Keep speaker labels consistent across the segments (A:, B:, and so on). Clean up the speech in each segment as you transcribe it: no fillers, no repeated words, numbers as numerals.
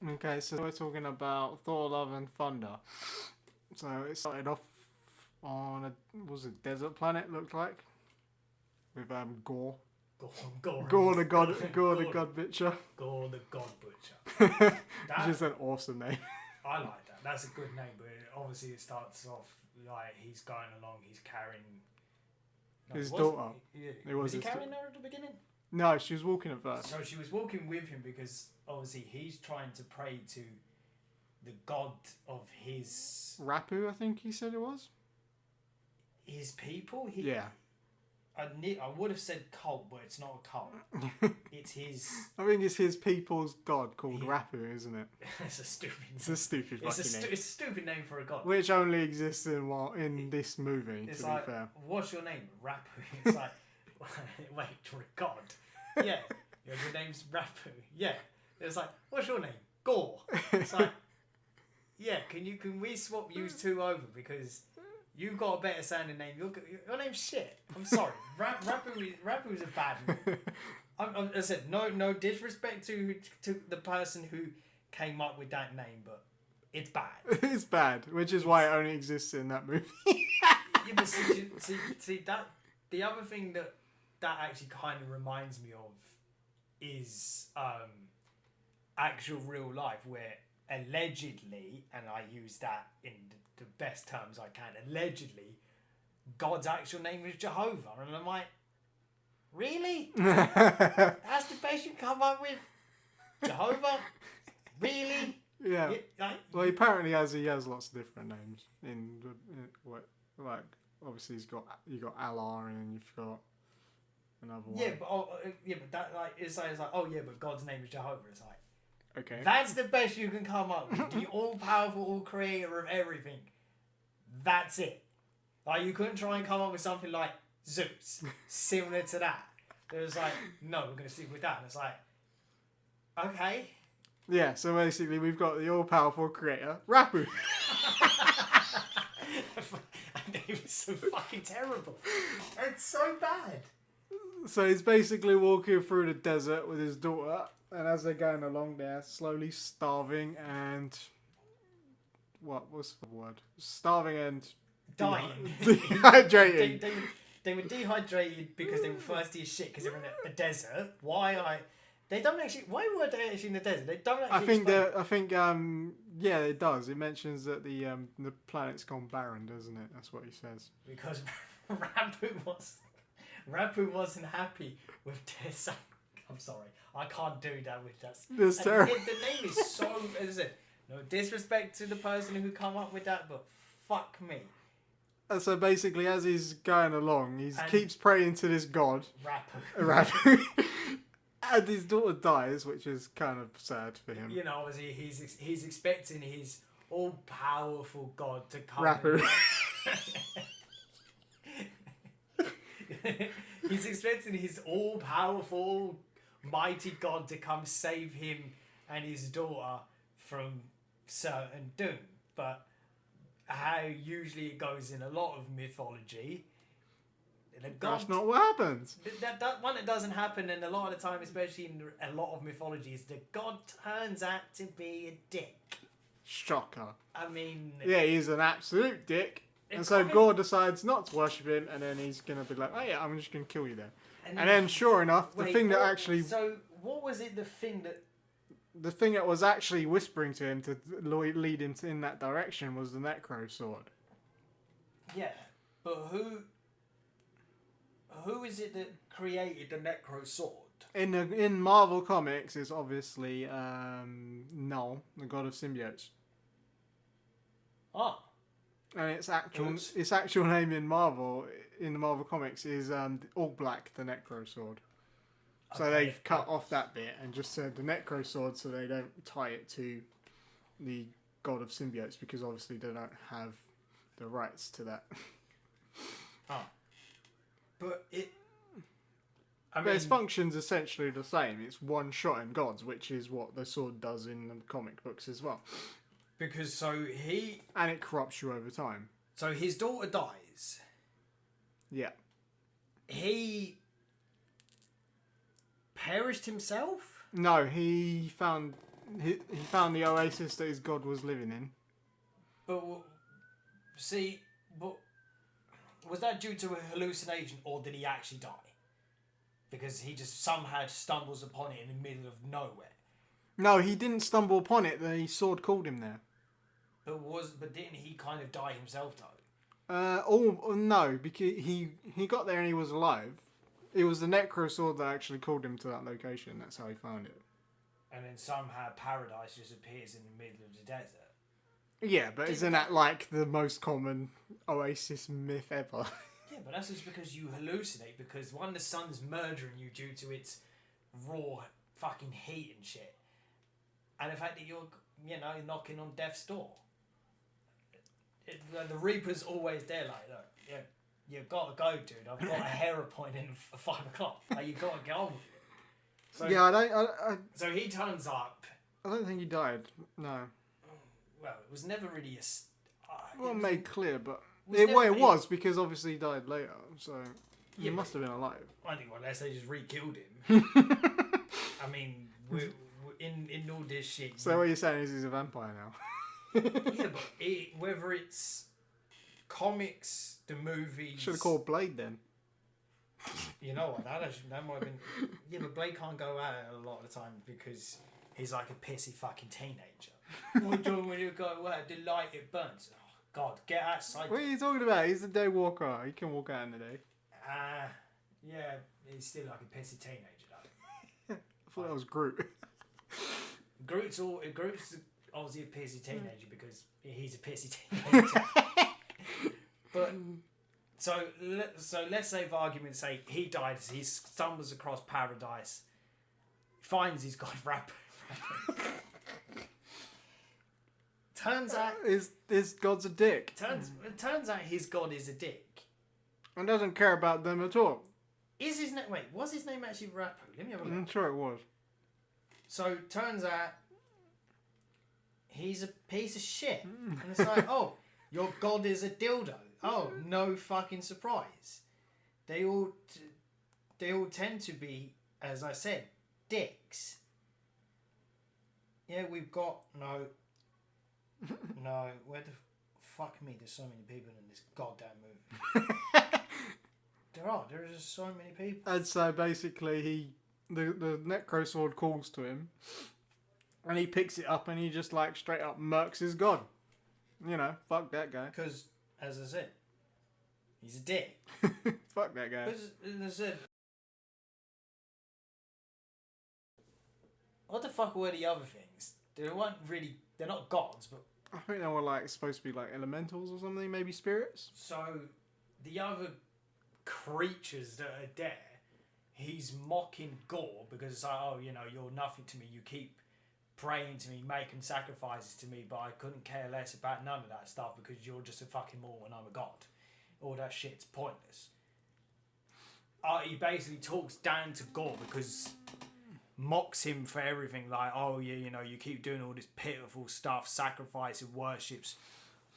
A: Okay, so we're talking about Thor: Love and Thunder. So it started off on a desert planet, looked like, with Gore. Gore the God Butcher.
B: Gore the God Butcher.
A: Which is an awesome name.
B: I like that. That's a good name, but obviously it starts off like he's going along, he's carrying
A: his daughter.
B: Was he carrying her at the beginning?
A: No, she was walking at first.
B: So she was walking with him because obviously he's trying to pray to the god of his...
A: Rapu, I think he said it was.
B: His people?
A: Yeah.
B: I would have said cult, but it's not a cult. It's his...
A: I think it's his people's god called Rapu, isn't it?
B: It's a stupid name.
A: It's a stupid fucking name.
B: It's a stupid name for a god.
A: Which only exists in this movie, to be fair.
B: What's your name? Rapu. It's like, wait, you're a god? Yeah. Your name's Rapu. Yeah. It's like, what's your name? Gore. It's like, yeah, can we swap you two over? Because you've got a better sounding name. Your name's shit. I'm sorry. Rapu is a bad name. I said, no disrespect to the person who came up with that name, but it's bad.
A: It's bad, which is why it only exists in that movie.
B: Yeah, but see that the other thing that actually kind of reminds me of is actual real life, where allegedly, and I use that in the best terms I can, allegedly, God's actual name is Jehovah, and I'm like, really? That's the best you come up with? Jehovah? Really?
A: Yeah. Well, apparently he has lots of different names. Like obviously you got Allah, and you've got another one.
B: Yeah, but that it's like but God's name is Jehovah. It's like,
A: okay,
B: that's the best you can come up with. The all-powerful, all-creator of everything. That's it. Like, you couldn't try and come up with something like Zeus, similar to that. It was like, no, we're going to stick with that. And it's like, okay.
A: Yeah, so basically we've got the all-powerful creator, Rapu.
B: That name is so fucking terrible. It's so bad.
A: So he's basically walking through the desert with his daughter, and as they're going along, they're slowly starving and... what's the word? Starving and...
B: dying.
A: Dehydrated.
B: They were dehydrated because they were thirsty as shit because they were in a desert. Why were they actually in the desert? They don't actually
A: yeah, it does. It mentions that the planet's gone barren, doesn't it? That's what he says.
B: Because Rapu wasn't happy with their son. I'm sorry, I can't do that with that.
A: That's terrible.
B: The name is so... As I said, no disrespect to the person who come up with that, but fuck me.
A: So basically, as he's going along, he keeps praying to this god,
B: Rapu.
A: And his daughter dies, which is kind of sad for him.
B: You know, obviously he's expecting his all-powerful god to come.
A: Rapu.
B: He's expecting his all-powerful, mighty god to come save him and his daughter from certain doom. But how usually it goes in a lot of mythology,
A: That's not what happens.
B: That one, it doesn't happen, and a lot of the time, especially in a lot of mythologies, the god turns out to be a dick.
A: Shocker.
B: I mean...
A: Yeah, he's an absolute dick. And so God decides not to worship him, and then he's going to be like, oh yeah, I'm just going to kill you then. And then sure enough,
B: So, what was it, the thing that
A: was actually whispering to him to lead him in that direction was the Necro Sword.
B: Yeah, but who is it that created the Necro Sword?
A: In Marvel Comics, it's obviously Null, the god of symbiotes.
B: Oh.
A: And its actual name in the Marvel Comics is All Black, the Necro Sword. So they've cut off that bit and just said the Necro Sword, so they don't tie it to the god of symbiotes, because obviously they don't have the rights to that.
B: Oh. But its
A: function's essentially the same. It's one shot in gods, which is what the sword does in the comic books as well.
B: Because
A: and it corrupts you over time.
B: So his daughter dies.
A: Yeah.
B: He perished himself?
A: No, he found he found the oasis that his god was living in.
B: But see, but was that due to a hallucination, or did he actually die? Because he just somehow stumbles upon it in the middle of nowhere.
A: No, he didn't stumble upon it. The sword called him there.
B: But didn't he kind of die himself though?
A: No, because he got there and he was alive. It was the Necro sword that actually called him to that location. That's how he found it.
B: And then somehow paradise just appears in the middle of the desert.
A: Yeah, but isn't that like the most common Oasis myth ever?
B: Yeah, but that's just because you hallucinate. Because one, the sun's murdering you due to its raw fucking heat and shit, and the fact that you're knocking on death's door. The Reaper's always there, like, look, yeah, you've got to go, dude. I've got a hair appointment at 5 o'clock. Like, you've got to get on with it. So,
A: yeah,
B: so he turns up.
A: I don't think he died. No.
B: Well, it was never really
A: made clear, but
B: it
A: was because obviously he died later, so he must have been alive.
B: I think unless they just re-killed him. I mean, we're in all this shit.
A: So what you're saying is he's a vampire now?
B: Yeah, but whether it's comics, the movies...
A: Should have called Blade then.
B: You know what, that might have been... Yeah, but Blade can't go out a lot of the time because he's like a pissy fucking teenager. What do you do when you go out? The light, it burns. Oh, God, get outside.
A: What are you talking about? He's a day walker. He can walk out in the day.
B: Yeah, he's still like a pissy teenager, though.
A: I thought that was Groot.
B: Groot's obviously a pissy teenager because he's a pissy teenager. But so let's say, for argument's sake, he dies. He stumbles across paradise, finds he's got rap. Turns out
A: his god's a dick.
B: Turns out his god is a dick
A: and doesn't care about them at all.
B: Is his name? Wait, was his name actually Rapu? Let me have a look.
A: I'm sure it was.
B: So turns out he's a piece of shit. And it's like, oh, your god is a dildo. Oh, no fucking surprise. They all tend to be, as I said, dicks. Yeah, we've got no. Where the fuck me? There's so many people in this goddamn movie. There are just so many people.
A: And so basically, the Necro sword calls to him. And he picks it up and he just like straight up murks his god. You know, fuck that guy.
B: Because, as I said, he's a dick.
A: Fuck that guy.
B: As I said, what the fuck were the other things? They weren't really, they're not gods, but...
A: I think they were like supposed to be like elementals or something, maybe spirits.
B: So, the other creatures that are there, he's mocking Gore because it's like, oh, you're nothing to me, you keep praying to me, making sacrifices to me, but I couldn't care less about none of that stuff because you're just a fucking mortal and I'm a god. All that shit's pointless. He basically talks down to Gore because mocks him for everything, like, oh yeah, you keep doing all this pitiful stuff, sacrificing, worships,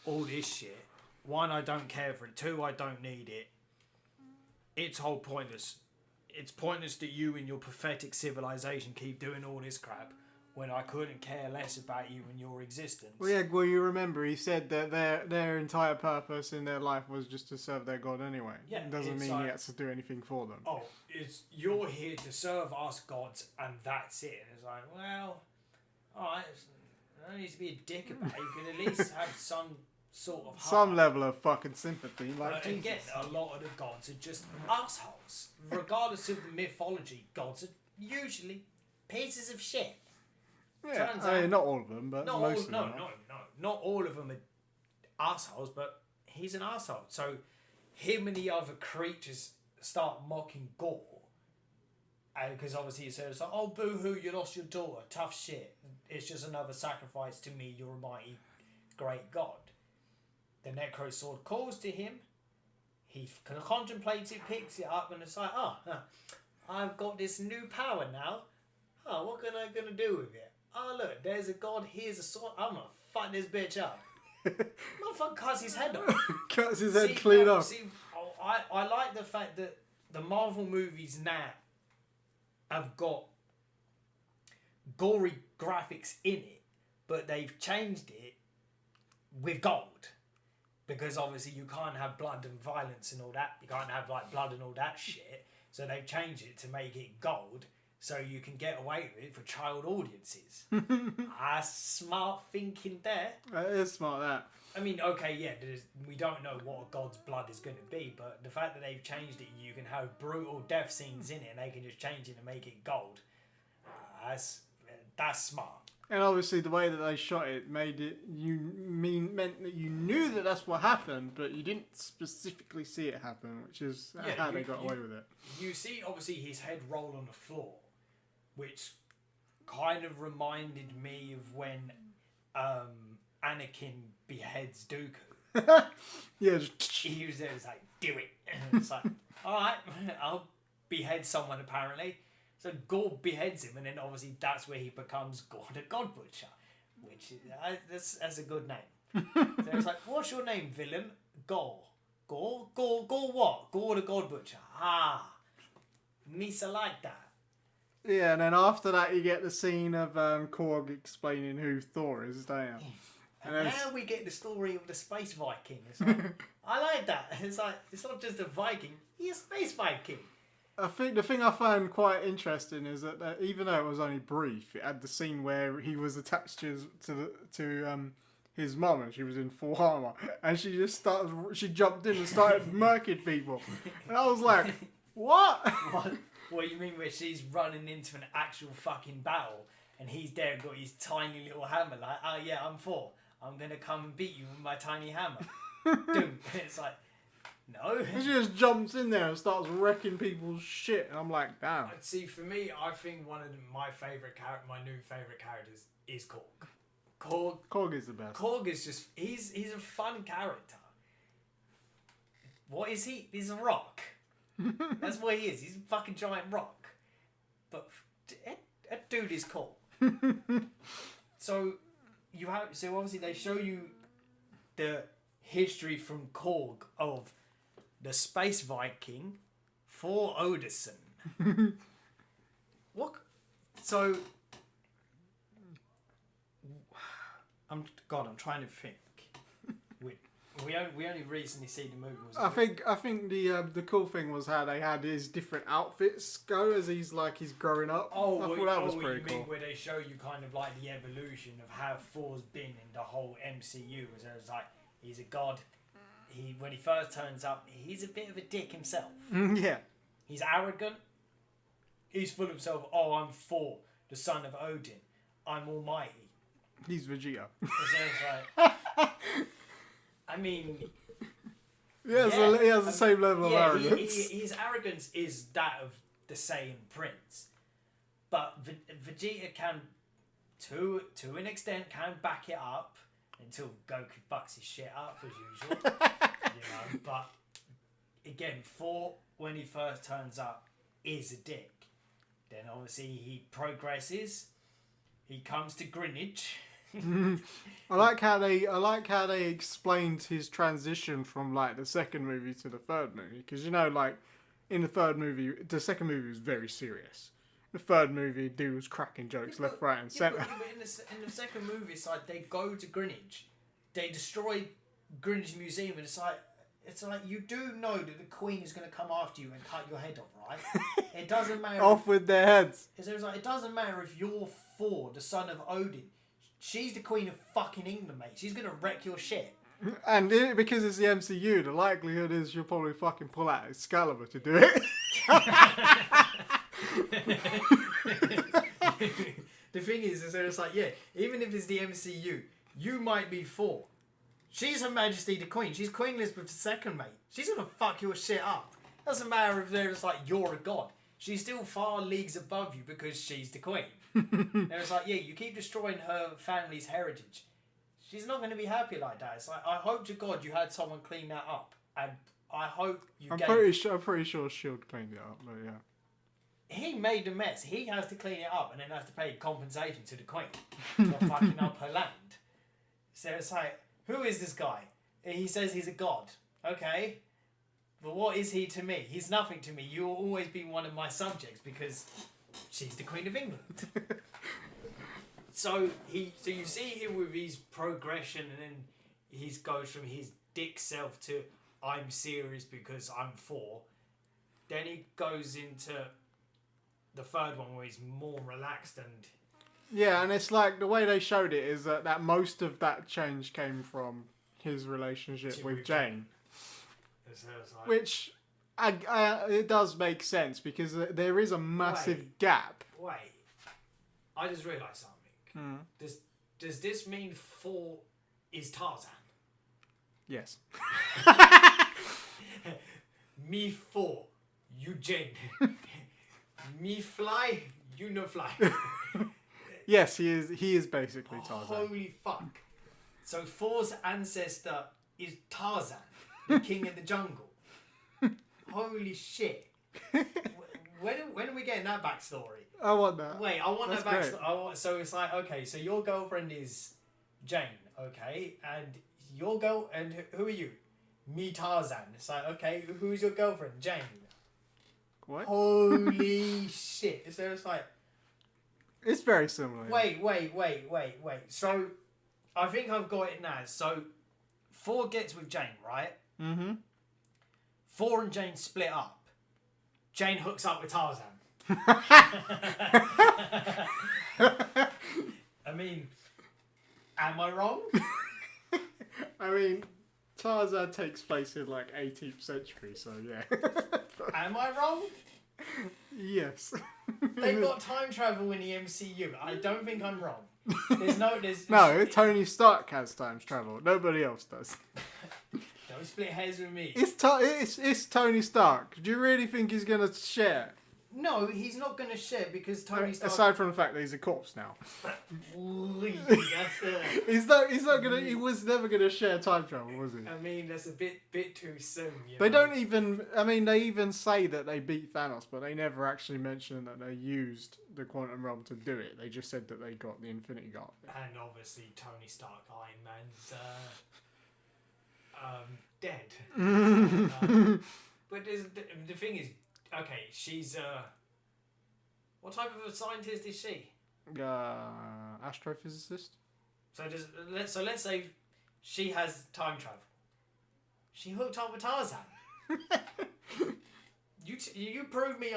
B: all this shit. One, I don't care for it. Two, I don't need it. It's whole pointless. It's pointless that you and your pathetic civilization keep doing all this crap when I couldn't care less about you and your existence.
A: Well, yeah, you remember he said that their entire purpose in their life was just to serve their god anyway.
B: Yeah,
A: it doesn't mean he has to do anything for them.
B: Oh, you're here to serve us gods and that's it. And it's like, well, alright, there needs to be a dick about it. You can at least have some sort of heart.
A: Some level of fucking sympathy. Like Jesus.
B: Again, a lot of the gods are just assholes. Regardless of the mythology, gods are usually pieces of shit.
A: Yeah, I mean, not all of them, but most of them.
B: No. Not all of them are assholes, but he's an asshole. So him and the other creatures start mocking Gore. Because obviously he says, oh, boo-hoo, you lost your daughter. Tough shit. It's just another sacrifice to me, your almighty great god. The Necro sword calls to him. He contemplates it, picks it up, and it's like, I've got this new power now. Oh, what am I going to do with it? Oh, look, there's a god, here's a sword. I'm going to fuck this bitch up. Motherfucker cuts his head off.
A: Cuts his head clean off.
B: See, I like the fact that the Marvel movies now have got gory graphics in it, but they've changed it with gold. Because obviously you can't have blood and violence and all that. You can't have like blood and all that shit. So they've changed it to make it gold, so you can get away with it for child audiences. Smart thinking there.
A: That is smart, that.
B: I mean, okay, yeah, we don't know what a god's blood is going to be, but the fact that they've changed it, you can have brutal death scenes in it, and they can just change it and make it gold. That's smart.
A: And obviously the way that they shot it made it meant that you knew that that's what happened, but you didn't specifically see it happen, which is how they got away with it.
B: You see, obviously, his head roll on the floor, which kind of reminded me of when Anakin beheads Dooku.
A: Yeah, just...
B: He was there, was like, do it. And it's like, all right, I'll behead someone apparently. So Gore beheads him, and then obviously that's where he becomes Gore the God Butcher, which is, that's a good name. So it's like, what's your name, villain? Gore. Gore what? Gore the God Butcher. Ah, Misa like that.
A: Yeah, and then after that you get the scene of Korg explaining who Thor is, don't you?
B: And now we get the story of the space Viking. It's like, I like that. It's like, it's not just a Viking, he's a space Viking.
A: I think the thing I found quite interesting is that even though it was only brief, it had the scene where he was attached to his mum, and she was in full armor, and she jumped in and started murking people, and I was like, what?
B: What you mean where she's running into an actual fucking battle, and he's there and got his tiny little hammer, like, oh yeah, I'm Thor, I'm gonna come and beat you with my tiny hammer. Dude, it's like, no.
A: She just jumps in there and starts wrecking people's shit, and I'm like, damn.
B: See, for me, I think one of my new favourite characters is Korg.
A: Korg is the best.
B: Korg is just, he's a fun character. What is he? He's a rock. That's what he is. He's a fucking giant rock. But that dude is cool. So obviously they show you the history from Korg of the Space Viking for Odinson. What? So, I'm trying to think. We only recently see the movie.
A: I think the cool thing was how they had his different outfits go as he's growing up. I thought that was pretty cool.
B: Mean where they show you kind of like the evolution of how Thor's been in the whole MCU. Where it's like he's a god. When he first turns up, he's a bit of a dick himself.
A: Yeah.
B: He's arrogant. He's full of himself. Oh, I'm Thor, the son of Odin. I'm almighty.
A: He's Vegeta.
B: So it's like, I mean...
A: he has the same level of arrogance.
B: His arrogance is that of the Saiyan prince. But Vegeta can, to an extent, can back it up. Until Goku fucks his shit up as usual, But again, Thor when he first turns up is a dick. Then obviously he progresses. He comes to Greenwich.
A: I like how they explained his transition from like the second movie to the third movie, because in the third movie, the second movie was very serious. The third movie, dude was cracking jokes left, right, and centre.
B: But in the second movie, it's like they go to Greenwich, they destroy Greenwich Museum, and it's like you do know that the Queen is going to come after you and cut your head off, right? It doesn't matter.
A: Off with their heads.
B: It's like it doesn't matter if you're Thor, the son of Odin. She's the Queen of fucking England, mate. She's going to wreck your shit.
A: And because it's the MCU, the likelihood is you'll probably fucking pull out Excalibur to do it.
B: The thing is it's like, yeah, even if it's the MCU, you might be Thor. She's Her Majesty the Queen. She's Queen Elizabeth II, mate. She's gonna fuck your shit up. Doesn't matter if there's like you're a god. She's still far leagues above you because she's the Queen. And it's like, yeah, you keep destroying her family's heritage. She's not going to be happy like that. It's like, I hope to God you had someone clean that up, and I hope you.
A: I'm pretty sure Shield cleaned it up, but yeah.
B: He made a mess. He has to clean it up, and then has to pay compensation to the Queen for fucking up her land. So it's like, who is this guy? He says he's a god. Okay, but what is he to me? He's nothing to me. You will always be one of my subjects because she's the Queen of England. So you see him with his progression, and then he goes from his dick self to I'm serious because I'm Thor. Then he goes into the third one where he's more relaxed and.
A: Yeah, and it's like the way they showed it is that most of that change came from his relationship with Jane.
B: Like,
A: which it does make sense because there is a massive gap.
B: Wait, I just realised something. Does this mean Thor is Tarzan?
A: Yes.
B: Me Thor, you Jane. Me fly, you no fly.
A: Yes, he is basically Tarzan.
B: Holy fuck. So Thor's ancestor is Tarzan, the king in the jungle. Holy shit. When are we getting that backstory?
A: I want that.
B: Wait, I want
A: That's
B: that backstory. So it's like, okay, so your girlfriend is Jane, okay? And your girl, and who are you? Me, Tarzan. It's like, okay, who's your girlfriend? Jane.
A: What?
B: Holy shit. So it's like...
A: It's very similar.
B: Wait. So, I think I've got it now. So, Thor gets with Jane, right?
A: Mm-hmm.
B: Thor and Jane split up. Jane hooks up with Tarzan. I mean, am I wrong?
A: I mean, Tarzan takes place in like 18th century, so yeah.
B: Am I wrong?
A: Yes.
B: They've got time travel in the MCU. I don't think I'm wrong.
A: No, Tony Stark has time travel. Nobody else does.
B: Don't split hairs with me.
A: It's Tony Stark. Do you really think he's gonna share?
B: No, he's not going to share because Tony Stark...
A: Aside from the fact that he's a corpse now.
B: That's
A: He was never gonna share time travel, was he?
B: I mean, that's a bit too soon.
A: They don't even... I mean, they even say that they beat Thanos, but they never actually mention that they used the quantum realm to do it. They just said that they got the Infinity Gauntlet.
B: And obviously, Tony Stark, Iron Man's dead. But the thing is, okay, she's what type of a scientist is she?
A: Astrophysicist.
B: So let's say she has time travel. She hooked up with Tarzan. You prove me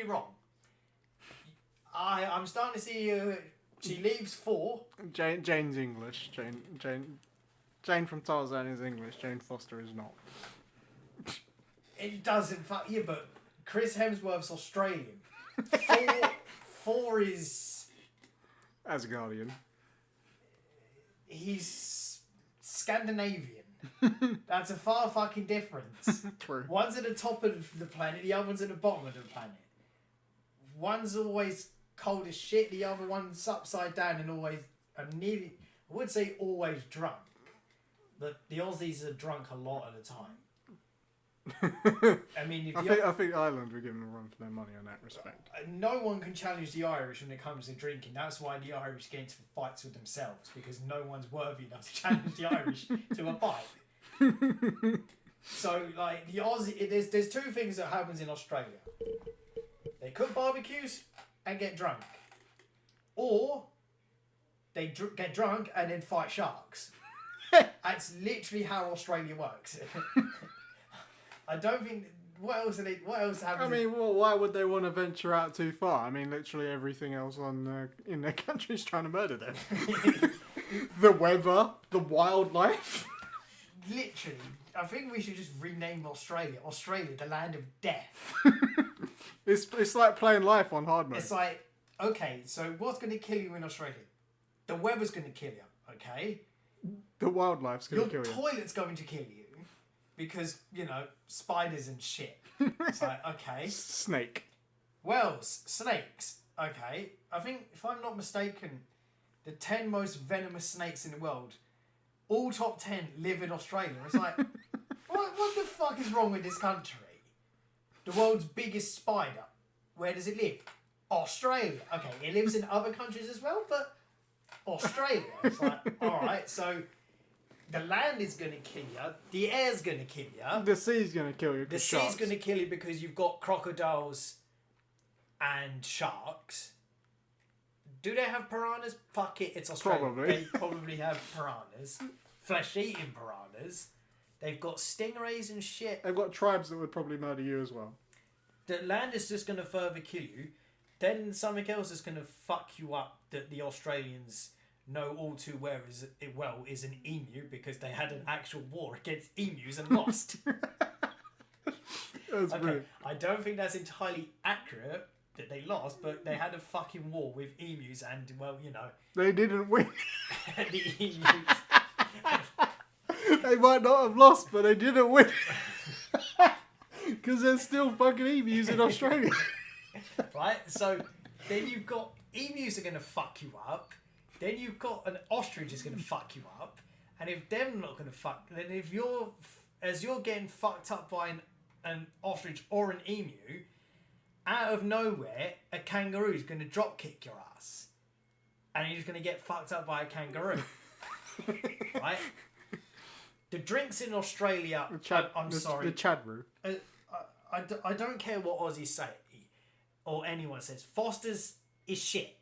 B: wrong. I'm starting to see she leaves Thor.
A: Jane's English. Jane from Tarzan is English. Jane Foster is not.
B: It doesn't fuck yeah, but Chris Hemsworth's Australian. Thor is
A: Asgardian.
B: He's Scandinavian. That's a far fucking difference.
A: True.
B: One's at the top of the planet, the other one's at the bottom of the planet. One's always cold as shit, the other one's upside down and always, I would say always drunk. But the Aussies are drunk a lot of the time. I mean,
A: I think Ireland were giving a run for their money on that respect.
B: No one can challenge the Irish when it comes to drinking. That's why the Irish get into fights with themselves, because no one's worthy enough to challenge the Irish to a fight. So, like, the Aussie, there's two things that happens in Australia. They cook barbecues and get drunk. Or they get drunk and then fight sharks. That's literally how Australia works. I don't think... What else happens?
A: I mean, well, why would they want to venture out too far? I mean, literally everything else in their country is trying to murder them. The weather, the wildlife.
B: Literally. I think we should just rename Australia. Australia, the land of death.
A: It's like playing life on hard mode.
B: It's like, okay, so what's going to kill you in Australia? The weather's going to kill you, okay?
A: The wildlife's going to kill you.
B: Your toilet's going to kill you. Because, spiders and shit. It's like, okay.
A: Snake.
B: Whales, snakes. Okay. I think, if I'm not mistaken, the 10 most venomous snakes in the world, all top 10 live in Australia. It's like, what the fuck is wrong with this country? The world's biggest spider. Where does it live? Australia. Okay, it lives in other countries as well, but Australia. It's like, alright, so... The land is going to kill you. The air's going to kill you.
A: The sea's going to kill you.
B: The sea's going to kill you because you've got crocodiles and sharks. Do they have piranhas? Fuck it, it's Australia.
A: Probably.
B: They probably have piranhas. Flesh-eating piranhas. They've got stingrays and shit.
A: They've got tribes that would probably murder you as well.
B: The land is just going to further kill you. Then something else is going to fuck you up that the Australians know all too well is an emu, because they had an actual war against emus and lost.
A: That's brilliant.
B: I don't think that's entirely accurate that they lost, but they had a fucking war with emus and, well, you know.
A: They didn't win.
B: The emus.
A: They might not have lost, but they didn't win. Because there's still fucking emus in Australia.
B: Right? So then you've got emus are going to fuck you up. Then you've got an ostrich is going to fuck you up. And if they're not going to fuck, then if you're getting fucked up by an ostrich or an emu, out of nowhere, a kangaroo is going to drop kick your ass. And you're just going to get fucked up by a kangaroo. Right? The drinks in Australia, I'm sorry.
A: The Chadru.
B: I don't care what Aussies say or anyone says. Foster's is shit.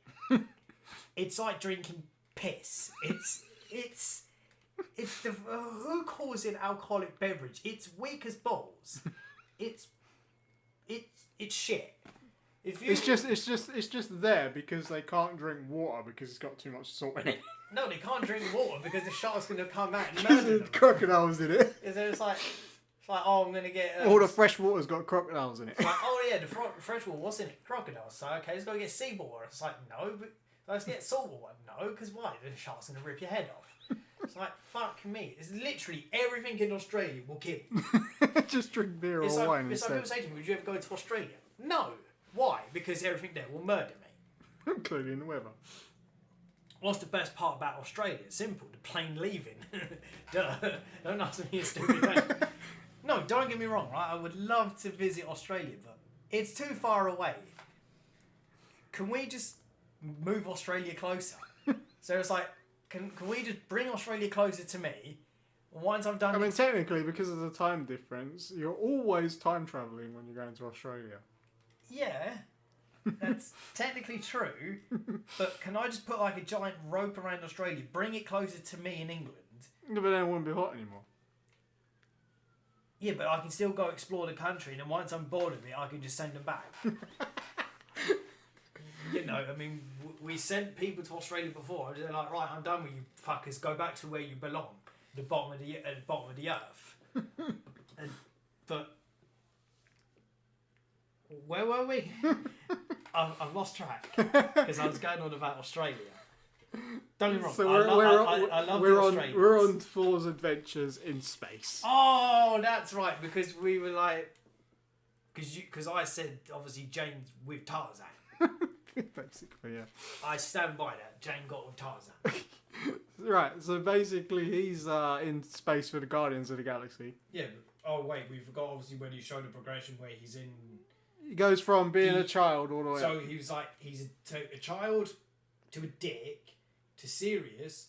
B: It's like drinking piss. It's the who calls it alcoholic beverage? It's weak as balls. It's shit. It's
A: just there because they can't drink water because it's got too much salt in it.
B: No, they can't drink water because the shark's going to come out and murder them.
A: Crocodiles in it.
B: It's like, oh, I'm going to get...
A: all the fresh water's got crocodiles in it.
B: It's like, oh yeah, the fresh water, what's in it? Crocodiles. So, okay, let's go get seawater. It's like, no, but let's get salt water. No, because why? The shark's going to rip your head off. It's like, fuck me. It's literally everything in Australia will kill you.
A: Just drink beer or
B: like,
A: wine
B: it's
A: instead.
B: like people say to me, would you ever go to Australia? No. Why? Because everything there will murder me.
A: Including the weather.
B: What's the best part about Australia? Simple, the plane leaving. Duh. Don't ask me a stupid question. No, don't get me wrong, right? I would love to visit Australia, but it's too far away. Can we just move Australia closer? So it's like, can we just bring Australia closer to me? Once I've done
A: I mean, technically, because of the time difference, you're always time travelling when you're going to Australia.
B: Yeah. That's technically true, but can I just put like a giant rope around Australia, bring it closer to me in England?
A: Yeah, but then it wouldn't be hot anymore.
B: Yeah, but I can still go explore the country, and then once I'm bored of it, I can just send them back. You know, I mean, we sent people to Australia before. They're like, right, I'm done with you fuckers. Go back to where you belong, the bottom of the earth. But where were we? I've lost track because I was going on about Australia. Don't get me wrong.
A: So
B: I love the Australians.
A: We're on Thor's adventures in space.
B: Oh, that's right. Because we were like, because I said obviously Jane's with Tarzan.
A: Basically, yeah.
B: I stand by that. Jane got with Tarzan.
A: Right. So basically, he's in space with the Guardians of the Galaxy.
B: Yeah. Oh wait, we forgot obviously when you showed the progression where he's in.
A: He goes from being a child all the way.
B: So he was like, he's a child to a dick to serious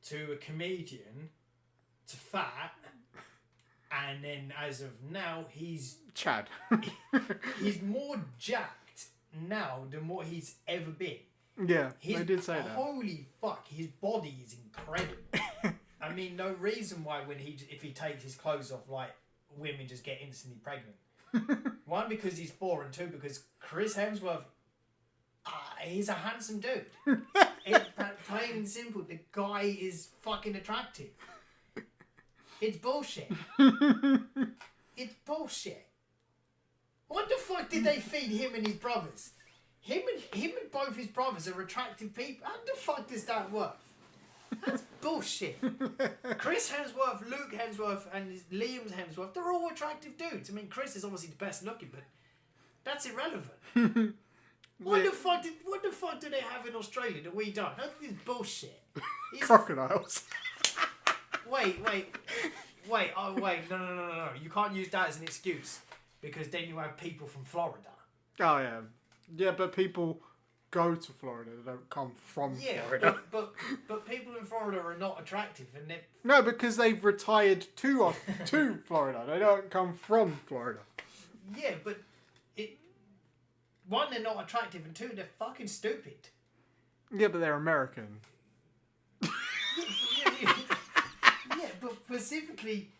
B: to a comedian to fat, and then as of now he's
A: Chad.
B: he's more jacked now than what he's ever been.
A: Yeah, they did say that.
B: Holy fuck, his body is incredible. I mean, no reason why if he takes his clothes off, like women just get instantly pregnant. One, because he's 4, and 2, because Chris Hemsworth, he's a handsome dude. Plain and simple, the guy is fucking attractive. It's bullshit. It's bullshit. What the fuck did they feed him and his brothers? Him and both his brothers are attractive people. How the fuck does that work? That's bullshit. Chris Hemsworth, Luke Hemsworth, and Liam Hemsworth, they're all attractive dudes. I mean, Chris is obviously the best looking, but that's irrelevant. What the fuck do they have in Australia that we don't? That's bullshit.
A: Crocodiles.
B: Wait. Oh, wait. No. You can't use that as an excuse because then you have people from Florida.
A: Oh, yeah. Yeah, but people go to Florida. They don't come from Florida.
B: But people in Florida are not attractive, and they
A: no, because they've retired to Florida. They don't come from Florida.
B: Yeah, but one, they're not attractive, and 2, they're fucking stupid.
A: Yeah, but they're American.
B: Yeah, but specifically,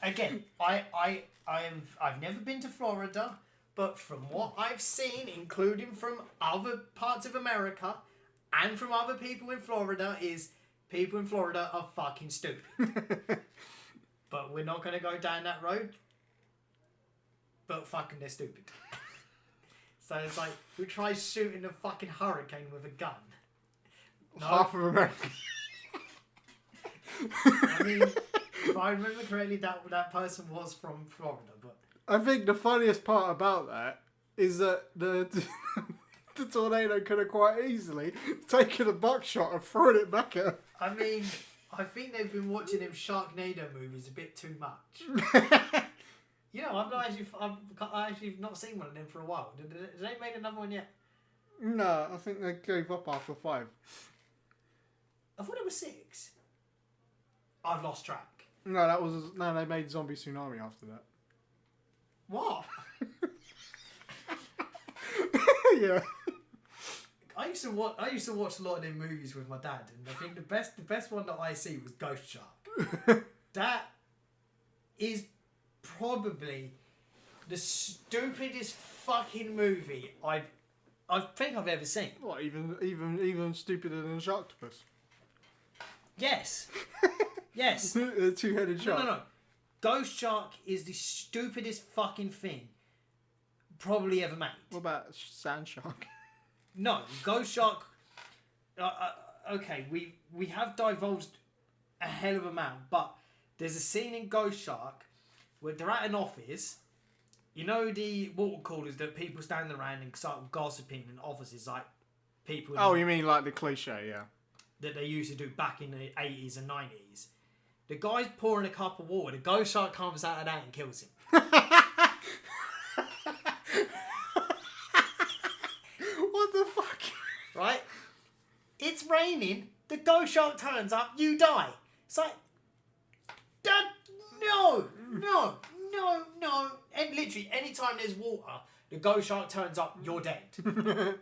B: again, I've never been to Florida, but from what I've seen, including from other parts of America and from other people in Florida, is people in Florida are fucking stupid. But we're not going to go down that road. But fucking they're stupid. So it's like, we try shooting a fucking hurricane with a gun. No.
A: Half of America.
B: I mean, if I remember correctly, that person was from Florida, but...
A: I think the funniest part about that is that the tornado could have quite easily taken a buckshot and thrown it back at her.
B: I mean, I think they've been watching them Sharknado movies a bit too much. You know, I actually not seen one of them for a while. Did they make another one yet?
A: No, I think they gave up after 5.
B: I thought it was 6. I've lost track.
A: No, they made Zombie Tsunami after that.
B: What?
A: Yeah.
B: I used to watch a lot of them movies with my dad, and I think the best one that I see was Ghost Shark. That is probably the stupidest fucking movie I think I've ever seen.
A: What, even stupider than Sharktopus?
B: Yes. Yes.
A: A two-headed shark.
B: No. Ghost Shark is the stupidest fucking thing probably ever made.
A: What about Sand Shark?
B: No, Ghost Shark... okay, we have divulged a hell of a amount, but there's a scene in Ghost Shark where they're at an office. You know the water coolers that people stand around and start gossiping in offices, like people...
A: Oh, you mean like the cliche, yeah.
B: That they used to do back in the 80s and 90s. The guy's pouring a cup of water. The Ghost Shark comes out of that and kills him.
A: What the fuck?
B: Right? It's raining. The Ghost Shark turns up. You die. It's like... Dad, no. And literally, anytime there's water, the Ghost Shark turns up. You're dead.
A: That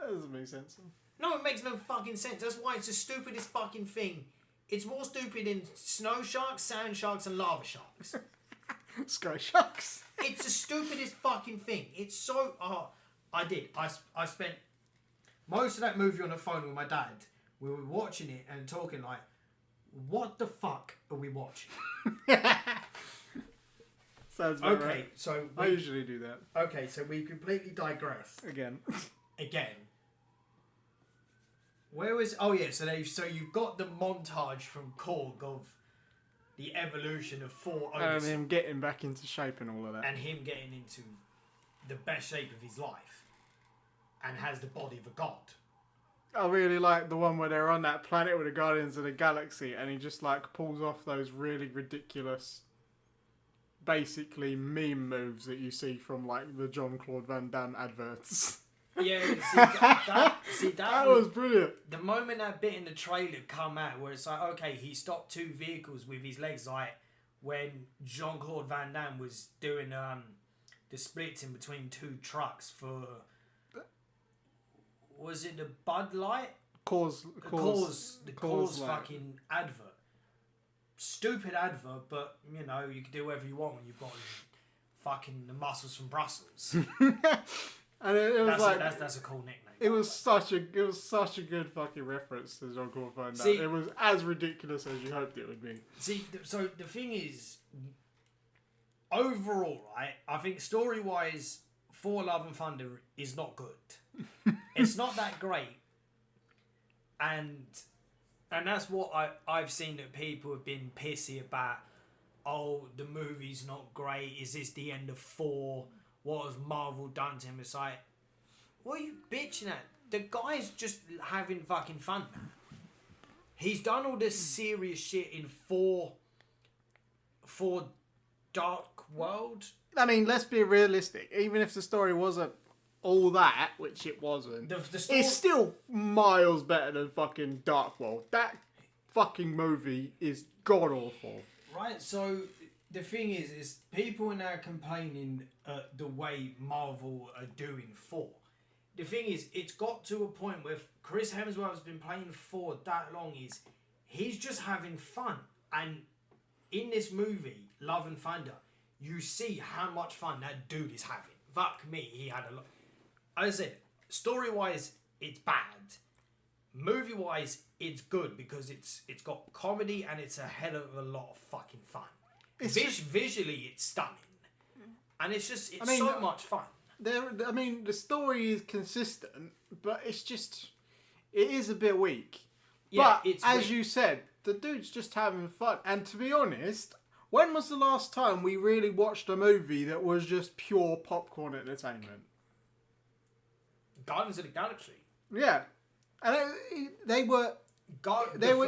A: doesn't make sense.
B: No, it makes no fucking sense. That's why it's the stupidest fucking thing. It's more stupid than snow sharks, sand sharks, and lava sharks.
A: Sky sharks.
B: It's the stupidest fucking thing. It's so... I spent most of that movie on the phone with my dad. We were watching it and talking like, what the fuck are we watching?
A: Sounds about right.
B: Okay, so...
A: I usually do that.
B: Okay, so we completely digress.
A: Again.
B: Where was... Oh, yeah, so you've got the montage from Korg of the evolution of Thor.
A: And him getting back into shape and all of that.
B: And him getting into the best shape of his life. And has the body of a god.
A: I really like the one where they're on that planet with the Guardians of the Galaxy and he just like pulls off those really ridiculous, basically meme moves that you see from like the Jean-Claude Van Damme adverts.
B: Yeah, that
A: was brilliant.
B: The moment that bit in the trailer come out where it's like, okay, he stopped 2 vehicles with his legs, like when Jean-Claude Van Damme was doing the splits in between 2 trucks for... Was it the Bud Light?
A: Cause
B: fucking advert. Stupid advert, but you know, you can do whatever you want when you've got fucking the muscles from Brussels.
A: And it was
B: that's a cool nickname.
A: It was such a good fucking reference to Jean-Claude Van Damme. It was as ridiculous as you hoped it would be.
B: See, so the thing is, overall, right? I think story-wise, Thor: Love and Thunder is not good. It's not that great, and that's what I've seen that people have been pissy about. Oh, the movie's not great. Is this the end of Thor? What has Marvel done to him? It's like, what are you bitching at? The guy's just having fucking fun now. He's done all this serious shit in Thor Dark World.
A: I mean, let's be realistic. Even if the story wasn't all that, which it wasn't, it's still miles better than fucking Dark World. That fucking movie is god awful.
B: Right, so the thing is people are now complaining the way Marvel are doing Thor. the thing is, it's got to a point where Chris Hemsworth has been playing Thor that long. He's just having fun, and in this movie, Love and Thunder, you see how much fun that dude is having. Fuck me, he had a lot. As I said, story-wise, it's bad. Movie-wise, it's good because it's got comedy and it's a hell of a lot of fucking fun. Visually, it's stunning, and it's so much fun.
A: The story is consistent, but it is a bit weak.
B: Yeah,
A: but as you said, the dude's just having fun. And to be honest, when was the last time we really watched a movie that was just pure popcorn entertainment?
B: Guardians of the Galaxy.
A: Yeah, and they were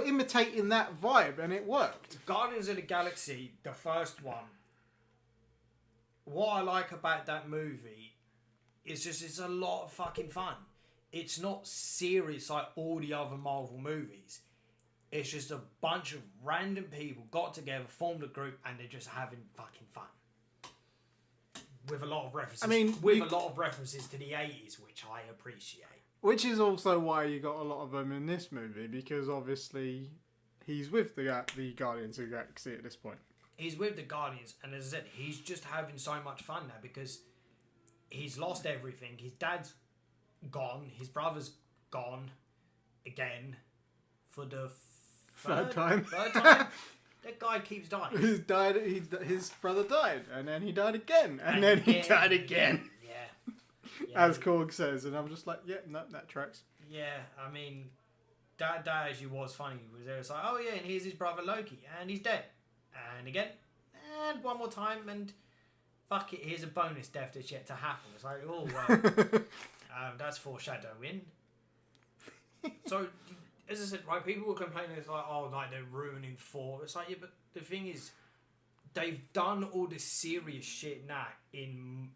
A: imitating that vibe, and it worked.
B: Guardians of the Galaxy, the first one. What I like about that movie is it's a lot of fucking fun. It's not serious like all the other Marvel movies. It's just a bunch of random people got together, formed a group, and they're just having fucking fun. With a lot of references. A lot of references to the 80s, which I appreciate. Which
A: is also why you got a lot of them in this movie, because obviously he's with the Guardians of the Galaxy at this point.
B: He's with the Guardians, and as I said, he's just having so much fun now because he's lost everything. His dad's gone. His brother's gone again for the third time. That guy keeps dying.
A: His brother died, and then he died again, and then he died again.
B: Yeah.
A: As Korg says, and I'm just like, yeah, no, that tracks.
B: Yeah, I mean, that actually was funny. It's like, oh yeah, and here's his brother Loki, and he's dead. And again, and one more time, and fuck it, here's a bonus death that's yet to happen. It's like, oh, well, that's foreshadowing. So, as I said, right, people were complaining, it's like, oh, like, they're ruining Thor. It's like, yeah, but the thing is, they've done all this serious shit now in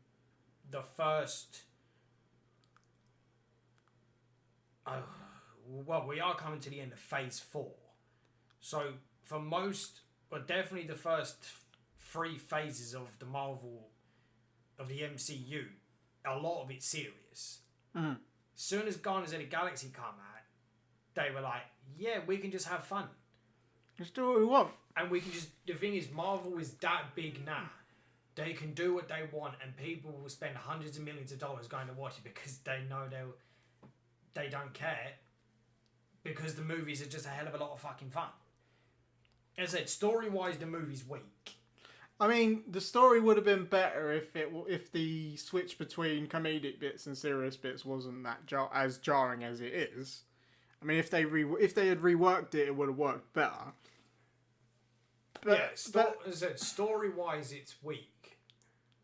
B: the first... well, we are coming to the end of Phase 4. So, for most... But definitely the first 3 phases of the MCU, a lot of it's serious.
A: Mm.
B: As soon as Guardians of the Galaxy come out, they were like, yeah, we can just have fun.
A: Just do what we want.
B: And we can just... The thing is, Marvel is that big now. They can do what they want, and people will spend hundreds of millions of dollars going to watch it because they know they don't care, because the movies are just a hell of a lot of fucking fun. As I said, story-wise, the movie's weak.
A: I mean, the story would have been better if the switch between comedic bits and serious bits wasn't that as jarring as it is. I mean, if they had reworked it, it would have worked better. But,
B: as I said, story-wise, it's weak.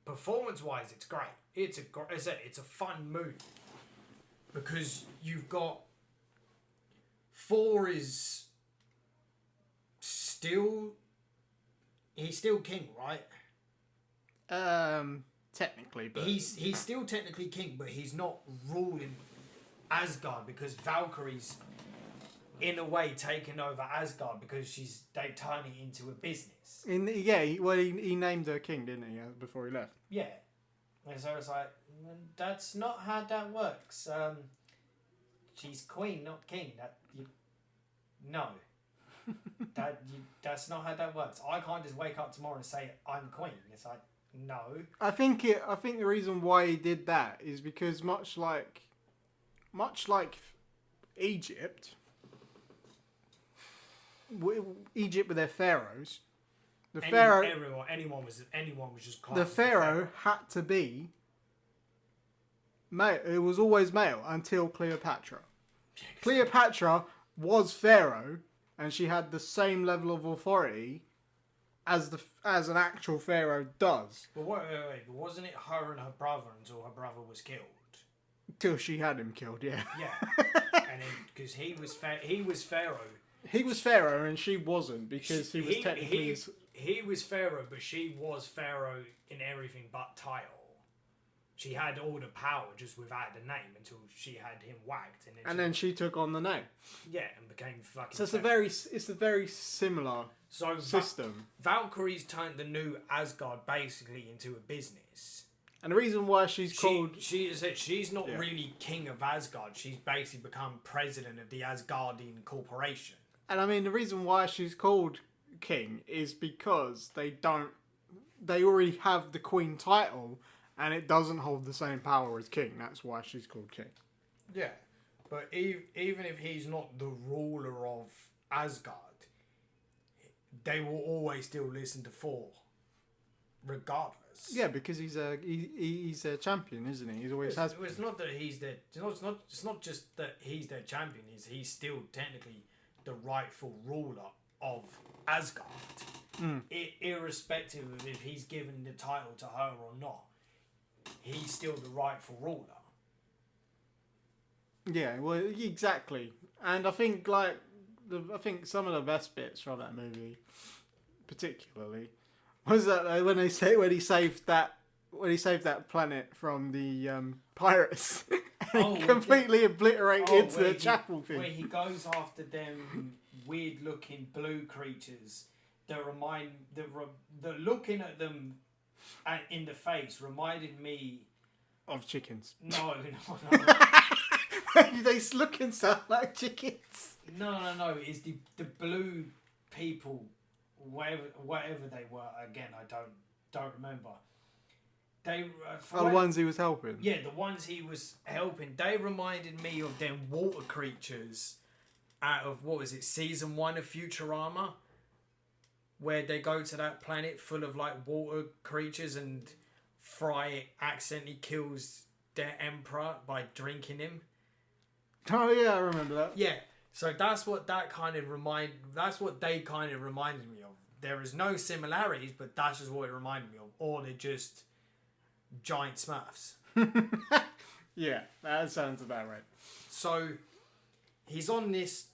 B: Performance-wise, it's great. As I said, it's a fun movie because you've got Thor is. He's still king, right?
A: Technically, but
B: he's still technically king, but he's not ruling Asgard because Valkyrie's in a way taken over Asgard because they turn it into a business.
A: He named her king, didn't he, before he left?
B: Yeah, and so it's like that's not how that works. She's queen, not king. No. That's not how that works. I can't just wake up tomorrow and say I'm queen. It's like, no.
A: I think the reason why he did that is because much like Egypt with their pharaohs,
B: anyone was just
A: the pharaoh had to be male. It was always male until Cleopatra. Cleopatra was pharaoh. And she had the same level of authority as an actual pharaoh does.
B: But wait, wasn't it her and her brother until her brother was killed?
A: Till she had him killed, yeah.
B: Yeah, and because he was pharaoh.
A: He was pharaoh, and she wasn't because he was technically.
B: He was pharaoh, but she was pharaoh in everything but title. She had all the power just without the name until she had him whacked, and
A: then she took on the name.
B: Yeah, and became fucking.
A: So it's a very similar system.
B: Valkyrie's turned the new Asgard basically into a business,
A: And the reason why she's called...
B: She's not really king of Asgard. She's basically become president of the Asgardian Corporation.
A: And I mean, the reason why she's called king is because they already have the queen title, and it doesn't hold the same power as king. That's why she's called king.
B: Yeah, but even if he's not the ruler of Asgard, they will always still listen to Thor, regardless.
A: Yeah, because he's a champion, isn't he? He's always has.
B: It's not that he's their. It's not just that he's their champion. He's still technically the rightful ruler of Asgard, irrespective of if he's given the title to her or not. He's still the rightful ruler.
A: Yeah, well, exactly. And I think some of the best bits from that movie, particularly, was that when he saved that planet from the pirates, and completely obliterated the chapel thing.
B: Where he goes after them weird-looking blue creatures that looking at them in the face reminded me
A: of chickens.
B: No.
A: They look and sound like chickens.
B: No. It's the blue people, whatever they were. Again, I don't remember. They
A: the ones he was helping.
B: Yeah, the ones he was helping. They reminded me of them water creatures out of season 1 of Futurama, where they go to that planet full of like water creatures and Fry accidentally kills their emperor by drinking him.
A: Oh yeah, I remember that.
B: Yeah, so that's what they kind of reminded me of. There is no similarities, but that's just what it reminded me of. Or they're just giant Smurfs.
A: Yeah, that sounds about right.
B: So he's on this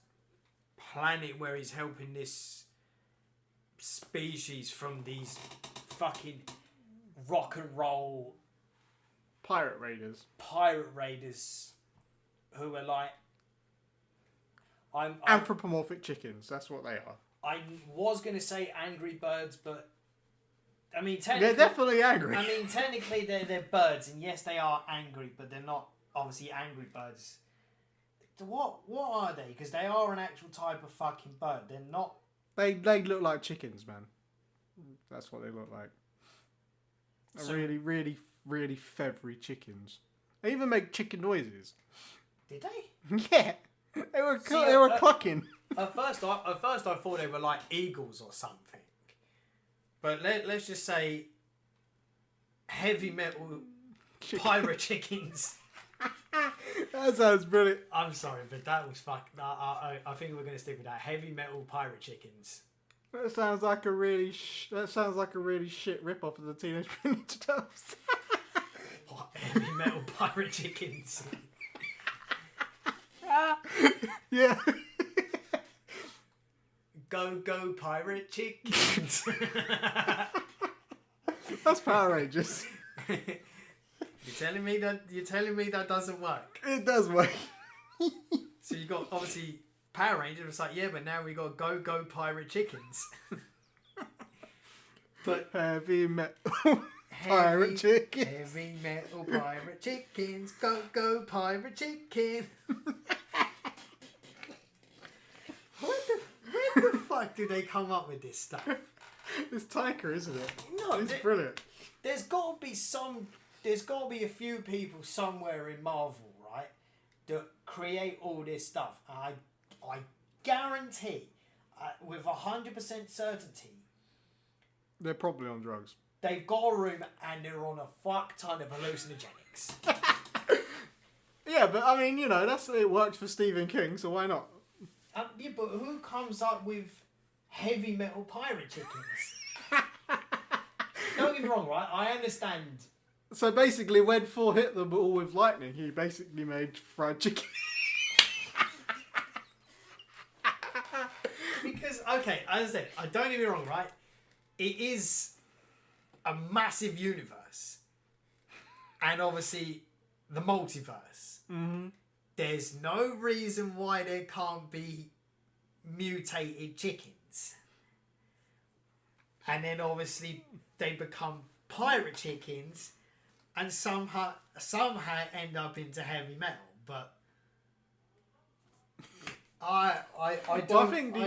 B: planet where he's helping this species from these fucking rock and roll
A: pirate raiders
B: who are like
A: anthropomorphic chickens. That's what they are.
B: I was going to say Angry Birds, but I mean
A: they're definitely angry.
B: I mean technically they're birds, and yes they are angry, but they're not obviously Angry Birds. What are they? Because they are an actual type of fucking bird. They're not.
A: They look like chickens, man. That's what they look like. Really, really, really feathery chickens. They even make chicken noises.
B: Did they?
A: Yeah, they were clucking.
B: At first, I thought they were like eagles or something. But let's just say heavy metal pirate chickens.
A: That sounds brilliant.
B: I'm sorry, but that was I think we're going to stick with that. Heavy metal pirate chickens.
A: That sounds like a really shit rip-off of the Teenage Mutant Ninja Turtles.
B: What, heavy metal pirate chickens?
A: Yeah.
B: Go pirate chickens.
A: That's Power Rangers.
B: You're telling me that doesn't work?
A: It does work.
B: So you got obviously Power Rangers. It's like, yeah, but now we got go pirate chickens. But
A: heavy metal pirate chickens.
B: Heavy metal pirate chickens. Go pirate chickens. Where the fuck do they come up with this stuff?
A: It's Taika, isn't it?
B: No,
A: it's brilliant.
B: There's got to be a few people somewhere in Marvel, right, that create all this stuff. And I guarantee, with 100% certainty,
A: they're probably on drugs.
B: They've got a room and they're on a fuck ton of hallucinogenics.
A: Yeah, but I mean, it works for Stephen King, so why not?
B: Yeah, but who comes up with heavy metal pirate chickens? Don't get me wrong, right? I understand.
A: So basically, when Thor hit them all with lightning, he basically made fried chicken.
B: Because, okay, as I said, don't get me wrong, right? It is a massive universe. And obviously, the multiverse.
A: Mm-hmm.
B: There's no reason why there can't be mutated chickens. And then obviously they become pirate chickens
C: and somehow end up into heavy metal. But I don't.
A: Well,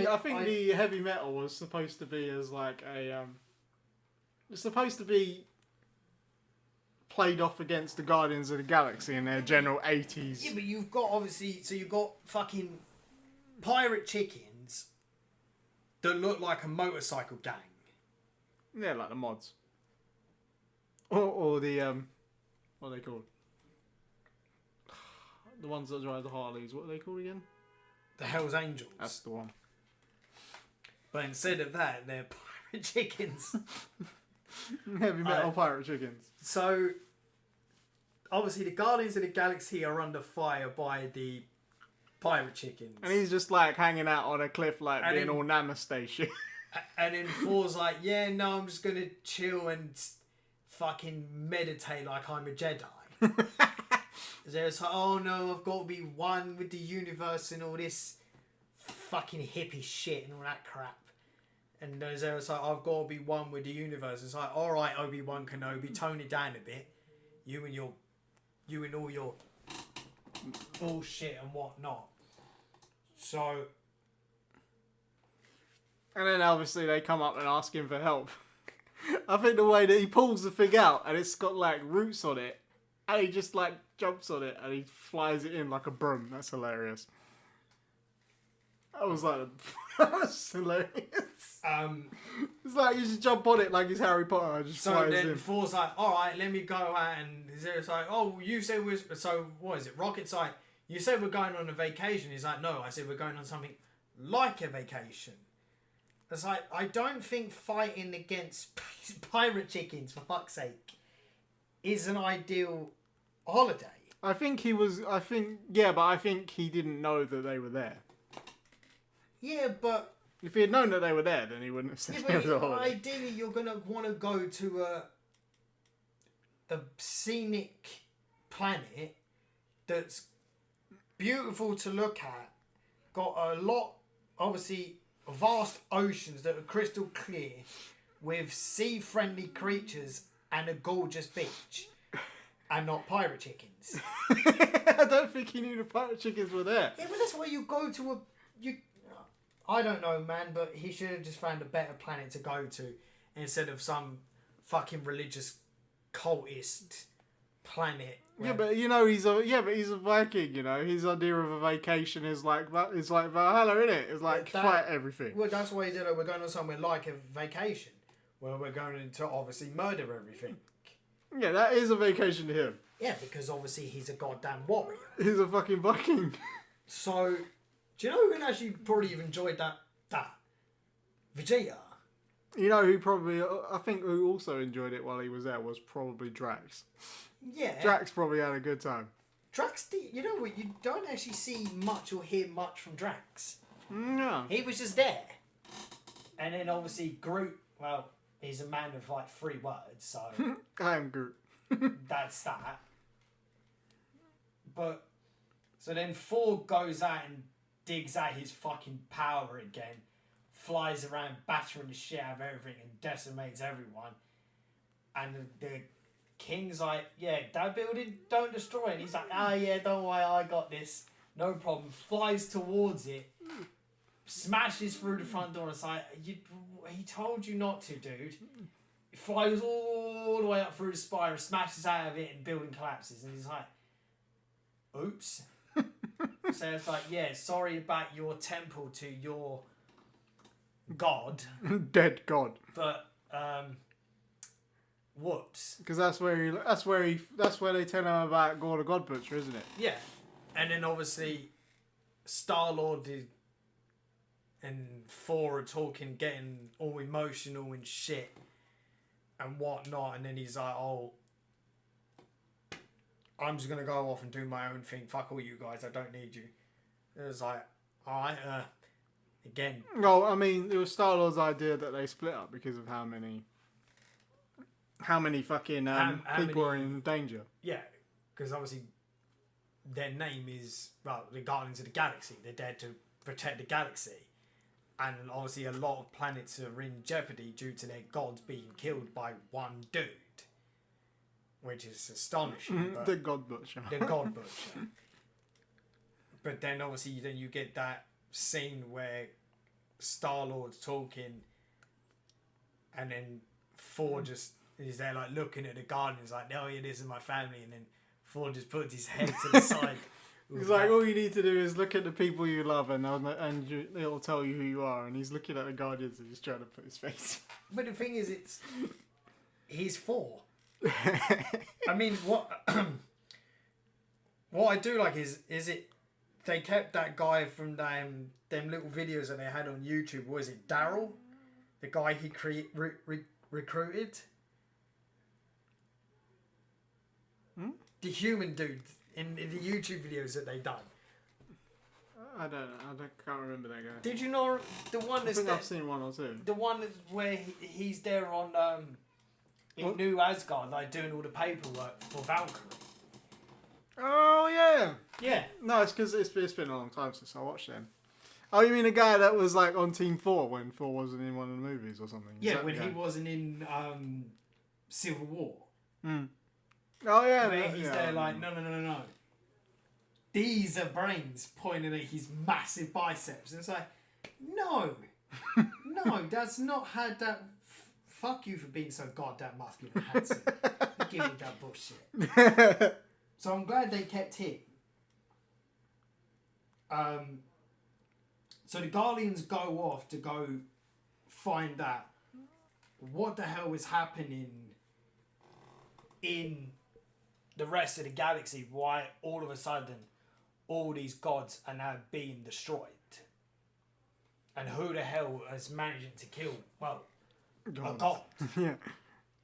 A: I think the heavy metal was supposed to be as like a it's supposed to be played off against the Guardians of the Galaxy in their general 80s.
C: Yeah, but you've got obviously, so you've got fucking pirate chickens that look like a motorcycle gang.
A: Yeah, like the mods. Or the what are they called? The ones that drive the Harleys. What are they called again?
C: The Hell's Angels.
A: That's the one.
C: But instead of that, they're pirate chickens.
A: Heavy metal pirate chickens.
C: So, obviously, the Guardians of the Galaxy are under fire by the pirate chickens.
A: And he's just like hanging out on a cliff, like
C: And
A: being
C: then-
A: all namaste shit.
C: And then Thor's like, yeah, no, I'm just going to chill and fucking meditate like I'm a Jedi. There's like, oh no, I've got to be one with the universe and all this fucking hippie shit and all that crap. And there's like, I've got to be one with the universe. It's like, all right, Obi-Wan Kenobi, tone it down a bit. You and all your bullshit and whatnot. So,
A: And then obviously they come up and ask him for help. I think the way that he pulls the thing out and it's got like roots on it, and he just like jumps on it and he flies it in like a broom. That's hilarious. I was like, that was hilarious. It's like you just jump on it like it's Harry Potter and just
C: so
A: flies
C: then
A: in.
C: Thor's like, all right, let me go out. And Zeus like, oh, you said we're... So, what is it? Rocket's like, you said we're going on a vacation. He's like, no, I said we're going on something like a vacation. It's like, I don't think fighting against pirate chickens, for fuck's sake, is an ideal holiday.
A: I think he didn't know that they were there.
C: Yeah, but...
A: If he had known that they were there, then he wouldn't have said it was a holiday.
C: Ideally, you're going to want to go to a scenic planet that's beautiful to look at, got a lot, obviously, vast oceans that are crystal clear, with sea-friendly creatures and a gorgeous beach, and not pirate chickens.
A: I don't think he knew the pirate chickens were there.
C: Yeah, but that's why you go to I don't know, man, but he should have just found a better planet to go to instead of some fucking religious cultist planet.
A: Yeah, but you know he's a Viking. You know his idea of a vacation is like Valhalla, innit? It's like fight everything.
C: Well, that's why he said, we're going on somewhere like a vacation, where we're going to obviously murder everything.
A: Yeah, that is a vacation to him.
C: Yeah, because obviously he's a goddamn warrior.
A: He's a fucking Viking.
C: So, do you know who actually probably have enjoyed that? Vegeta.
A: You know who probably, I think who also enjoyed it while he was there was probably Drax.
C: Yeah.
A: Drax probably had a good time.
C: Drax, you know what, you don't actually see much or hear much from Drax.
A: No.
C: He was just there. And then obviously Groot, well, he's a man of like 3 words, so
A: I am Groot.
C: that's that. But, so then Thor goes out and digs out his fucking power again, flies around battering the shit out of everything and decimates everyone. And the king's like, yeah, that building, don't destroy it. And he's like, yeah, don't worry, I got this. No problem. Flies towards it, smashes through the front door. It's like, he told you not to, dude. He flies all the way up through the spire, smashes out of it, and building collapses. And he's like, oops. So it's like, yeah, sorry about your temple to your god.
A: Dead god.
C: But, whoops.
A: Because that's where they tell him about God the God Butcher, isn't it?
C: Yeah. And then obviously Star-Lord and Thor are talking, getting all emotional and shit and whatnot, and then he's like, oh, I'm just going to go off and do my own thing. Fuck all you guys, I don't need you. It was like, alright, again.
A: Well, I mean, it was Star-Lord's idea that they split up because of how many fucking people are in danger.
C: Yeah, because obviously their name is, well, the Guardians of the Galaxy. They're there to protect the galaxy. And obviously a lot of planets are in jeopardy due to their gods being killed by one dude.
B: which is astonishing. But
A: The God Butcher.
B: the God Butcher. But then obviously then you get that scene where Star-Lord's talking and then Thor just is there like looking at the garden. He's like, oh yeah, this is my family. And then Thor just puts his head to the side.
A: He's like, all you need to do is look at the people you love and it'll tell you who you are. And he's looking at the Guardians and he's trying to put his face.
B: But the thing is, he's Thor. I mean, what I do like is it they kept that guy from them little videos that they had on YouTube. Was it Daryl, the guy he recruited? The human dude in the YouTube videos that they done.
A: I don't know. I can't remember that guy.
B: Did you know the one
A: I
B: that's
A: think I've seen one or two.
B: the one that's where he's there on in
A: What?
B: New Asgard, like doing all the paperwork for Valkyrie?
A: Oh yeah.
B: Yeah.
A: No, it's because it's been a long time since I watched him. Oh, you mean a guy that was like on Team 4 when Thor wasn't in one of the movies or something? Is
B: Yeah,
A: that
B: when
A: the
B: he
A: guy?
B: wasn't in Civil War.
A: Oh yeah.
B: Where
A: no,
B: he's
A: yeah,
B: there
A: I
B: like,
A: remember.
B: no. These are brains pointing at his massive biceps. And it's like, no, that's not how that... Fuck you for being so goddamn muscular and handsome. Give me that bullshit. So I'm glad they kept him. So the Guardians go off to go find out what the hell is happening in the rest of the galaxy. Why all of a sudden all these gods are now being destroyed, and who the hell is managing to kill a god?
A: Yeah.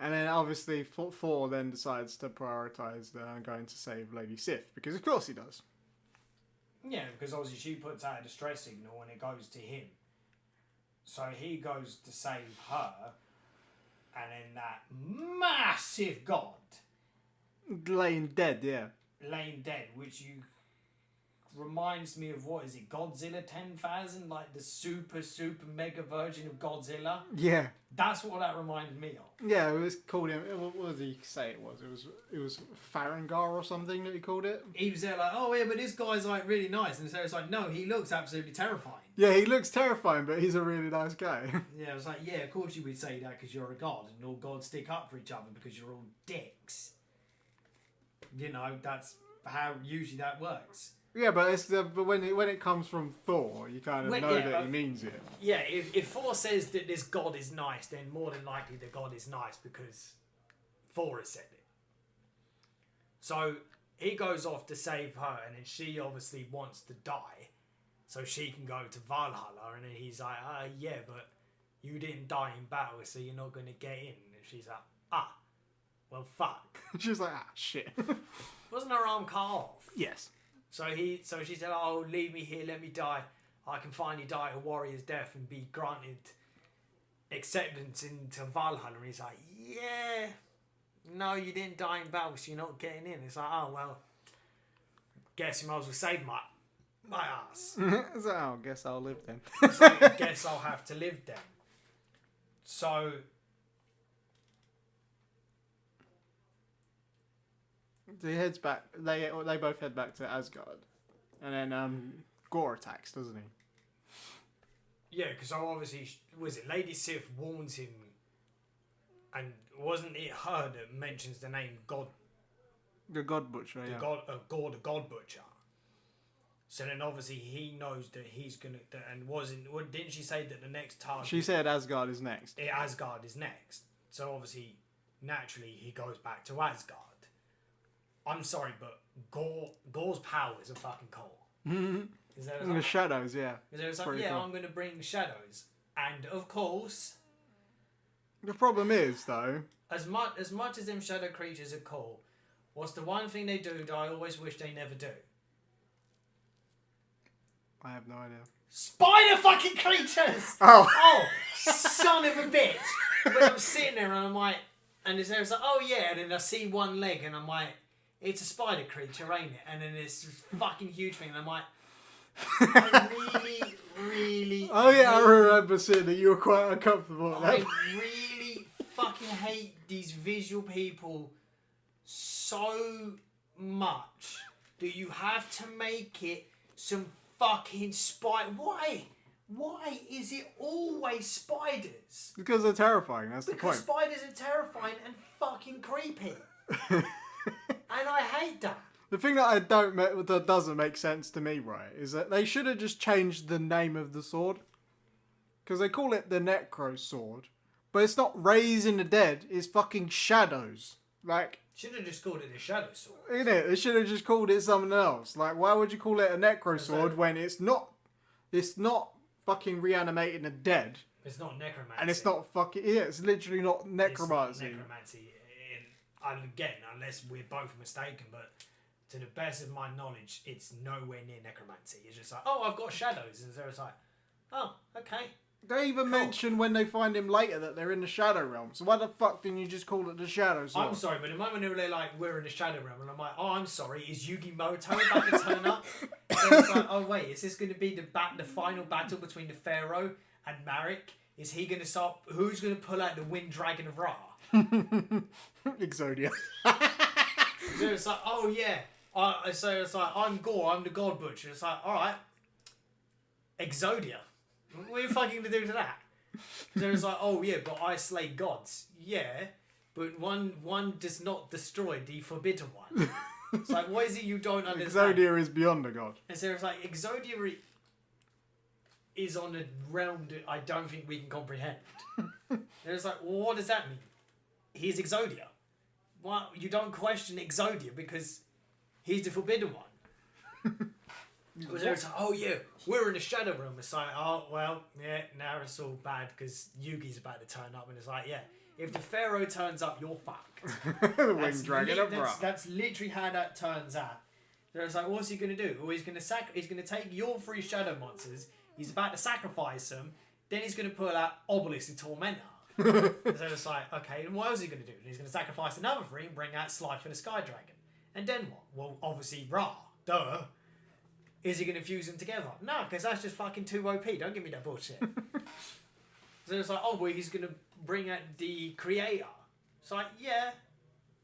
A: And then obviously Thor then decides to prioritise going to save Lady Sif because of course he does.
B: Yeah, because obviously she puts out a distress signal and it goes to him. So he goes to save her, and then that massive god
A: Laying dead, yeah.
B: laying dead, which reminds me of, what is it, Godzilla 10,000? Like the super mega version of Godzilla?
A: Yeah.
B: That's what that reminded me of.
A: Yeah, it was called him. What did he say it was? It was Farangar or something that he called it.
B: He was there like, oh yeah, but this guy's like really nice. And so it's like, no, he looks absolutely terrifying.
A: Yeah, he looks terrifying, but he's a really nice guy.
B: Yeah, I was like, yeah, of course you would say that because you're a god and all gods stick up for each other because you're all dicks. You know, that's how usually that works.
A: Yeah, but but when it comes from Thor, you kind of know that he means it.
B: Yeah, if Thor says that this god is nice, then more than likely the god is nice because Thor has said it. So he goes off to save her, and then she obviously wants to die, so she can go to Valhalla. And then he's like, yeah, but you didn't die in battle, so you're not going to get in. And she's like, well, fuck.
A: She's like, shit.
B: Wasn't her arm cut off?
A: Yes.
B: So she said, oh, leave me here, let me die. I can finally die a warrior's death and be granted acceptance into Valhalla. And he's like, yeah, no, you didn't die in battle, so you're not getting in. It's like, oh, well, guess you might as well save my ass.
A: So, I guess I'll live then.
B: So I guess I'll have to live then. So
A: he heads back. They both head back to Asgard, and then Gore attacks, doesn't he?
B: yeah, because obviously, was it Lady Sif warns him, and wasn't it her that mentions the name God?
A: The God Butcher, yeah.
B: Gore the God Butcher. So then obviously he knows that he's gonna. Didn't she say that the next target?
A: She said Asgard is next.
B: Asgard is next. So obviously, naturally, he goes back to Asgard. I'm sorry, but Gore's powers are fucking cool.
A: The shadows, yeah.
B: It's like,
A: Pretty
B: yeah,
A: cool.
B: I'm going to bring shadows. And of course,
A: The problem is, though,
B: as much as them shadow creatures are cool, what's the one thing they do that I always wish they never do?
A: I have no idea.
B: Spider fucking creatures!
A: Oh.
B: Oh, son of a bitch! But I'm sitting there and I'm like, and it's like, oh yeah, and then I see one leg and I'm like, it's a spider creature, ain't it? And then it's this fucking huge thing and I'm like, I really...
A: Oh yeah, I remember seeing that you were quite uncomfortable at
B: I
A: that.
B: really fucking hate these visual people so much do you have to make it some fucking spider? Why? Why is it always spiders?
A: Because they're terrifying, that's
B: Because
A: the point.
B: spiders are terrifying and fucking creepy. And I hate that.
A: The thing that that doesn't make sense to me, right, is that they should have just changed the name of the sword. Because they call it the Necro Sword. But it's not raising the dead, it's fucking shadows. Like...
B: Should have just called it the Shadow Sword.
A: Isn't it? They should have just called it something else. Like, why would you call it a Necro Sword when it's not fucking reanimating the dead.
B: It's not necromancy.
A: And it's not fucking... Yeah, it's literally not necromancy.
B: It's not necromancy. And again, unless we're both mistaken, but to the best of my knowledge, it's nowhere near necromancy. It's just like, oh, I've got shadows. And so it's like, oh, okay.
A: They even mention when they find him later that they're in the Shadow Realm. So why the fuck didn't you just call it the Shadow Sword?
B: I'm sorry, but the moment they're like, we're in the Shadow Realm, and I'm like, oh, I'm sorry, is Yugi Moto about to turn up? So it's like, oh wait, is this going to be the final battle between the Pharaoh and Marek? Is he going to start? Who's going to pull out the Wind Dragon of Ra?
A: Exodia.
B: So it's like, oh yeah. So it's like, I'm Gore, I'm the God Butcher. It's like, all right, Exodia. What are you fucking to do to that? So it's like, oh yeah, but I slay gods. Yeah, but one does not destroy the forbidden one. It's like, what is it you don't understand?
A: Exodia is beyond a god.
B: And so it's like, Exodia is on a realm that I don't think we can comprehend. And it's like, well, what does that mean? He's Exodia. Well, you don't question Exodia because he's the forbidden one. It's like, oh yeah, we're in the Shadow Realm. It's like, oh well, yeah, now it's all bad because Yugi's about to turn up, and it's like, yeah, if the Pharaoh turns up, you're fucked.
A: The Winged Dragon of Ra.
B: That's literally how that turns out. So it's like, what's he gonna do? Well, he's gonna take your 3 shadow monsters. He's about to sacrifice them. Then he's gonna pull out Obelisk and Tormentor. So it's like, okay, and what else is he gonna do? And he's gonna sacrifice another 3 and bring out Slife and the Sky Dragon. And then what? Well, obviously Ra. Duh. Is he going to fuse them together? No, because that's just fucking too OP. Don't give me that bullshit. So it's like, oh, well, he's going to bring out the Creator. It's like, yeah,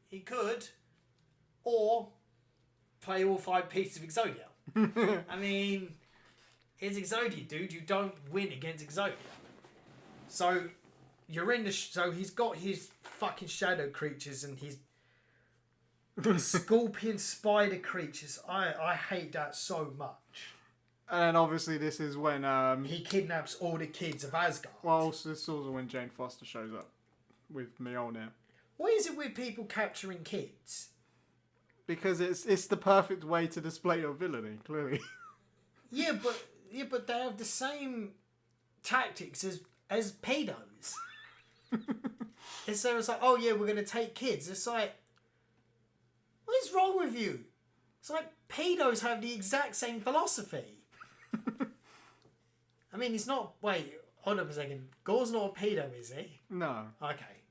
B: he could. Or play all 5 pieces of Exodia. I mean, it's Exodia, dude. You don't win against Exodia. So you're in the... So he's got his fucking shadow creatures and his... scorpion spider creatures. I hate that so much.
A: And obviously this is when
B: he kidnaps all the kids of Asgard.
A: well, this is also when Jane Foster shows up with Mjolnir.
B: What is it with people capturing kids?
A: Because it's the perfect way to display your villainy, clearly.
B: Yeah, but they have the same tactics as pedos. And so it's like, oh yeah, we're gonna take kids. It's like, what is wrong with you? It's like pedos have the exact same philosophy. I mean, he's not... Wait, hold up a second. Gore's not a pedo, is he?
A: No.
B: Okay.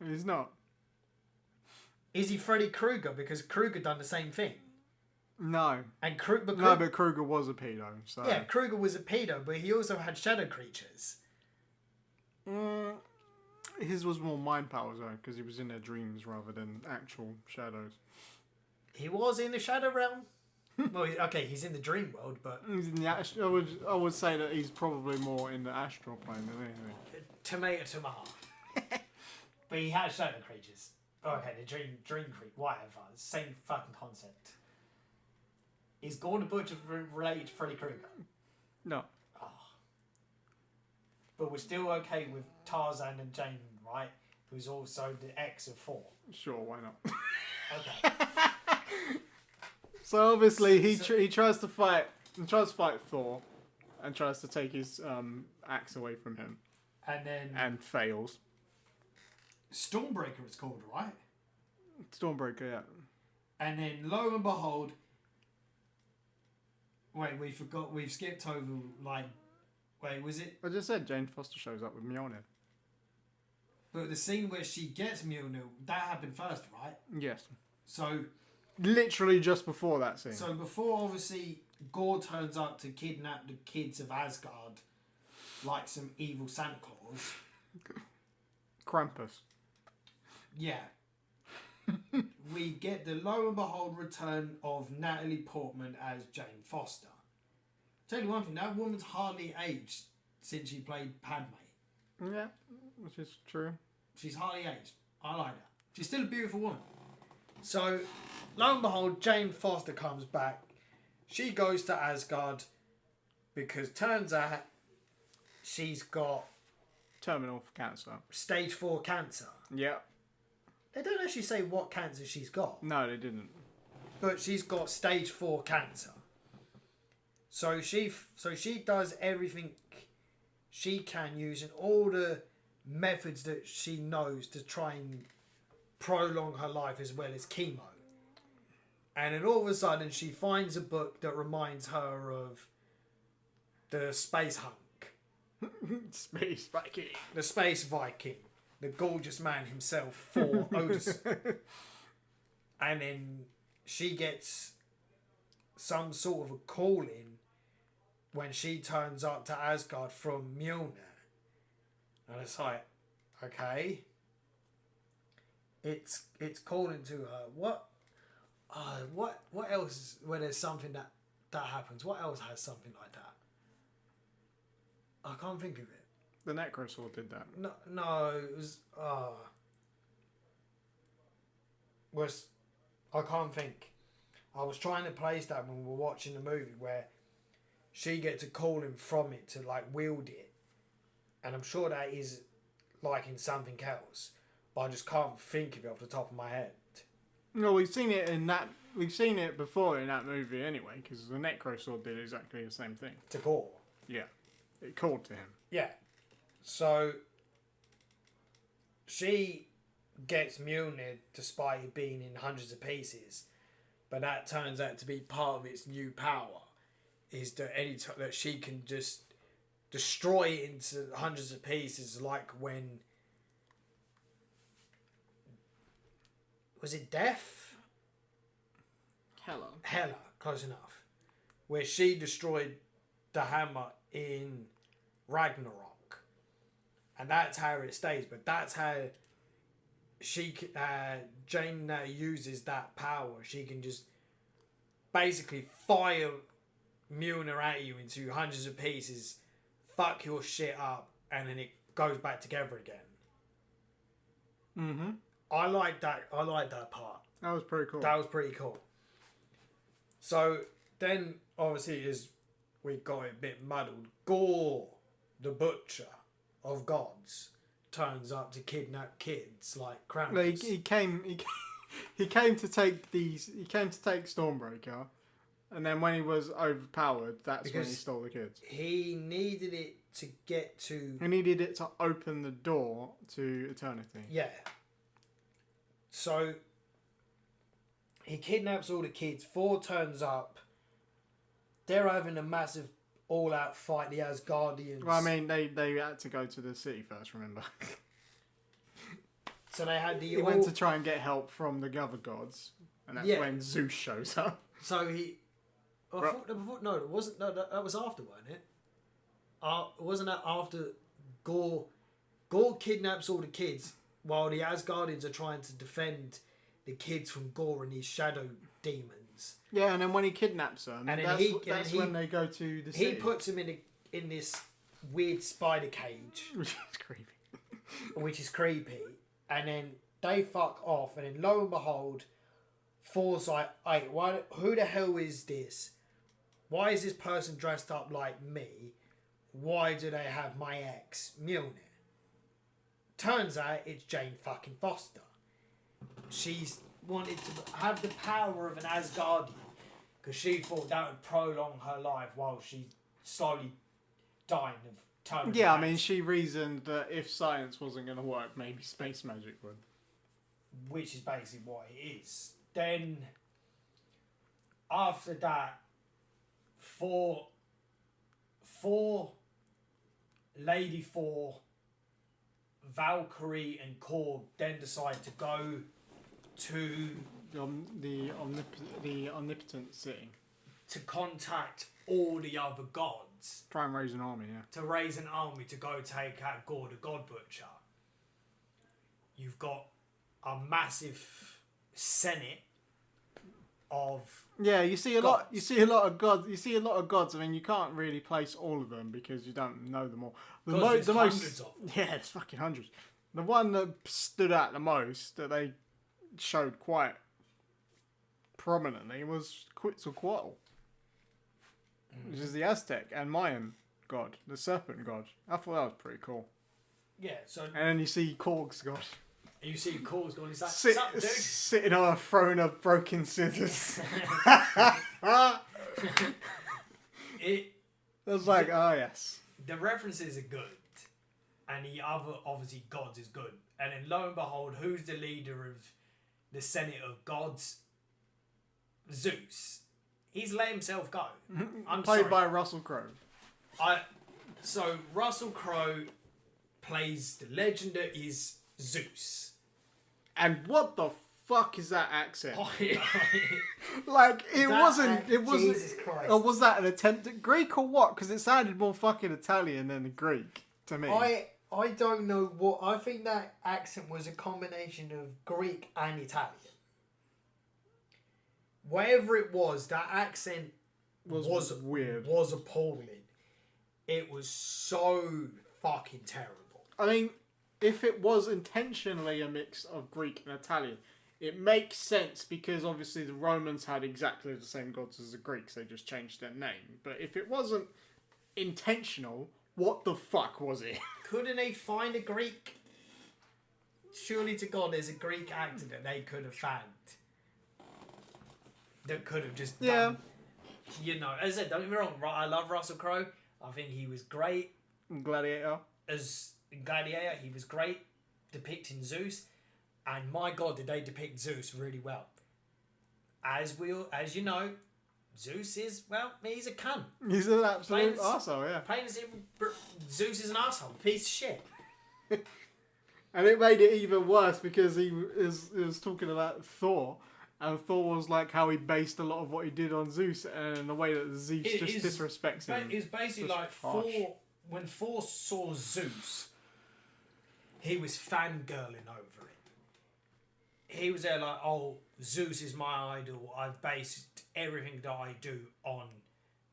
A: He's not.
B: Is he Freddy Krueger? Because Krueger done the same thing.
A: No.
B: And
A: but Krueger was a pedo, so...
B: Yeah, Krueger was a pedo, but he also had shadow creatures.
A: His was more mind powers, though, because he was in their dreams rather than actual shadows.
B: He was in the Shadow Realm. Well, okay, he's in the dream world, but...
A: He's in the I would say that he's probably more in the astral plane than anything.
B: Tomato. But he has shadow creatures. Okay, the dream creature, whatever. Same fucking concept. Is Gore the Butcher related to Freddy Krueger?
A: No.
B: Oh. But we're still okay with Tarzan and Jane, right? Who's also the ex of Thor.
A: Sure, why not?
B: Okay.
A: So obviously he tries to fight Thor, and tries to take his axe away from him, and fails.
C: Stormbreaker it's called, right?
A: Stormbreaker, yeah.
C: And then lo and behold, we've skipped over was it?
A: I just said Jane Foster shows up with Mjolnir.
C: But the scene where she gets Mjolnir, that happened first, right?
A: Yes.
C: So
A: literally just before that scene.
C: So before, obviously, Gore turns up to kidnap the kids of Asgard, like some evil Santa Claus.
A: Krampus.
C: Yeah. we get the lo and behold return of Natalie Portman as Jane Foster. Tell you one thing, that woman's hardly aged since she played Padme.
A: Yeah, which is true.
C: She's hardly aged. I like that. She's still a beautiful woman. So, lo and behold, Jane Foster comes back. She goes to Asgard because turns out she's got
A: Terminal for cancer.
C: stage 4 cancer.
A: Yeah.
C: They don't actually say what cancer she's got.
A: No, they didn't.
C: But she's got stage 4 cancer. So she does everything she can using all the methods that she knows to try and prolong her life as well as chemo. And then all of a sudden she finds a book that reminds her of the space hunk.
A: Space Viking.
C: The space Viking. The gorgeous man himself, Thor Odysseus. And then she gets some sort of a calling when she turns up to Asgard from Mjolnir. And it's like, okay. It's calling to her. What else when there's something that happens? What else has something like that? I can't think of it.
A: The Necrosword did that.
C: No, it was I can't think. I was trying to place that when we were watching the movie where she gets a calling from it to like wield it, and I'm sure that is like in something else, but I just can't think of it off the top of my head.
A: No, we've seen it in that. We've seen it before in that movie anyway, because the Necrosword did exactly the same thing.
C: To Gore.
A: Yeah, it called to him.
C: Yeah. So she gets Mjolnir despite it being in hundreds of pieces, but that turns out to be part of its new power. Is that any time that she can just destroy it into hundreds of pieces, like when was it Death? Hela, close enough. Where she destroyed the hammer in Ragnarok, and that's how it stays. But that's how Jane now uses that power. She can just basically fire Mjolnir at you into hundreds of pieces, fuck your shit up, and then it goes back together again.
A: Mm-hmm.
C: I like that part.
A: That was pretty cool.
C: That was pretty cool. So then, obviously, as we got it a bit muddled, Gore, the butcher of gods, turns up to kidnap kids like Krampus.
A: Well, he came to take Stormbreaker, and then when he was overpowered, that's when he stole the kids.
C: He needed it to get to.
A: He needed it to open the door to eternity.
C: Yeah. So he kidnaps all the kids. Thor turns up. They're having a massive all-out fight. The Asgardians.
A: Well, I mean, they had to go to the city first. Remember.
C: So they had the.
A: He went to try and get help from the other gods, and that's when Zeus shows up.
C: So he. No, it wasn't. No, that was after, wasn't it? Wasn't that after Gore? Gore kidnaps all the kids while the Asgardians are trying to defend the kids from Gore and his shadow demons.
A: Yeah, and then when he kidnaps them,
C: and
A: that's when they go to the city.
C: He puts them in this weird spider cage, which is creepy. And then they fuck off, and then lo and behold, Thor's like, "Hey, who the hell is this? Why is this person dressed up like me? Why do they have my ex Mjolnir?" Turns out it's Jane fucking Foster. She's wanted to have the power of an Asgardian because she thought that would prolong her life while she's slowly dying of terminal
A: Yeah, I
C: cancer.
A: mean, she reasoned that if science wasn't going to work, maybe space magic would.
C: Which is basically what it is. Then, after that, Lady Thor, Valkyrie and Korg then decide to go to
A: The omnipotent city.
C: to contact all the other gods
A: Try and raise an army, yeah.
C: to raise an army to go take out Gore the God Butcher. You've got a massive
B: senate of
A: Yeah, you see a
B: gods.
A: lot. You see a lot of gods. You see a lot of gods. I mean, you can't really place all of them because you don't know them all.
B: There's hundreds of them.
A: Yeah, it's fucking hundreds. The one that stood out the most that they showed quite prominently was Quetzalcoatl, which is the Aztec and Mayan god, the serpent god. I thought that was pretty cool.
B: Yeah, so
A: And then you see Korg's god.
B: you see Korg's going, he's like, sup, dude?
A: Sitting on a throne of broken scissors.
B: It,
A: I was like, oh yes.
B: the references are good, and the other obviously gods is good, and then lo and behold, who's the leader of the Senate of gods? Zeus. He's let himself go. I'm
A: Played
B: sorry.
A: by Russell Crowe.
B: So Russell Crowe plays the legend that is Zeus.
A: And what the fuck is that accent?
B: Oh,
A: Like it
C: That
A: wasn't.
C: act-
A: It wasn't.
C: Jesus Christ.
A: Or was that an attempt at Greek or what? Because it sounded more fucking Italian than Greek to me.
C: I don't know what. I think that accent was a combination of Greek and Italian. Whatever it was, that accent
A: was weird.
C: Was appalling. It was so fucking terrible.
A: I mean, if it was intentionally a mix of Greek and Italian, it makes sense because obviously the Romans had exactly the same gods as the Greeks. They just changed their name. But if it wasn't intentional, what the fuck was it?
B: Couldn't they find a Greek? Surely to God, there's a Greek actor that they could have found. That could have just done. You know, as I said, don't get me wrong, I love Russell Crowe. I think he was great
A: Gladiator.
B: as Gladiator. He was great depicting Zeus. And my God, did they depict Zeus really well. As you know, Zeus is, well, he's a cunt.
A: He's an absolute
B: Plain-
A: arsehole, yeah.
B: Plain and simple, Zeus is an asshole, piece of shit.
A: And it made it even worse because he was talking about Thor. And Thor was like how he based a lot of what he did on Zeus and the way that Zeus just disrespects him.
B: It's basically
A: Just
B: like
A: harsh.
B: when Thor saw Zeus, he was fangirling over it. He was there like, oh, Zeus is my idol. I've based everything that I do on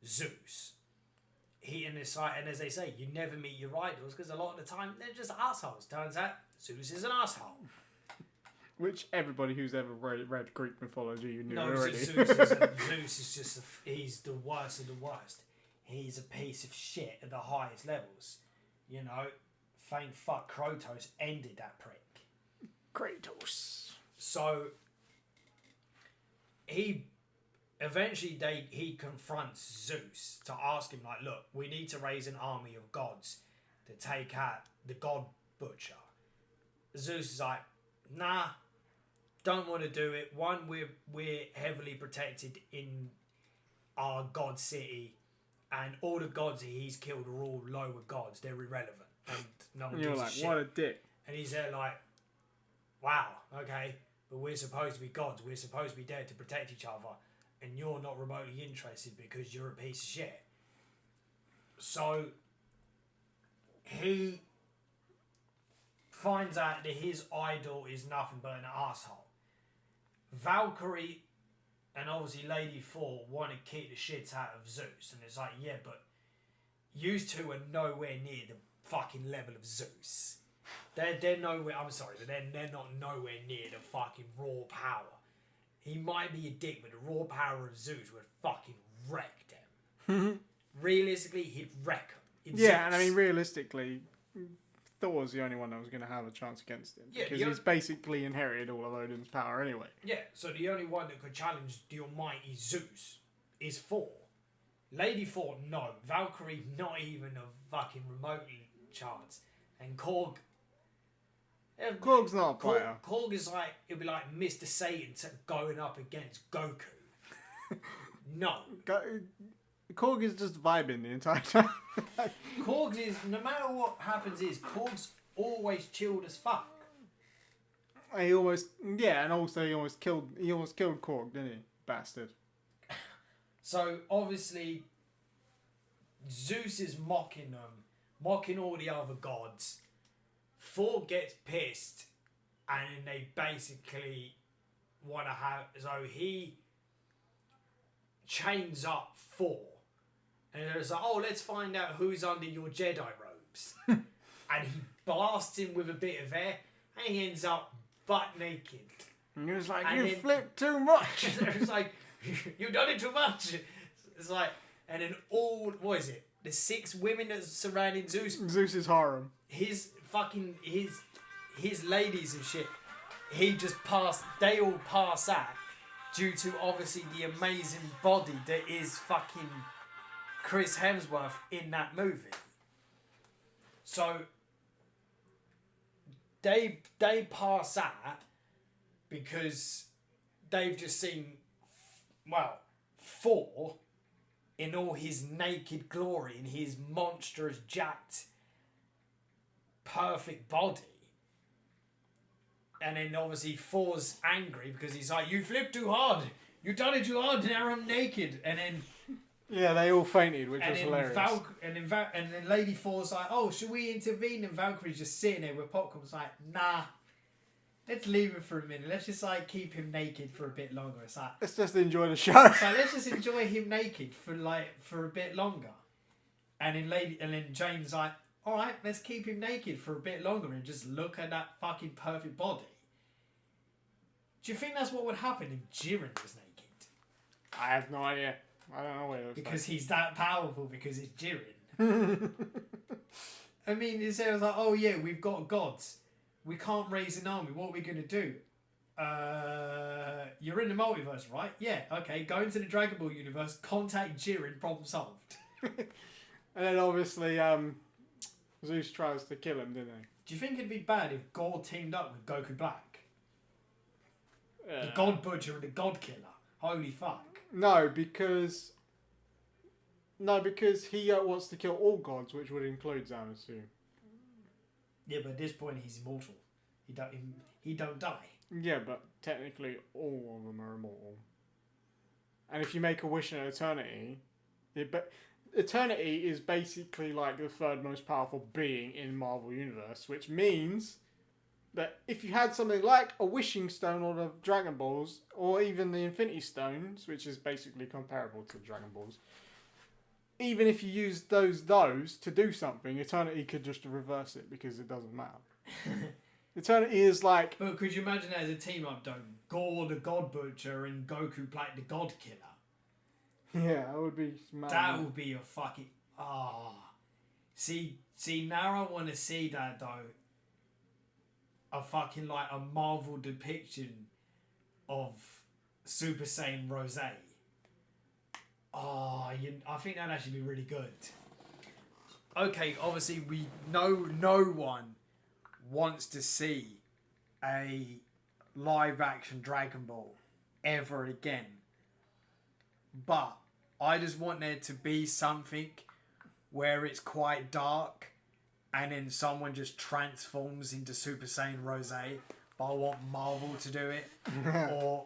B: Zeus. And as they say, you never meet your idols because a lot of the time they're just assholes. Turns out Zeus is an asshole.
A: Which everybody who's ever read Greek mythology knew
B: knows
A: already.
B: that Zeus is just he's the worst of the worst. He's a piece of shit at the highest levels. You know, thank fuck Kratos ended that prick.
A: Kratos.
B: So he confronts Zeus to ask him like, look, we need to raise an army of gods to take out the god butcher. Zeus is like, nah, don't want to do it. One, we're heavily protected in our god city, and all the gods he's killed are all lower gods. They're irrelevant, and no one
A: You're
B: gives
A: like,
B: a shit.
A: what a dick.
B: And he's there like, wow, okay, but we're supposed to be gods. We're supposed to be there to protect each other, and you're not remotely interested because you're a piece of shit. So he finds out that his idol is nothing but an asshole. Valkyrie and obviously Lady Thor want to kick the shit out of Zeus, and it's like, yeah, but you two are nowhere near the fucking level of Zeus. They're nowhere. I'm sorry, but they're not nowhere near the fucking raw power. He might be a dick, but the raw power of Zeus would fucking wreck them. Realistically, he'd wreck them.
A: Yeah, and I mean, realistically, Thor's the only one that was going to have a chance against him.
B: Yeah,
A: because he's basically inherited all of Odin's power anyway.
B: Yeah, so the only one that could challenge the almighty Zeus is Thor. Lady Thor, no. Valkyrie, not even a fucking remotely chance. And Korg...
A: Korg's not a fighter.
B: Korg is like, it'd be like Mr. Satan going up against Goku. No.
A: Korg is just vibing the entire time.
B: Korg is, no matter what happens Korg's always chilled as fuck.
A: He almost, yeah, and also he almost killed Korg, didn't he? Bastard.
B: So obviously, Zeus is mocking them, mocking all the other gods. Thor gets pissed, and they basically want to have. So he chains up Thor, and it's like, oh, let's find out who's under your Jedi robes, and he blasts him with a bit of air, and he ends up butt naked.
A: And he was like,
B: And
A: you
B: then-
A: flipped too much.
B: It's like, you've done it too much. It's like, and then what is it? The 6 women that surrounding Zeus,
A: Zeus's harem.
B: his ladies and shit, they all pass out due to obviously the amazing body that is fucking Chris Hemsworth in that movie. So they pass out because they've just seen, Thor in all his naked glory, in his monstrous, jacked, perfect body. And then obviously Thor's angry because he's like, you flipped too hard. You done it too hard, now I'm naked. And then
A: Yeah, they all fainted, which was
B: then
A: hilarious.
B: and then Lady Thor's like, oh, should we intervene? And Valkyrie's just sitting there with popcorn's like, nah. Let's leave him for a minute. Let's just like keep him naked for a bit longer. It's like,
A: Let's just enjoy the show.
B: so let's just enjoy him naked for a bit longer. And then Jane's like, all right, let's keep him naked for a bit longer and just look at that fucking perfect body. Do you think that's what would happen if Jiren was naked?
A: I have no idea. I don't know what it looks
B: Because he's that powerful because it's Jiren. I mean, it says like, oh yeah, we've got gods. We can't raise an army. What are we going to do? You're in the multiverse, right? Yeah, okay. Go into the Dragon Ball universe, contact Jiren, problem solved.
A: And then obviously Zeus tries to kill him, didn't he?
B: Do you think it'd be bad if God teamed up with Goku Black? The
A: Uh,
B: God Butcher and the God Killer. Holy fuck.
A: No, because he wants to kill all gods, which would include Zamasu.
B: Yeah, but at this point he's immortal. He don't die.
A: Yeah, but technically all of them are immortal. And if you make a wish in eternity, eternity is basically like the third most powerful being in Marvel Universe, which means that if you had something like a wishing stone or the Dragon Balls, or even the Infinity Stones, which is basically comparable to Dragon Balls, even if you use those to do something, eternity could just reverse it because it doesn't matter. Eternity is like...
B: But could you imagine that as a team up, though? Gore the God Butcher and Goku Black the God Killer.
A: Yeah, that would be mad.
B: That would be a fucking... See, now I want to see that, though. A fucking, like, a Marvel depiction of Super Saiyan Rose. I think that'd actually be really good. Okay, obviously we know no one wants to see a live action Dragon Ball ever again. But I just want there to be something where it's quite dark and then someone just transforms into Super Saiyan Rose. But I want Marvel to do it. Or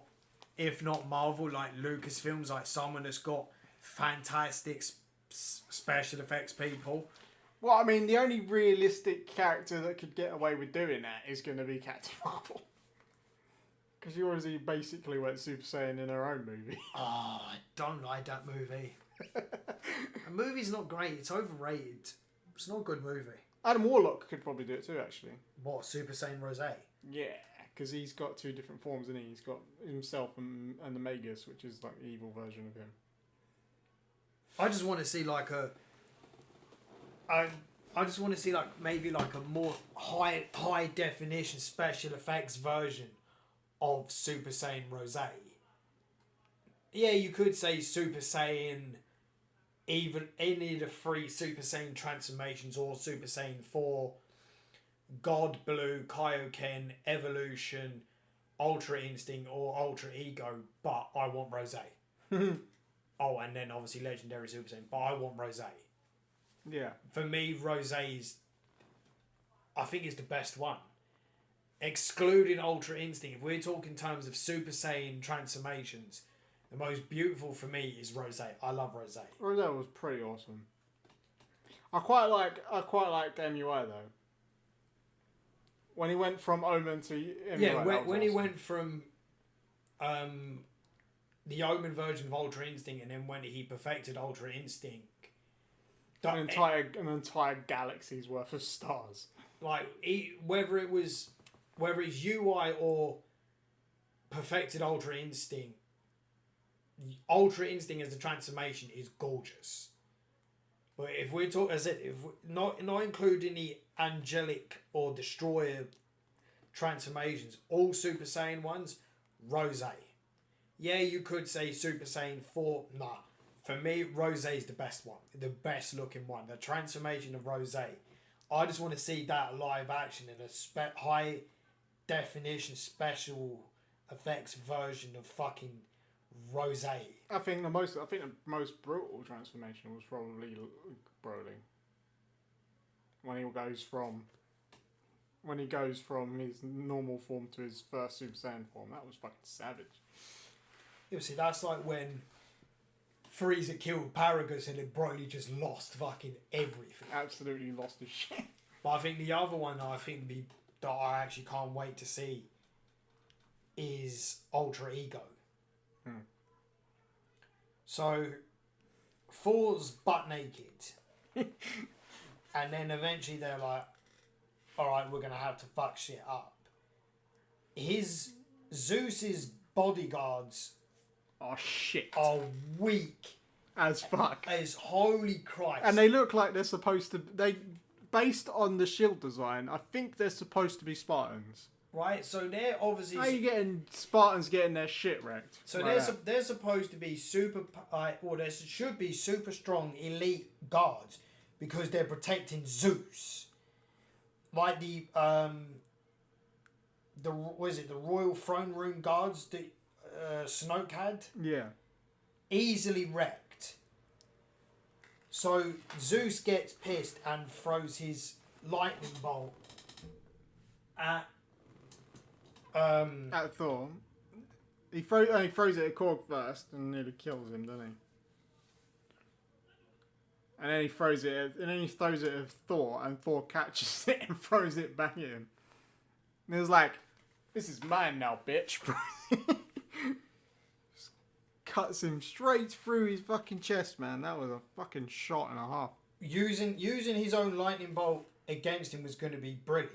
B: if not Marvel, like Lucasfilms, like someone that's got fantastic special effects people.
A: Well, I mean, the only realistic character that could get away with doing that is going to be Captain Marvel. Because she already basically went Super Saiyan in her own movie.
B: I don't like that movie. The movie's not great. It's overrated. It's not a good movie.
A: Adam Warlock could probably do it too, actually.
B: What, Super Saiyan Rose?
A: Yeah, because he's got two different forms, isn't he? He's got himself and the Magus, which is like the evil version of him.
B: I just want to see like I just want to see like maybe like a more high definition special effects version of Super Saiyan Rose. Yeah, you could say Super Saiyan, even any of the 3 Super Saiyan transformations, or Super Saiyan 4, God Blue, Kaioken, Evolution, Ultra Instinct, or Ultra Ego, but I want Rose. Oh, and then obviously Legendary Super Saiyan, but I want Rose.
A: Yeah.
B: For me, Rose is, I think, is the best one. Excluding Ultra Instinct, if we're talking in terms of Super Saiyan transformations, the most beautiful for me is Rose. I love Rose.
A: Rose was pretty awesome. I quite liked MUI though. When he went from Omen to MUI.
B: Yeah, when he went from
C: the Omen version of Ultra Instinct, and then when he perfected Ultra Instinct,
A: An entire galaxy's worth of stars.
C: like whether it's UI or perfected Ultra Instinct as a transformation is gorgeous. But if we're talking, as I said, if not including the angelic or destroyer transformations, all Super Saiyan ones, Rose. Yeah, you could say Super Saiyan 4. Nah, for me, Rose is the best one, the best looking one. The transformation of Rose. I just want to see that live action in a high definition special effects version of fucking Rose.
A: I think the most brutal transformation was probably Broly. When he goes from his normal form to his first Super Saiyan form, that was fucking savage.
C: You see, that's like when Frieza killed Paragus and then Broly just lost fucking everything.
A: Absolutely lost his shit.
C: But I think the other one that I actually can't wait to see is Ultra Ego. So, Thor's butt naked. And then eventually they're like, alright, we're going to have to fuck shit up. Zeus's bodyguards
A: are shit.
C: Are weak
A: as fuck.
C: As holy Christ.
A: And they look like they're supposed to... Based on the shield design, I think they're supposed to be Spartans.
C: Right, so they're obviously...
A: How are you getting Spartans getting their shit wrecked?
C: So they're supposed to be super... there should be super strong elite guards because they're protecting Zeus. Like the what is it? The Royal Throne Room guards that Snoke had?
A: Yeah.
C: Easily wrecked. So Zeus gets pissed and throws his lightning bolt at
A: Thor. He throws it at Korg first and nearly kills him, doesn't he? And then he throws it at Thor, and Thor catches it and throws it back at him. And it was like, "This is mine now, bitch." Just cuts him straight through his fucking chest, man. That was a fucking shot and a half.
C: Using his own lightning bolt against him was going to be brilliant.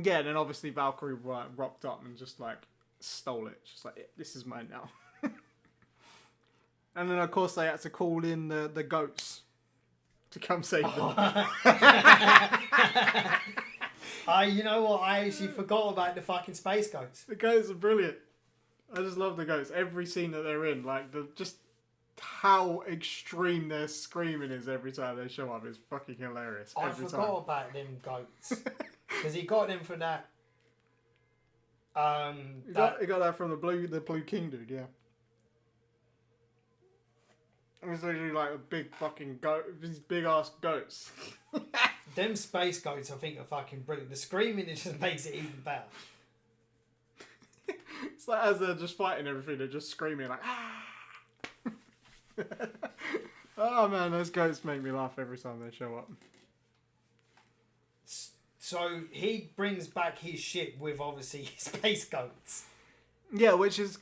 A: Yeah, then obviously Valkyrie rocked up and just like stole it. Just like, "This is mine now." And then of course they had to call in the goats to come save them.
C: You know what? I actually forgot about the fucking space goats.
A: The goats are brilliant. I just love the goats. Every scene that they're in, like just how extreme their screaming is every time they show up is fucking hilarious.
C: I forgot about them goats because he got them from that.
A: He got that from the Blue King dude, yeah. It was literally like a big fucking goat, these big ass goats.
C: Them space goats, I think, are fucking brilliant. The screaming, it just makes it even better.
A: It's like as they're just fighting everything, they're just screaming like, "Ah!" Oh man, those goats make me laugh every time they show up.
C: So he brings back his ship with obviously his space goats.
A: Yeah, which is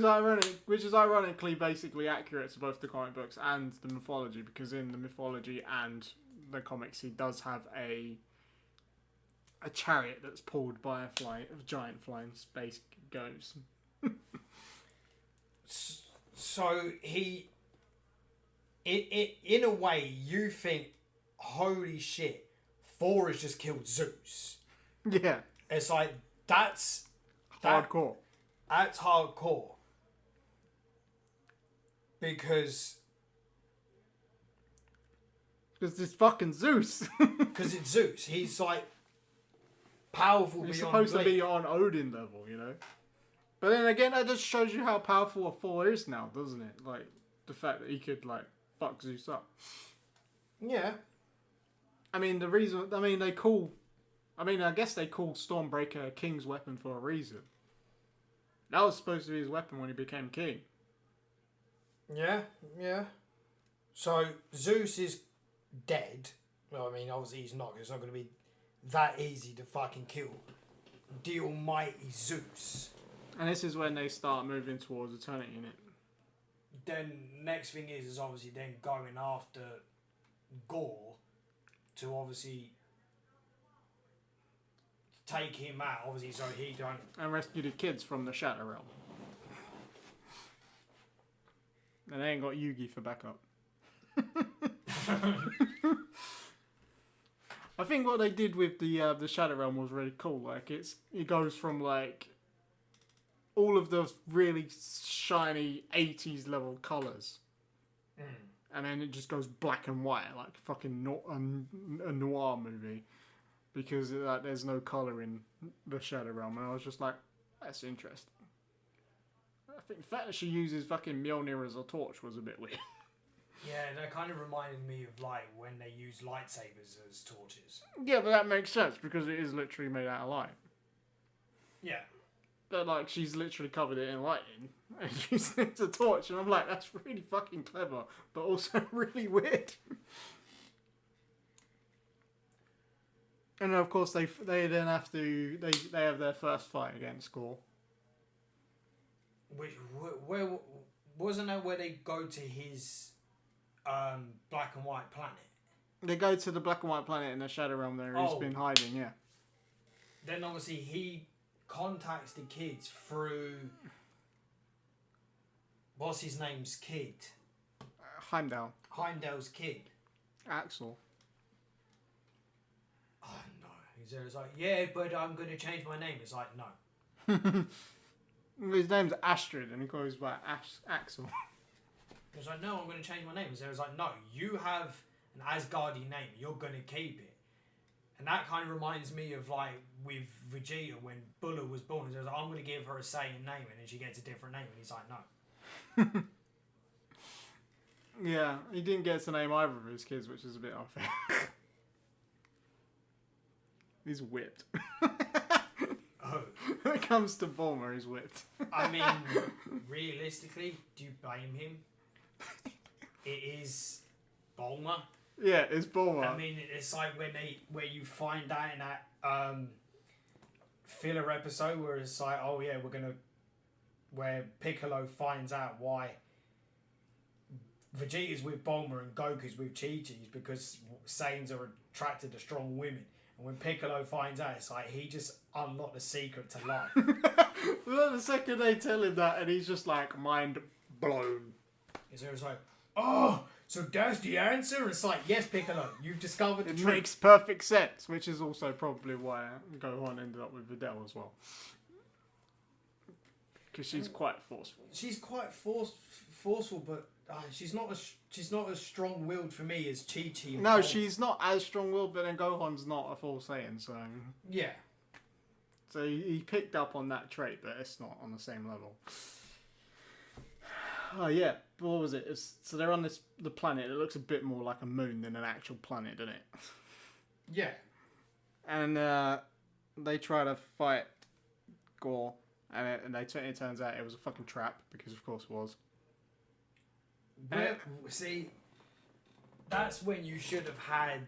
A: ironically basically accurate to both the comic books and the mythology, because in the mythology and the comics he does have a chariot that's pulled by a giant flying space goats.
C: So he, in a way, you think, holy shit, Thor has just killed Zeus.
A: Yeah,
C: it's like that's
A: hardcore.
C: That's hardcore. Because
A: it's fucking Zeus.
C: Because it's Zeus. He's like powerful.
A: He's supposed to be on Odin level, you know. But then again, that just shows you how powerful a Thor is now, doesn't it? Like the fact that he could like fuck Zeus up.
C: Yeah.
A: I mean, I guess they call Stormbreaker a king's weapon for a reason. That was supposed to be his weapon when he became king.
C: Yeah, yeah. So Zeus is dead. Well, I mean, obviously he's not. It's not going to be that easy to fucking kill the almighty Zeus.
A: And this is when they start moving towards Eternity in it.
C: Then next thing is obviously then going after Gore to obviously take him out, obviously, so he don't...
A: And rescue the kids from the Shadow Realm. And they ain't got Yugi for backup. I think what they did with the Shadow Realm was really cool. Like it goes from like all of the really shiny 80s level colours, and then it just goes black and white, like fucking a noir movie, because like there's no colour in the Shadow Realm, and I was just like, that's interesting. I think the fact that she uses fucking Mjolnir as a torch was a bit weird.
C: Yeah, that kind of reminded me of like when they use lightsabers as torches.
A: Yeah, but that makes sense because it is literally made out of light.
C: Yeah.
A: But like she's literally covered it in lightning and she's using a torch, and I'm like, that's really fucking clever, but also really weird. And of course they then have to they have their first fight against Gore.
C: Where wasn't that where they go to his black and white planet?
A: They go to the black and white planet in the Shadow Realm there. He's been hiding, yeah.
C: Then obviously he contacts the kids through... What's his name's kid?
A: Heimdall.
C: Heimdall's kid.
A: Axel.
C: Oh no. He's like, yeah, but I'm going to change my name. It's like, no.
A: His name's Astrid and he goes by Axel.
C: He was like, no, I'm going to change my name. And so was like, no, you have an Asgardian name. You're going to keep it. And that kind of reminds me of like with Vegeta when Bulla was born. He was like, I'm going to give her a Saiyan name, and then she gets a different name. And he's like, no.
A: Yeah, he didn't get to name either of his kids, which is a bit unfair. He's whipped.
C: Oh.
A: When it comes to Bulma, he's whipped.
C: I mean, realistically, do you blame him? It is Bulma.
A: Yeah, it's Bulma.
C: I mean, it's like where you find out in that filler episode where it's like, oh yeah, where Piccolo finds out why Vegeta's with Bulma and Goku's with Chi-Chi's because Saiyans are attracted to strong women. And when Piccolo finds out, it's like he just unlocked the secret to life.
A: Well, the second they tell him that, and he's just like mind blown.
C: It's like, oh, so that's the answer? It's like, yes, Piccolo, you've discovered the truth.
A: It makes perfect sense, which is also probably why Gohan ended up with Videl as well. Because she's quite forceful.
C: She's quite forceful, but she's not as strong-willed for me as Chi-Chi.
A: No, she's not as strong-willed, but then Gohan's not a full Saiyan, so...
C: Yeah.
A: So he picked up on that trait, but it's not on the same level. Oh yeah, what was it? So they're on the planet. It looks a bit more like a moon than an actual planet, doesn't it?
C: Yeah.
A: And they try to fight Gore, and it turns out it was a fucking trap, because of course it was.
C: See, that's when you should have had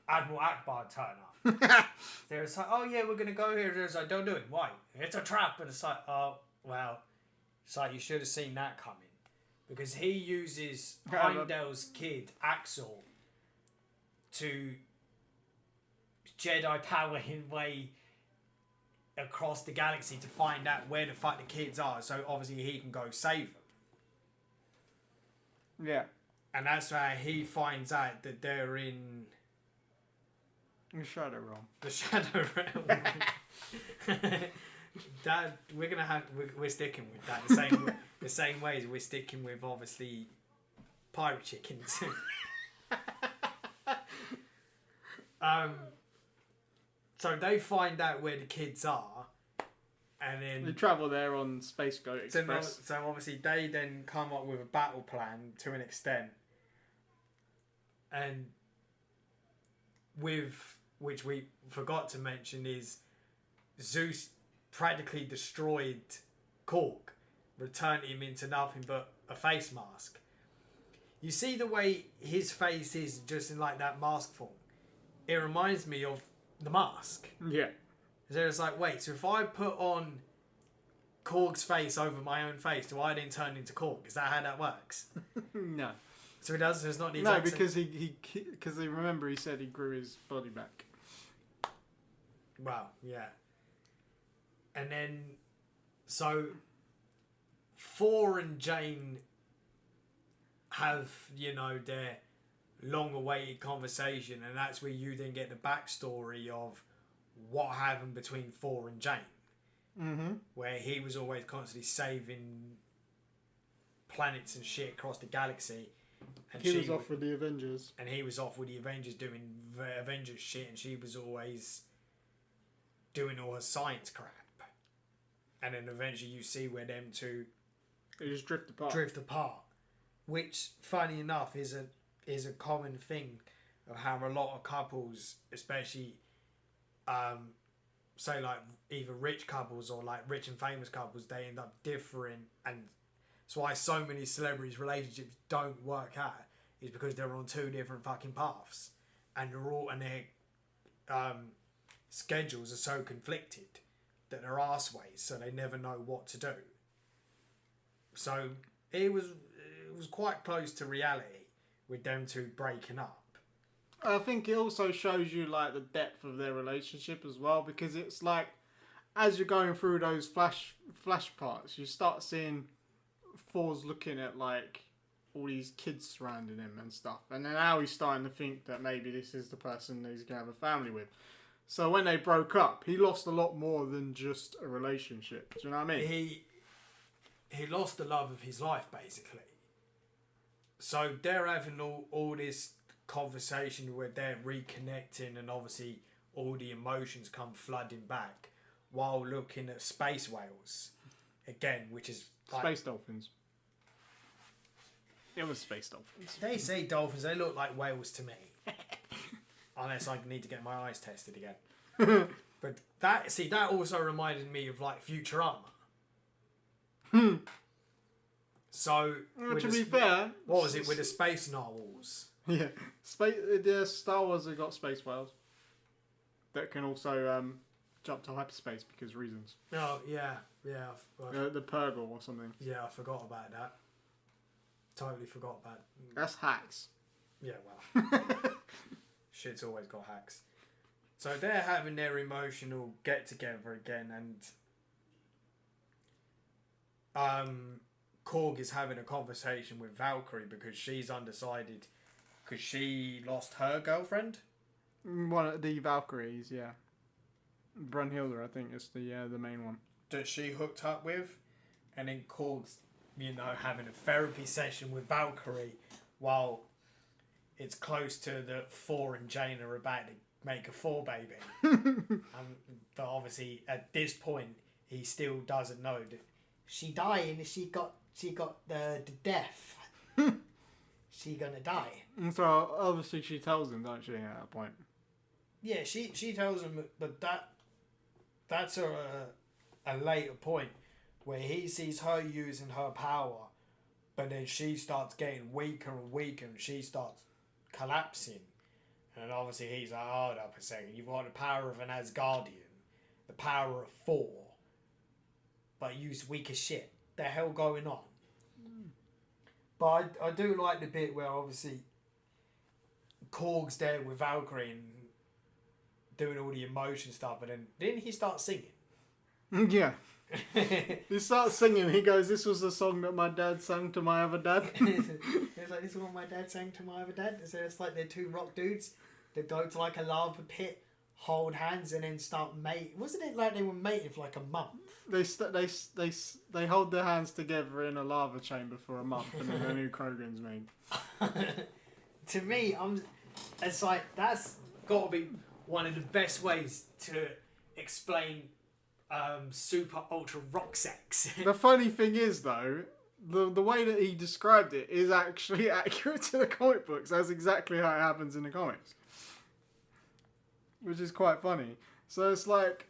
C: Admiral Akbar turn up. There's like, oh yeah, we're gonna go here. There's like, don't do it. Why? It's a trap. And it's like, oh well. It's like you should have seen that coming, because he uses Heimdall's kid Axel to Jedi power his way across the galaxy to find out where the fuck the kids are, so obviously he can go save them.
A: Yeah.
C: And that's how he finds out that they're in
A: the Shadow Realm.
C: The Shadow Realm. That we're sticking with that the same way as we're sticking with obviously pirate chickens. So they find out where the kids are, and then
A: they travel there on Space Goat Express.
C: So obviously they then come up with a battle plan to an extent, and which we forgot to mention is Zeus practically destroyed Korg, returned him into nothing but a face mask. You see the way his face is just in like that mask form. It reminds me of the Mask.
A: Yeah.
C: So it's like, wait, so if I put on
B: Korg's face over my own face, do I then turn into Korg? Is that how that works?
A: No.
B: So he does. It's not the
A: No,
B: exact
A: because because remember he said he grew his body back.
B: Wow, yeah. And then, so Thor and Jane have, their long-awaited conversation, and that's where you then get the backstory of what happened between Thor and Jane.
A: Mm-hmm.
B: Where he was always constantly saving planets and shit across the galaxy. And
A: he was off with the Avengers.
B: And he was off with the Avengers doing the Avengers shit, and she was always doing all her science crap. And then eventually you see where them two
A: They just drift apart.
B: Which, funny enough, is a common thing of how a lot of couples, especially say like either rich couples or like rich and famous couples, they end up differing, and that's why so many celebrities' relationships don't work out, is because they're on two different fucking paths, and their schedules are so conflicted that they're arseways, so they never know what to do. So it was quite close to reality with them two breaking up.
A: I think it also shows you like the depth of their relationship as well, because it's like as you're going through those flash parts, you start seeing Thor's looking at like all these kids surrounding him and stuff, and then now he's starting to think that maybe this is the person that he's gonna have a family with. So when they broke up, he lost a lot more than just a relationship. Do you know what I mean?
B: He lost the love of his life, basically. So they're having all this conversation where they're reconnecting, and obviously all the emotions come flooding back while looking at space whales again, which is like,
A: space dolphins. It was space dolphins.
B: They say dolphins, they look like whales to me. Unless I need to get my eyes tested again. But that also reminded me of like Futurama. So
A: to be fair,
B: what was it with the space narwhals?
A: Yeah, the Star Wars have got space whales that can also jump to hyperspace because reasons.
B: Oh yeah.
A: The Purgle or something.
B: Yeah, I forgot about that. Totally forgot about.
A: That's hacks.
B: Yeah, well, shit's always got hacks. So they're having their emotional get together again, and Korg is having a conversation with Valkyrie because she's undecided because she lost her girlfriend.
A: One of the Valkyries, yeah. Brunhilde, I think, is the main one
B: that she hooked up with, and then Korg's having a therapy session with Valkyrie while it's close to the Thor and Jane are about to make a Thor baby. But obviously at this point he still doesn't know that she dying. She got the death. She gonna die.
A: And so obviously she tells him, don't she, at that point?
B: Yeah, she tells him, but that's a later point where he sees her using her power, but then she starts getting weaker and weaker, and she starts collapsing. And obviously he's like, hold up a second, you've got the power of an Asgardian, the power of Thor, but you're weak as shit. The hell going on? But I do like the bit where obviously Korg's there with Valkyrie and doing all the emotion stuff, but then didn't he start singing?
A: Yeah. He starts singing. He goes, "This was the song that my dad sang to my other dad."
B: It's like, this is what my dad sang to my other dad. So it's like they're two rock dudes that go to like a lava pit, hold hands, and then start mating. Wasn't it like they were mating for like a month?
A: They hold their hands together in a lava chamber for a month, and then a new Krogan's made.
B: To me, it's like that's got to be one of the best ways to explain super ultra rock sex.
A: The funny thing is, though, the way that he described it is actually accurate to the comic books. That's exactly how it happens in the comics, which is quite funny. So it's like,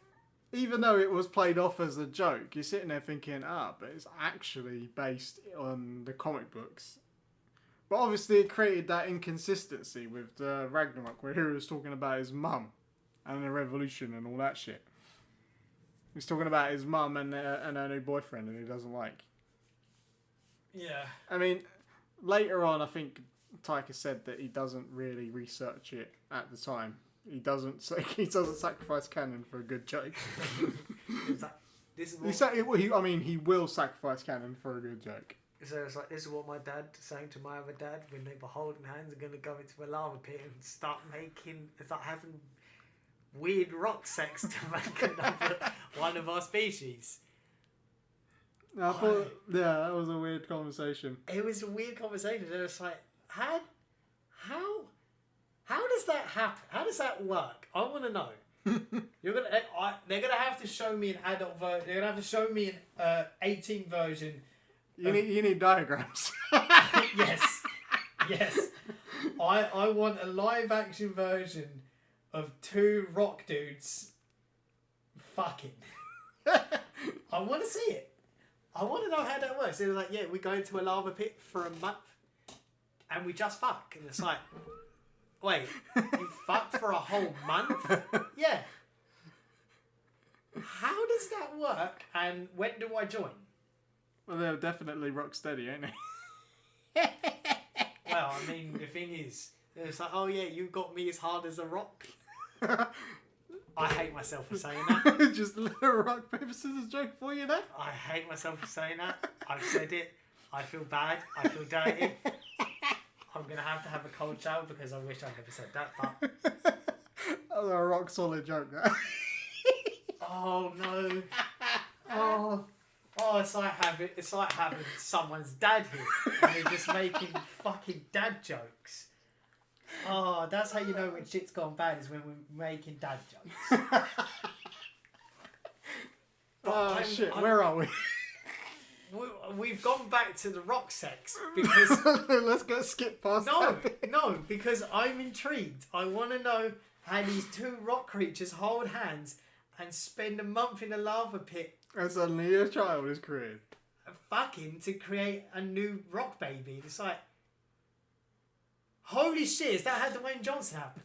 A: even though it was played off as a joke, you're sitting there thinking, but it's actually based on the comic books. But obviously it created that inconsistency with Ragnarok, where he was talking about his mum and the revolution and all that shit. He's talking about his mum and her new boyfriend, and he doesn't like.
B: Yeah.
A: I mean, later on, I think Taika said that he doesn't really research it at the time. He doesn't sacrifice canon for a good joke.
B: This is what,
A: He will sacrifice canon for a good joke.
B: so it's like, this is what my dad saying to my other dad when they were holding hands are going to go into a lava pit and start having weird rock sex to make another one of our species.
A: I thought, that was a weird conversation.
B: It was a weird conversation. It was like, how does that happen? How does that work? I want to know. They're gonna have to show me an adult version. They're gonna have to show me an 18 version.
A: You need diagrams.
B: Yes. I want a live action version of 2 rock dudes fucking. I want to see it. I want to know how that works. They were like, yeah, we go into a lava pit for a month and we just fuck. And it's like, wait, you fuck for a whole month? Yeah. How does that work? And when do I join?
A: Well, they're definitely rock steady, ain't they?
B: Well, I mean, the thing is, it's like, oh yeah, you got me as hard as a rock. I hate myself for saying that.
A: Just a little rock, paper, scissors joke for you there.
B: I hate myself for saying that. I've said it. I feel bad. I feel dirty. I'm going to have a cold shower because I wish I never said that. But
A: That was a rock solid joke, that.
B: oh no. Oh, it's like having someone's dad here and they're just making fucking dad jokes. Oh, that's how you know when shit's gone bad, is when we're making dad jokes.
A: Where are we?
B: We've gone back to the rock sex because
A: Let's go skip past that.
B: no, because I'm intrigued. I want to know how these 2 rock creatures hold hands and spend a month in a lava pit
A: And suddenly a child is created.
B: fucking to create a new rock baby. It's like, holy shit, is that how Dwayne Johnson happened?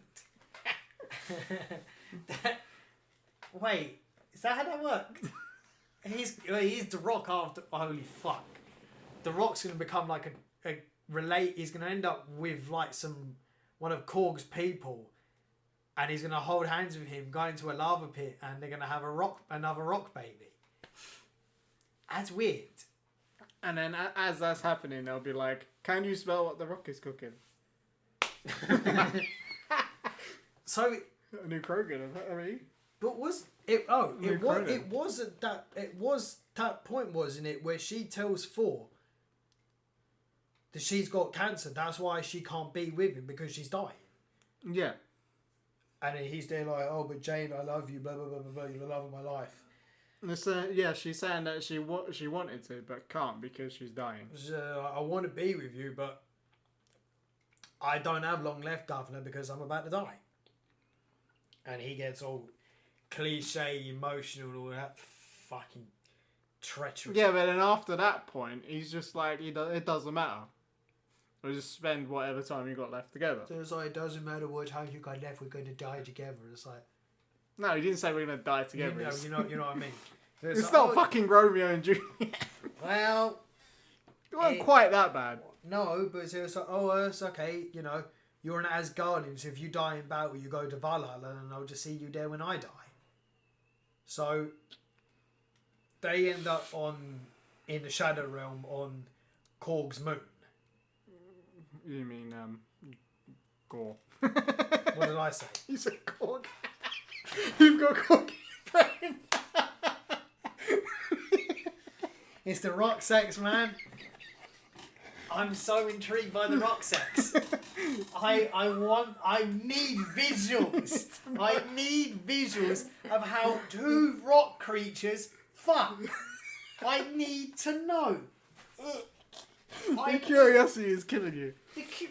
B: Wait, is that how that worked? He's The Rock after, holy fuck. The Rock's going to become like he's going to end up with like one of Korg's people, and he's going to hold hands with him, go into a lava pit, and they're going to have another rock baby. That's weird.
A: And then as that's happening, they'll be like, can you smell what the Rock is cooking?
B: So,
A: A new Krogan, I mean.
B: but was it? Oh,
A: New
B: it was.
A: Cronin.
B: It wasn't that. It was that point, wasn't it, where she tells Thor that she's got cancer. That's why she can't be with him, because she's dying.
A: Yeah.
B: And then he's there like, oh, but Jane, I love you. Blah blah blah blah blah. You're the love of my life.
A: And she's saying that she wanted to, but can't because she's dying.
B: So, I want to be with you, but I don't have long left, Governor, because I'm about to die. And he gets all cliche, emotional, all that fucking treacherous.
A: Yeah, but then after that point, he's just like, it doesn't matter. We'll just spend whatever time you got left together.
B: So it's like, it doesn't matter what time you got left, we're going to die together. It's like,
A: No, he didn't say we're going to die together.
B: you know what I mean? So
A: It's
B: like,
A: not fucking Romeo and Juliet.
B: Well,
A: It wasn't quite that bad.
B: no, but it's like, oh, it's okay, you know, you're an Asgardian, so if you die in battle, you go to Valhalla, and I'll just see you there when I die. So they end up in the Shadow Realm on Korg's moon.
A: You mean, Gore.
B: What did I say?
A: You said Korg. You've got Korg in your brain.
B: It's the rock sex, man. I'm so intrigued by the rock sex. I need visuals. I need visuals of how 2 rock creatures fuck. I need to know.
A: My curiosity is killing you.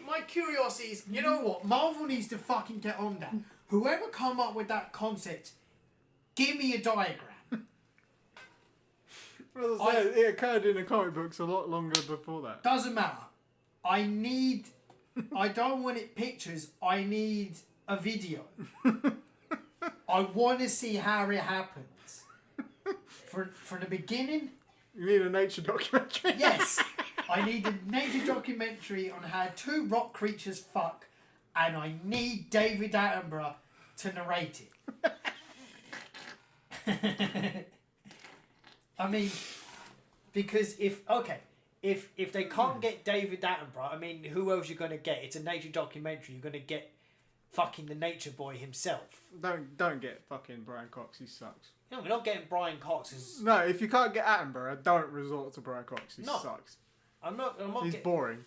B: My curiosity is, you know what? Marvel needs to fucking get on that. Whoever come up with that concept, give me a diagram.
A: Well, it occurred in the comic books a lot longer before that.
B: Doesn't matter. I don't want it pictures. I need a video. I want to see how it happens.
C: from the beginning.
A: You need a nature documentary.
C: Yes, I need a nature documentary on how two rock creatures fuck, and I need David Attenborough to narrate it. I mean, because if they can't get David Attenborough, I mean, who else you're gonna get? It's a nature documentary. You're gonna get fucking the Nature Boy himself.
A: Don't get fucking Brian Cox. He sucks.
C: No, we're not getting Brian Cox.
A: No, if you can't get Attenborough, don't resort to Brian Cox. He sucks.
C: I'm not.
A: He's boring.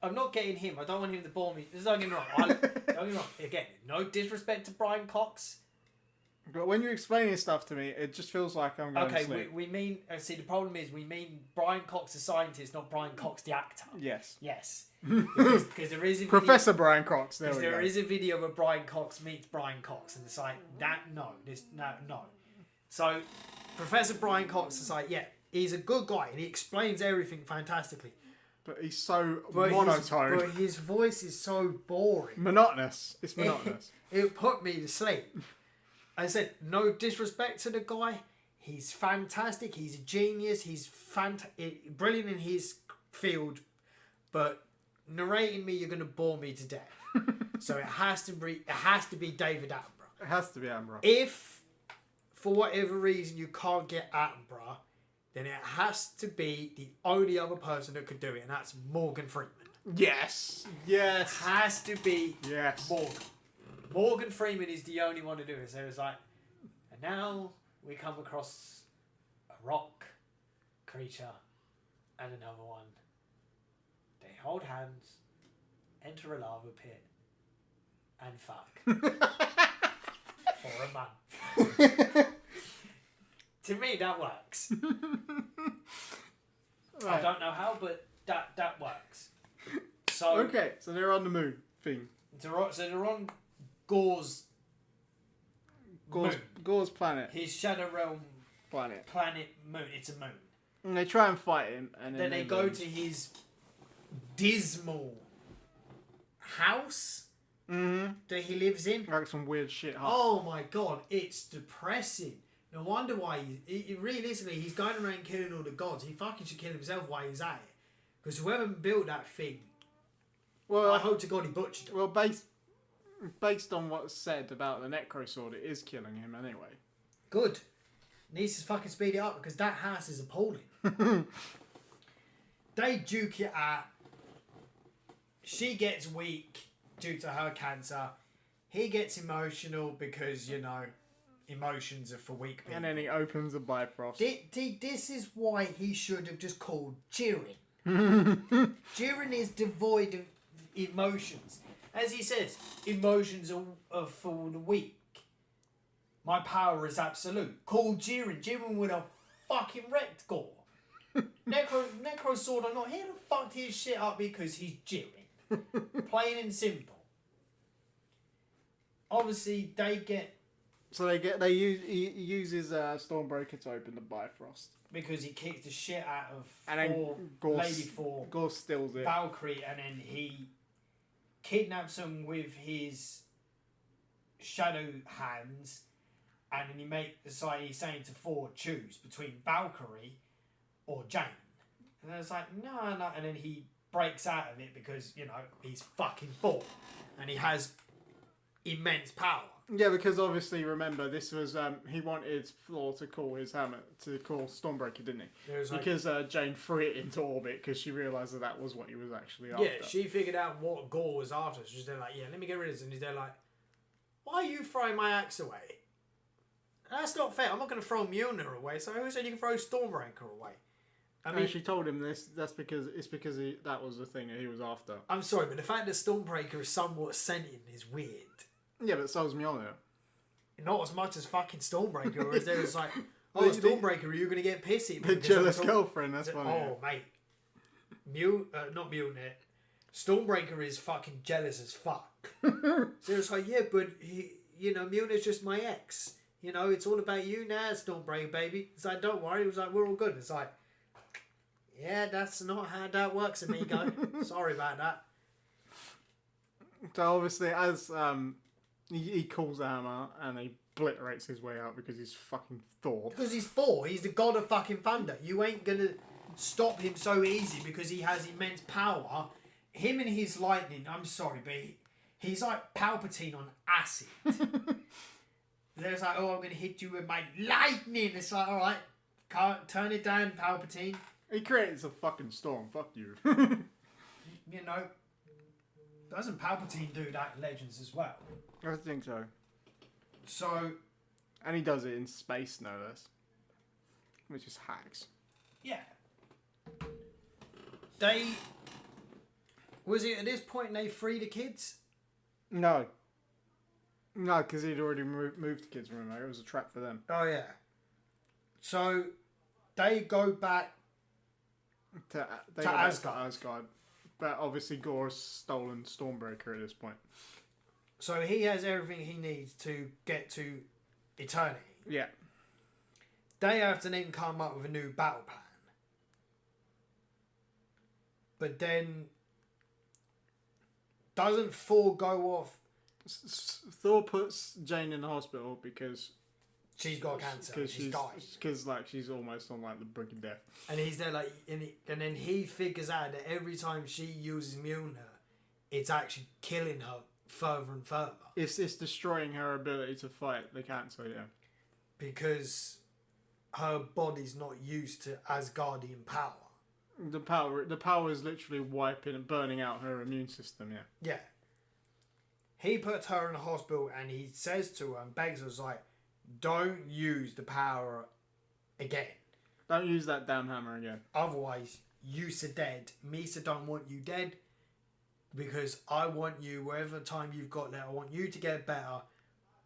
C: I'm not getting him. I don't want him to bore me. Don't get me wrong. Don't get me wrong. Again, no disrespect to Brian Cox.
A: But when you're explaining stuff to me, it just feels like I'm going to sleep.
C: Okay, we mean... See, the problem is we mean Brian Cox the scientist, not Brian Cox the actor.
A: Yes.
C: Yes. Because there is a video...
A: Professor Brian Cox,
C: there is a video where Brian Cox meets Brian Cox, and it's like, no. So, Professor Brian Cox is like, yeah, he's a good guy, and he explains everything fantastically.
A: But he's so monotone.
C: But his voice is so boring.
A: Monotonous. It's monotonous.
C: It put me to sleep. I said, no disrespect to the guy. He's fantastic. He's a genius. He's brilliant in his field. But narrating me, you're going to bore me to death. So it has to be David Attenborough.
A: It has to be Attenborough.
C: If, for whatever reason, you can't get Attenborough, then it has to be the only other person that could do it, and that's Morgan Freeman.
A: Yes.
C: It has to be
A: Morgan.
C: Morgan Freeman is the only one to do it. So it was like, and now we come across a rock creature and another one. They hold hands, enter a lava pit, and fuck. For a month. To me, that works. Right. I don't know how, but that works. So
A: okay, so they're on the moon thing.
C: So they're on Gore's
A: planet.
C: His Shadow Realm
A: planet
C: moon. It's a moon.
A: And they try and fight him, and
C: then they go to his dismal house that he lives in.
A: Like some weird shit.
C: Oh my god, it's depressing. No wonder why realistically he's going around killing all the gods. He fucking should kill himself while he's at it. Because whoever built that thing, well, I hope to God he butchered it.
A: Well, based on what's said about the Necro Sword, it is killing him anyway.
C: Good. Needs to fucking speed it up because that house is appalling. They duke it out. She gets weak due to her cancer. He gets emotional because, you know, emotions are for weak people.
A: And then he opens a Bifrost.
C: This is why he should have just called Jiren. Jiren is devoid of emotions. As he says, emotions are for the weak. My power is absolute. Call Jiren. Jiren would have fucking wrecked Gore. Necro Sword or not, he'd have fucked his shit up because he's Jiren. Plain and simple. Obviously, he
A: uses Stormbreaker to open the Bifrost.
C: Because he kicks the shit out of
A: Lady Thor. Gore steals it.
C: Valkyrie, and then he kidnaps him with his shadow hands, and then he's saying to Thor, choose between Valkyrie or Jane. And I was like, no, and then he breaks out of it because, you know, he's fucking Thor, and he has immense power.
A: Yeah, because obviously, remember, this was, he wanted Thor to call his hammer, to call Stormbreaker, didn't he? Because Jane threw it into orbit because she realised that was what he was actually after.
C: Yeah, she figured out what Gore was after. She's there like, yeah, let me get rid of this. And he's there like, why are you throwing my axe away? That's not fair. I'm not going to throw Mjolnir away, so who said you can throw Stormbreaker away?
A: I mean, she told him this, that was the thing that he was after.
C: I'm sorry, but the fact that Stormbreaker is somewhat sentient is weird.
A: Yeah, but so's Mjolnir.
C: Not as much as fucking Stormbreaker, or is there it's like, oh, Stormbreaker, are you going to get pissy?
A: The jealous girlfriend, that's funny.
C: Oh, mate. Not Mjolnir. Stormbreaker is fucking jealous as fuck. So it's like, yeah, but, Mjolnir's just my ex. You know, it's all about you now, Stormbreaker, baby. It's like, don't worry. It was like, we're all good. It's like, yeah, that's not how that works, amigo. Sorry about that.
A: So obviously, as He calls the hammer and he obliterates his way out because he's fucking Thor.
B: Because he's Thor. He's the god of fucking thunder. You ain't gonna stop him so easy because he has immense power. Him and his lightning, I'm sorry, but he's like Palpatine on acid. There's like, oh, I'm gonna hit you with my lightning. It's like, alright, turn it down, Palpatine.
A: He creates a fucking storm. Fuck you.
B: You know, doesn't Palpatine do that in Legends as well?
A: I think so.
B: So,
A: And he does it in space, no less. Which is hacks.
B: yeah. Was it at this point they free the kids?
A: No. No, because he'd already moved the kids, remember? It was a trap for them.
B: Oh, yeah. So, they go back
A: To
B: To Asgard.
A: Asgard. But obviously Gore's stolen Stormbreaker at this point.
B: So he has everything he needs to get to eternity.
A: Yeah.
B: They have to then come up with a new battle plan. But then, doesn't Thor go off?
A: Thor puts Jane in the hospital because
B: She's got cancer. She's died.
A: Because she's almost on the brink of death.
B: And he's there and then he figures out that every time she uses Mjolnir, it's actually killing her further and further.
A: It's destroying her ability to fight the cancer, yeah.
B: Because her body's not used to Asgardian power.
A: The power is literally wiping and burning out her immune system, yeah.
B: Yeah. He puts her in the hospital and he says to her and begs her, like, don't use the power again.
A: Don't use that damn hammer again.
B: Otherwise, you're dead. Misa don't want you dead. Because I want you, wherever time you've got there, I want you to get better.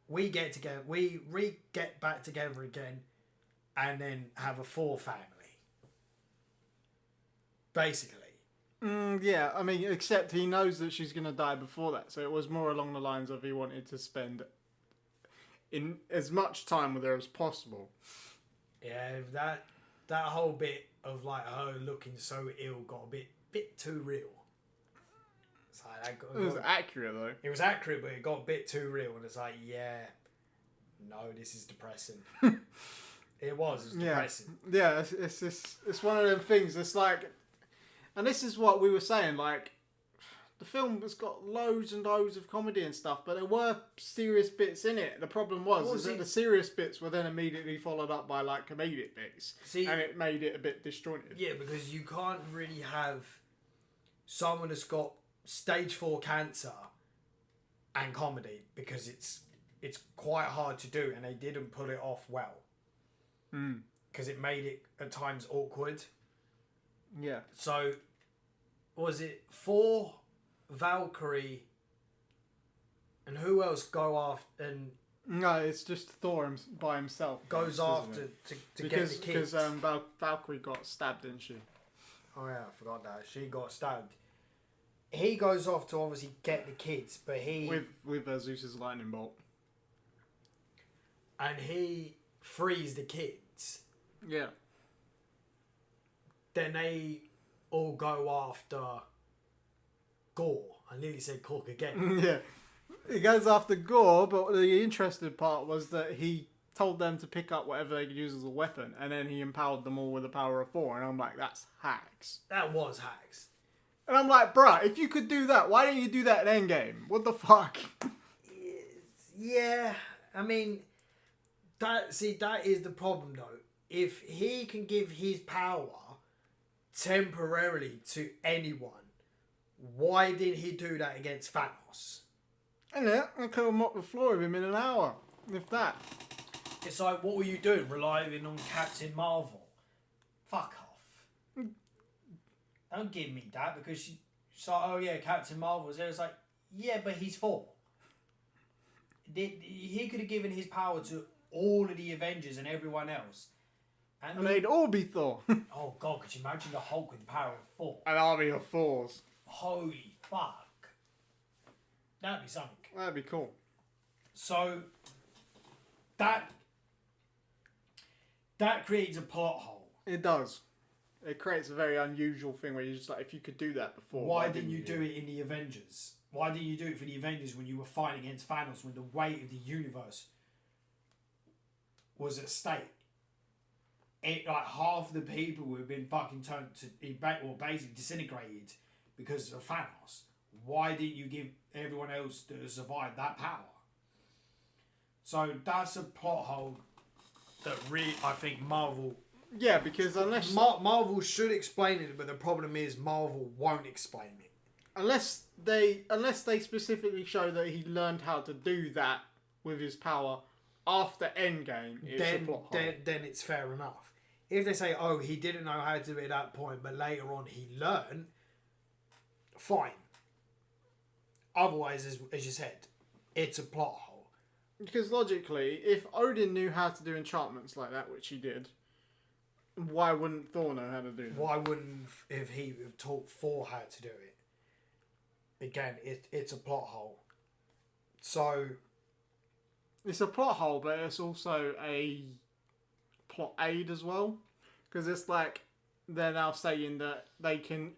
B: We get together, we get back together again, and then have a Thor family. Basically.
A: Yeah, I mean, except he knows that she's going to die before that. So it was more along the lines of he wanted to spend in as much time with her as possible.
B: Yeah, that whole bit of like her looking so ill got a bit too real. It's like
A: It was accurate though.
B: It was accurate, but it got a bit too real, and it's like, yeah, no, this is depressing. It was depressing.
A: Yeah, it's one of them things. It's like, and this is what we were saying. Like, the film has got loads and loads of comedy and stuff, but there were serious bits in it. The problem was that the serious bits were then immediately followed up by like comedic bits, and it made it a bit disjointed.
B: Yeah, because you can't really have someone that's got stage 4 cancer and comedy, because it's quite hard to do, and they didn't pull it off well. Because it made it at times awkward.
A: Yeah.
B: So, was it Thor, Valkyrie, and who else go after? And
A: no, it's just Thor by himself.
B: Goes after to get the kids.
A: Because Valkyrie got stabbed, didn't she?
B: Oh yeah, I forgot that. She got stabbed. He goes off to obviously get the kids, but
A: with Zeus's lightning bolt.
B: And he frees the kids.
A: Yeah.
B: Then they all go after Gore. I nearly said Cork again.
A: Yeah. He goes after Gore, but the interesting part was that he told them to pick up whatever they could use as a weapon, and then he empowered them all with the power of Thor, and I'm like, that's hacks.
B: That was hacks.
A: And I'm like, bruh, if you could do that, why don't you do that in Endgame? What the fuck?
B: Yeah, I mean, that is the problem though. If he can give his power temporarily to anyone, why did he do that against Thanos?
A: And then I could have mopped the floor with him in an hour, if that.
B: It's like, what were you doing, relying on Captain Marvel? Fuck off. Don't give me that, because she's like, oh yeah, Captain Marvel's there. It's like, yeah, but he's Thor. He could have given his power to all of the Avengers and everyone else.
A: And they'd all be Thor.
B: Oh god, could you imagine the Hulk with the power of Thor?
A: An army of Thors.
B: Holy fuck. That'd be something.
A: That'd be cool.
B: So, that creates a plot hole.
A: It does. It creates a very unusual thing where you're just like, if you could do that before,
B: Why didn't you do it in the Avengers?
C: Why didn't you do it for the Avengers when you were fighting against Thanos, when the weight of the universe was at stake? It, like, half the people would have been fucking turned to, or basically disintegrated because of Thanos. Why didn't you give everyone else that has survived that power? So that's a plot hole that really, I think Marvel...
A: Yeah, because unless...
C: Marvel should explain it, but the problem is Marvel won't explain it.
A: Unless they specifically show that he learned how to do that with his power after Endgame, it's a plot hole.
C: Then it's fair enough. If they say, oh, he didn't know how to do it at that point, but later on he learned, fine. Otherwise, as you said, it's a plot hole.
A: Because logically, if Odin knew how to do enchantments like that, which he did, why wouldn't Thor know how to do them?
C: Why wouldn't if he have taught Thor how to do it? Again, it's a plot hole. So...
A: It's a plot hole, but it's also a plot aid as well. Because it's like they're now saying that they can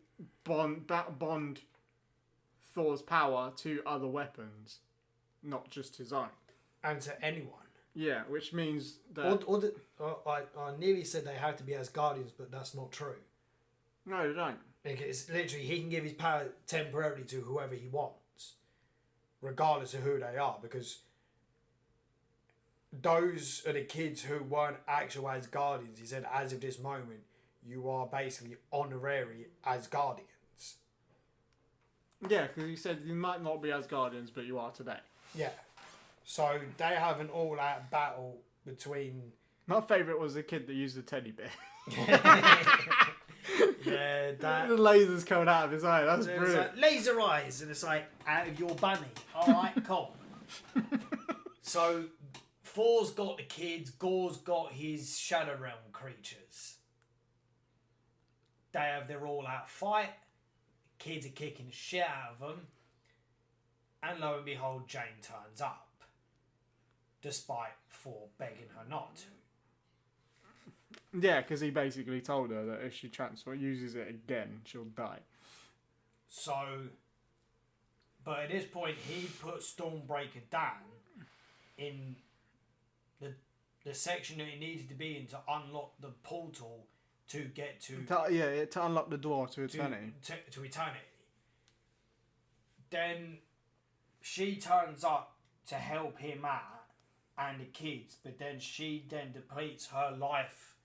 A: bond Thor's power to other weapons, not just his own.
C: And to anyone.
A: Yeah, which means that...
C: I nearly said they have to be Asgardians, but that's not true.
A: No, they don't.
C: Because literally, he can give his power temporarily to whoever he wants, regardless of who they are, because those are the kids who weren't actual Asgardians. He said, as of this moment, you are basically honorary Asgardians.
A: Yeah, because he said you might not be Asgardians, but you are today.
C: Yeah. So they have an all-out battle between...
A: My favourite was the kid that used the teddy bear.
C: Yeah, that...
A: The lasers coming out of his eye. That's brilliant.
C: Like, laser eyes, and it's like, out of your bunny. Alright, cool. So, Thor's got the kids, Gor's got his Shadow Realm creatures. They have their all-out fight. Kids are kicking the shit out of them. And lo and behold, Jane turns up. Despite Thor begging her not to.
A: Yeah, because he basically told her that if she uses it again, she'll die.
C: So, but at this point, he put Stormbreaker down in the section that it needed to be in to unlock the portal to get to...
A: To unlock the door to eternity.
C: To eternity. Then she turns up to help him out and the kids, but then she then depletes her life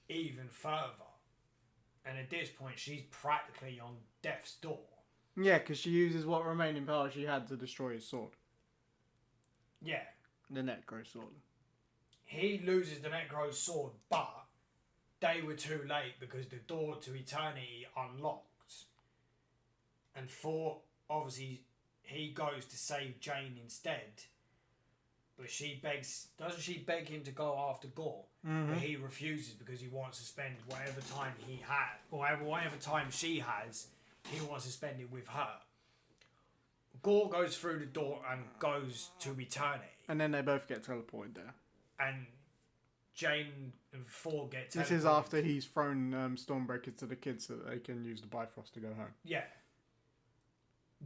C: even further. And at this point, she's practically on death's door.
A: Yeah, because she uses what remaining power she had to destroy his sword.
C: Yeah.
A: The Necro sword.
C: He loses the Necro sword, but they were too late because the door to eternity unlocked. And Thor, obviously, he goes to save Jane instead. But doesn't she beg him to go after Gore?
A: Mm-hmm.
C: But he refuses because he wants to spend whatever time he had, or whatever time she has, he wants to spend it with her. Gore goes through the door and goes to eternity.
A: And then they both get teleported there.
C: And Jane and Thor get teleported.
A: This is after he's thrown Stormbreaker to the kids so that they can use the Bifrost to go home.
C: Yeah.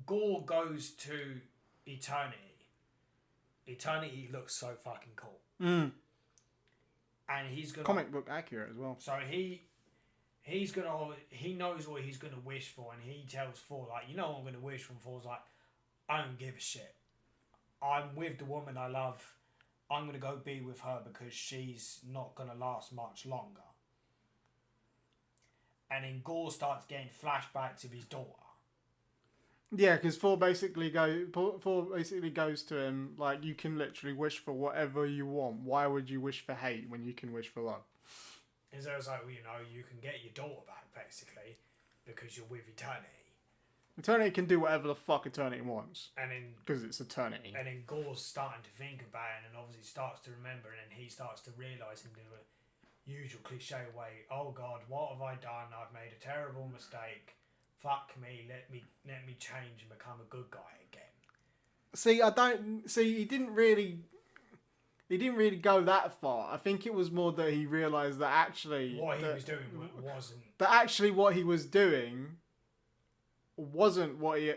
C: Gore goes to eternity. Eternity looks so fucking cool.
A: Mm.
C: And he's gonna...
A: Comic book accurate as well.
C: So he knows what he's gonna wish for, and he tells Thor, like, you know what I'm gonna wish for? And Thor's like, I don't give a shit. I'm with the woman I love. I'm gonna go be with her because she's not gonna last much longer. And then Gore starts getting flashbacks of his daughter.
A: Yeah, because Thor basically goes to him like, you can literally wish for whatever you want. Why would you wish for hate when you can wish for love?
C: And so it's like, well, you know, you can get your daughter back basically because you're with eternity.
A: Eternity can do whatever the fuck Eternity wants.
C: And then
A: because it's Eternity.
C: And then Gore's starting to think about it, and obviously starts to remember, and then he starts to realise in the usual cliche way, oh God, what have I done? I've made a terrible mistake. Fuck me, let me change and become a good guy again.
A: He didn't really go that far. I think it was more that he realised that actually
C: what he was doing wasn't...
A: That actually what he was doing wasn't what he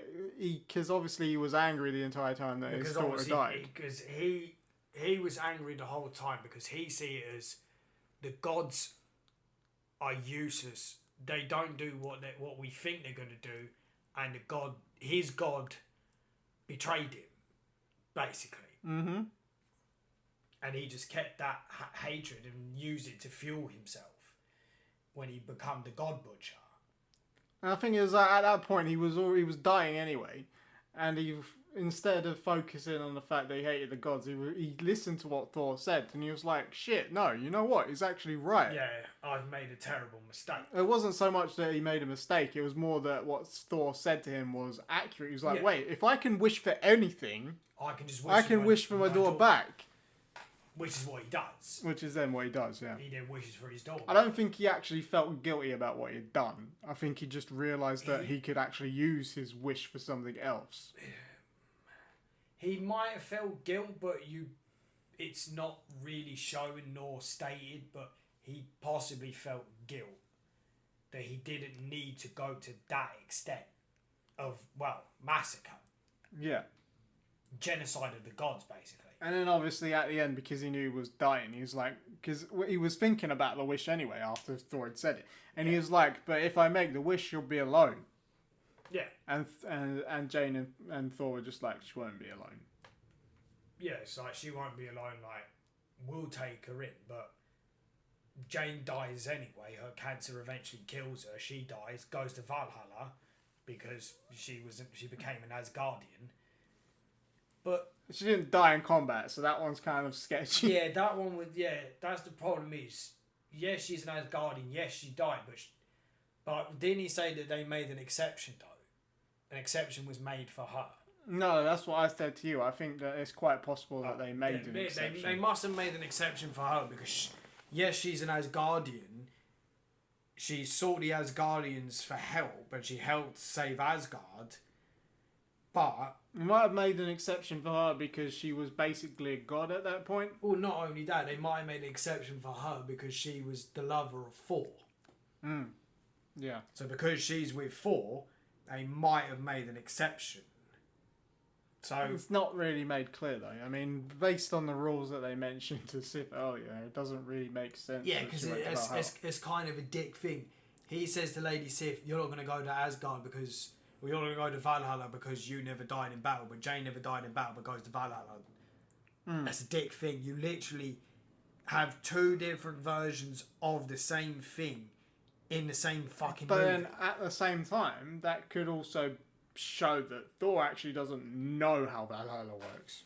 A: because obviously he was angry the entire time that his daughter died.
B: Because he was angry the whole time because he see it as the gods are useless. They don't do what we think they're going to do, and his god betrayed him, basically.
A: Mm-hmm.
B: And he just kept that hatred and used it to fuel himself when he became the God Butcher.
A: And I think it was at that point he was dying anyway, and instead of focusing on the fact that he hated the gods, he listened to what Thor said, and he was like, "Shit, no, you know what? He's actually right.
B: Yeah, I've made a terrible mistake."
A: It wasn't so much that he made a mistake; it was more that what Thor said to him was accurate. He was like, "Wait, if I can wish for anything,
B: I can just
A: wish for my daughter back."
B: Which is what he does.
A: Which is then what he does, yeah.
B: He then wishes for his daughter.
A: I don't think he actually felt guilty about what he had done. I think he just realised that he could actually use his wish for something else.
B: He might have felt guilt, but it's not really shown nor stated, but he possibly felt guilt that he didn't need to go to that extent of, massacre.
A: Yeah.
B: Genocide of the gods, basically.
A: And then obviously at the end, because he knew he was dying, he was like, because he was thinking about the wish anyway after Thor had said it, and he was like, "But if I make the wish, you'll be alone."
B: Yeah.
A: And Jane and Thor were just like, "She won't be alone."
B: Yeah, it's like she won't be alone. Like, we'll take her in, but Jane dies anyway. Her cancer eventually kills her. She dies, goes to Valhalla because she became an Asgardian. But
A: she didn't die in combat, so that one's kind of sketchy.
B: Yeah, that one was. Yeah, that's the problem. Is yes, she's an Asgardian. Yes, she died, but didn't he say that they made an exception though? An exception was made for her.
A: No, that's what I said to you. I think that it's quite possible that they made an exception.
B: They must have made an exception for her because yes, she's an Asgardian. She sought the Asgardians for help, and she helped save Asgard. But
A: you might have made an exception for her because she was basically a god at that point.
B: Well, not only that, they might have made an exception for her because she was the lover of Thor.
A: Yeah.
B: So because she's with Thor, they might have made an exception. So
A: it's not really made clear though. I mean, based on the rules that they mentioned to Sif earlier, it doesn't really make sense.
B: Yeah, because it's kind of a dick thing. He says to Lady Sif, "You're not going to go to Asgard because." Well, you're going to go to Valhalla because you never died in battle, but Jane never died in battle but goes to Valhalla. That's a dick thing. You literally have two different versions of the same thing in the same fucking movie.
A: But then at the same time, that could also show that Thor actually doesn't know how Valhalla works.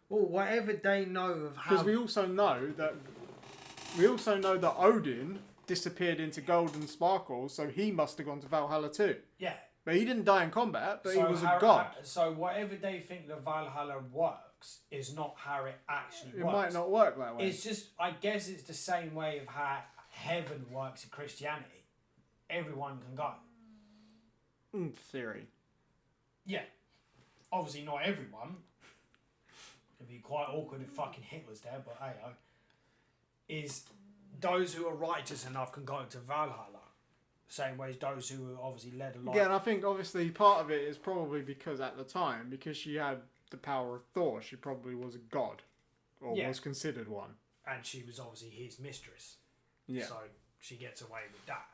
B: Well, whatever they know of how...
A: Because we also know that Odin disappeared into golden sparkles, so he must have gone to Valhalla too.
B: Yeah.
A: But he didn't die in combat, but he was a god.
B: So whatever they think the Valhalla works is not how it actually works.
A: It might not work that way.
B: It's just, I guess it's the same way of how heaven works in Christianity. Everyone can go.
A: In theory.
B: Yeah. Obviously not everyone. It'd be quite awkward if fucking Hitler's there, but hey, is those who are righteous enough can go to Valhalla. Same way as those who were obviously led a life.
A: Yeah, and I think obviously part of it is probably because at the time, because she had the power of Thor, she probably was a god. Or was considered one.
B: And she was obviously his mistress.
A: Yeah.
B: So she gets away with that.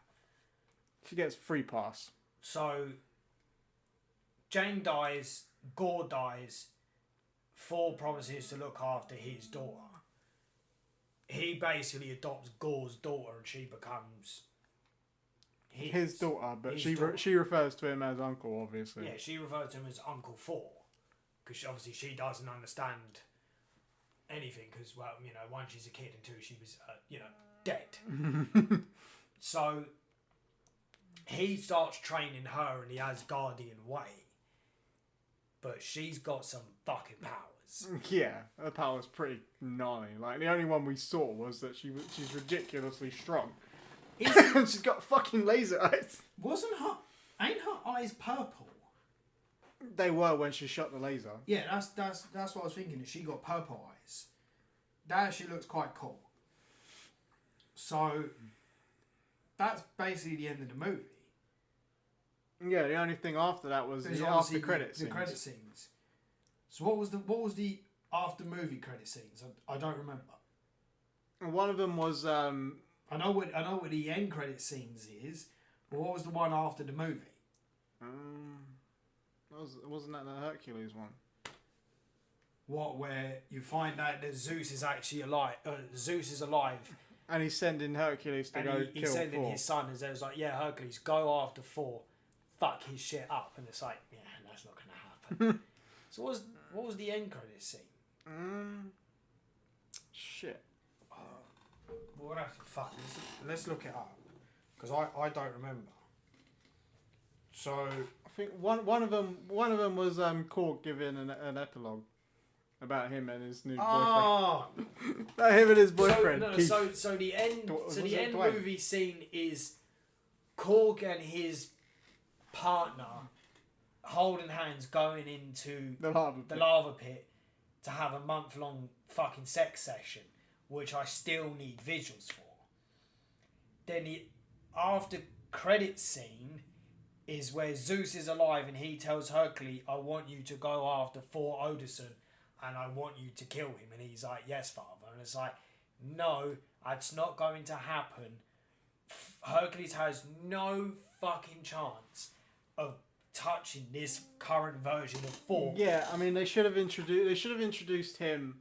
A: She gets free pass.
B: So Jane dies, Gore dies, Thor promises to look after his daughter. He basically adopts Gore's daughter and she becomes...
A: His daughter, but she refers to him as uncle, obviously.
B: Yeah, she refers to him as Uncle Thor. Because obviously she doesn't understand anything. Because, well, you know, one, she's a kid, and two, she was, dead. So he starts training her in the Asgardian way. But she's got some fucking powers.
A: Yeah, her power's pretty gnarly. Like, the only one we saw was that she's ridiculously strong. She's got fucking laser eyes.
B: Ain't her eyes purple?
A: They were when she shot the laser.
B: Yeah, that's what I was thinking. Is she got purple eyes? That actually looks quite cool. So that's basically the end of the movie.
A: Yeah, the only thing after that was
C: There's
A: the
C: obviously
A: after credit
C: the
A: scenes.
C: credit scenes. So what was the after movie credit scenes? I don't remember.
A: And one of them was
C: I know what the end credit scenes is, but what was the one after the movie?
A: wasn't that the Hercules one?
C: What, where you find out that Zeus is actually alive? Zeus is alive,
A: And he's sending Hercules to go
C: he's
A: kill
C: sending
A: Thor.
C: his son, and there's like, yeah, Hercules, go after Thor, fuck his shit up, and it's like, yeah, that's not gonna happen. So what was the end credit scene?
A: Shit.
C: We'll have to fuck. Let's look it up, because I don't remember. So
A: I think one of them was Korg giving an epilogue about him and his new boyfriend. About him and his boyfriend.
C: So the end
A: Dwayne?
C: movie scene is Korg and his partner holding hands going into
A: the
C: lava pit to have a month-long fucking sex session, which I still need visuals for. Then the after credit scene is where Zeus is alive and he tells Hercules, I want you to go after Thor Odinson and I want you to kill him. And he's like, yes, father. And it's like, no, that's not going to happen. Hercules has no fucking chance of touching this current version of Thor.
A: Yeah, I mean they should have introduced him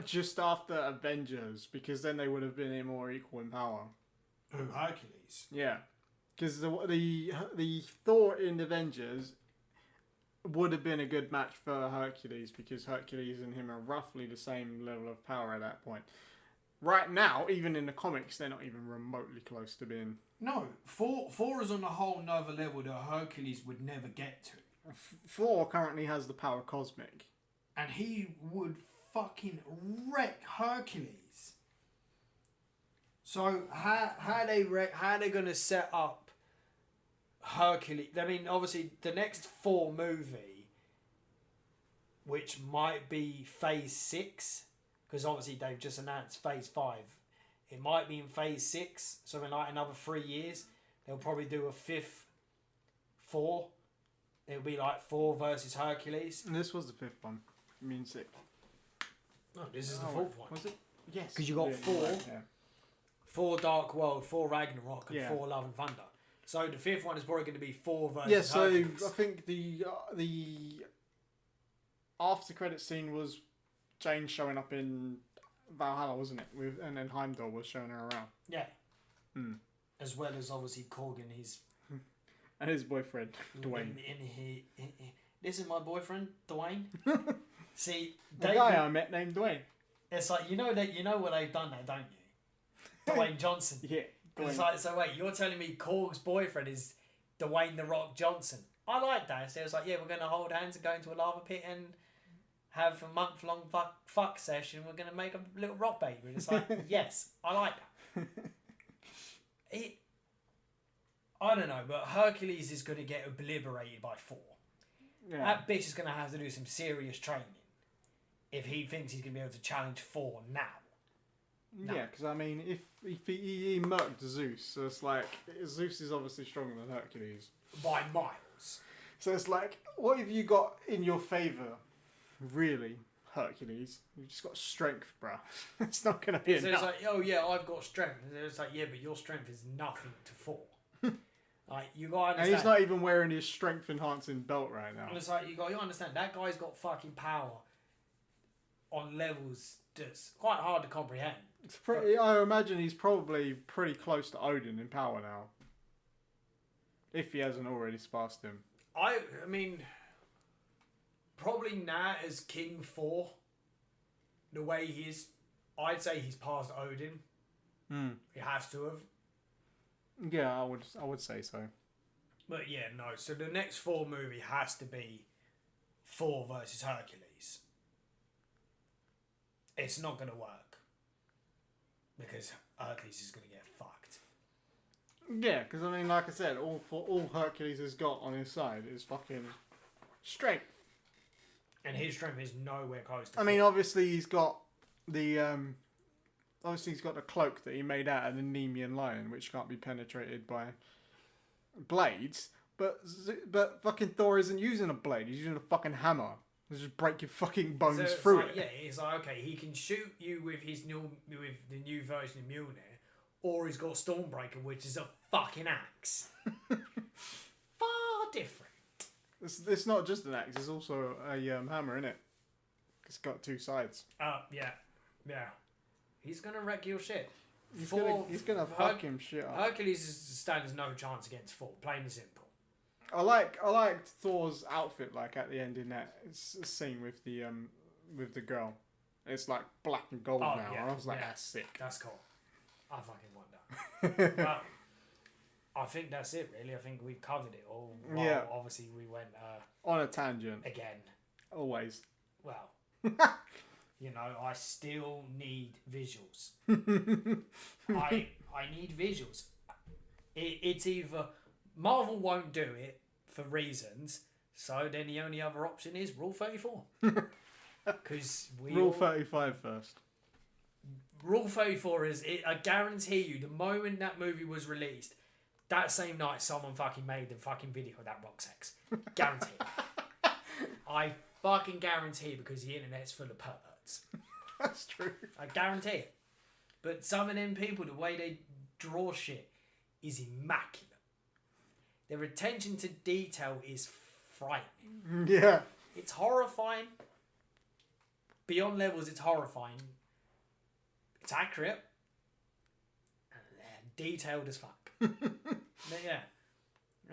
A: just after Avengers, because then they would have been more equal in power.
C: Who, Hercules?
A: Yeah, because the Thor in Avengers would have been a good match for Hercules, because Hercules and him are roughly the same level of power at that point. Right now, even in the comics, they're not even remotely close to being.
C: No, Thor is on a whole nother level that Hercules would never get to.
A: Thor currently has the power cosmic,
C: and he would fucking wreck Hercules. So how they gonna set up Hercules? I mean, obviously the next Thor movie, which might be Phase 6, because obviously they've just announced Phase 5. It might be in Phase 6, so in like another 3 years, they'll probably do a fifth Thor. It'll be like Thor versus Hercules.
A: And this was the fifth one. I mean, sixth.
C: No, this is the fourth one.
A: Was it? Yes.
C: Because you got Thor, Thor Dark World, Thor Ragnarok, and Thor Love and Thunder. So the fifth one is probably going to be Thor versus Hercules.
A: I think the after credit scene was Jane showing up in Valhalla, wasn't it? And then Heimdall was showing her around.
C: Yeah. As well as obviously Korg and his...
A: and his boyfriend, Dwayne.
C: This is my boyfriend, Dwayne. See,
A: the guy I met named Dwayne.
C: It's like, you know what they've done there, don't you? Dwayne Johnson.
A: Yeah.
C: It's like, so wait, you're telling me Korg's boyfriend is Dwayne The Rock Johnson? I like that. So it's like, yeah, we're going to hold hands and go into a lava pit and have a month-long fuck session. We're going to make a little rock baby. And it's like, yes, I like that. I don't know, but Hercules is going to get obliterated by Thor. Yeah. That bitch is going to have to do some serious training if he thinks he's going to be able to challenge Thor now. No.
A: Yeah, because I mean, if he murked Zeus, so it's like Zeus is obviously stronger than Hercules
C: by miles.
A: So it's like, what have you got in your favour, really, Hercules? You've just got strength, bruh. It's not going to be
C: so
A: enough.
C: It's like, oh yeah, I've got strength. And it's like, yeah, but your strength is nothing to Thor. Like, you gotta understand.
A: And he's not even wearing his strength enhancing belt right now.
C: And it's like, you gotta understand, that guy's got fucking power on levels that's quite hard to comprehend.
A: It's pretty, I imagine he's probably pretty close to Odin in power now. If he hasn't already surpassed him.
C: I mean, probably now as King Thor, the way he is, I'd say he's past Odin. He has to have.
A: Yeah, I would say so.
C: But yeah, no. So the next Thor movie has to be Thor versus Hercules. It's not going to work. Because Hercules is going to get fucked.
A: Yeah, because I mean, like I said, all Hercules has got on his side is fucking strength.
C: And his strength is nowhere close to
A: I mean, obviously he's got the cloak that he made out of the Nemean lion, which can't be penetrated by blades, but fucking Thor isn't using a blade. He's using a fucking hammer. He's just break your fucking bones
B: So it's
A: through
B: like,
A: it.
B: Yeah, it's like, okay, he can shoot you with the new version of Mjolnir, or he's got Stormbreaker, which is a fucking axe. Far different.
A: It's not just an axe. It's also a hammer, innit? It's got two sides.
B: Yeah. He's gonna wreck your shit.
A: He's gonna fuck him shit up.
B: Hercules stands no chance against Thor. Plain and simple.
A: I liked Thor's outfit, like at the end in that scene with the girl. It's like black and gold now.
B: Yeah,
A: and I was like,
B: yeah.
A: that's sick.
B: That's cool. I fucking want that. But I think that's it, really. I think we've covered it all. Well,
A: Yeah.
B: Obviously, we went
A: On a tangent.
B: again.
A: Always.
B: Well, I still need visuals. I need visuals. It's either Marvel won't do it for reasons, so then the only other option is Rule 34. Because
A: Rule 35 first.
B: Rule 34 is, I guarantee you, the moment that movie was released, that same night someone fucking made the fucking video of that rock sex. Guarantee it. I fucking guarantee, because the internet's full of perverts.
A: That's true.
B: I guarantee it. But some of them people, the way they draw shit is immaculate. Their attention to detail is frightening.
A: Yeah.
B: It's horrifying. Beyond levels, it's horrifying. It's accurate. And detailed as fuck. But yeah.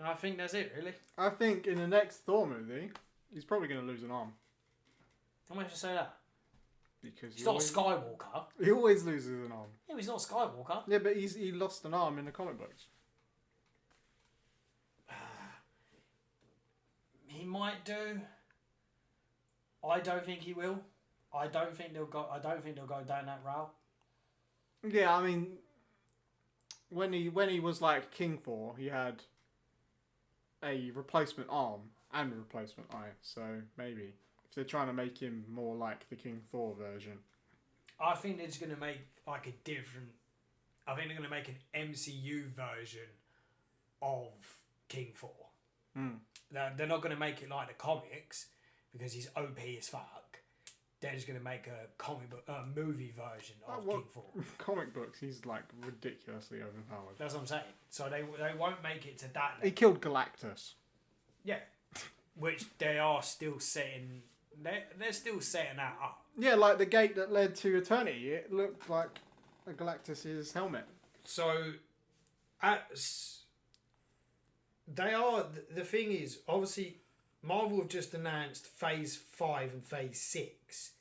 B: I think that's it, really.
A: I think in the next Thor movie, he's probably going to lose an arm.
B: How much to say that?
A: Because
B: He's not a Skywalker.
A: he always loses an arm.
B: Yeah, he's not a Skywalker.
A: Yeah, but he lost an arm in the comic books.
B: He might do. I don't think he will. I don't think they'll go down that route.
A: Yeah, I mean, when he was like King Thor, he had a replacement arm and a replacement eye. So maybe if they're trying to make him more like the King Thor version,
B: I think they're just going to make like a different. I think they're going to make an MCU version of King Thor. They're not going to make it like the comics because he's OP as fuck. They're just going to make a comic book, movie version of King Thor.
A: Comic books, he's like ridiculously overpowered.
B: That's what I'm saying. So they won't make it to that level.
A: He killed Galactus.
B: Yeah, which they are still setting. They're still setting that up.
A: Yeah, like the gate that led to Eternity. It looked like a Galactus's helmet.
B: So, they are. The thing is, obviously, Marvel have just announced Phase 5 and Phase 6.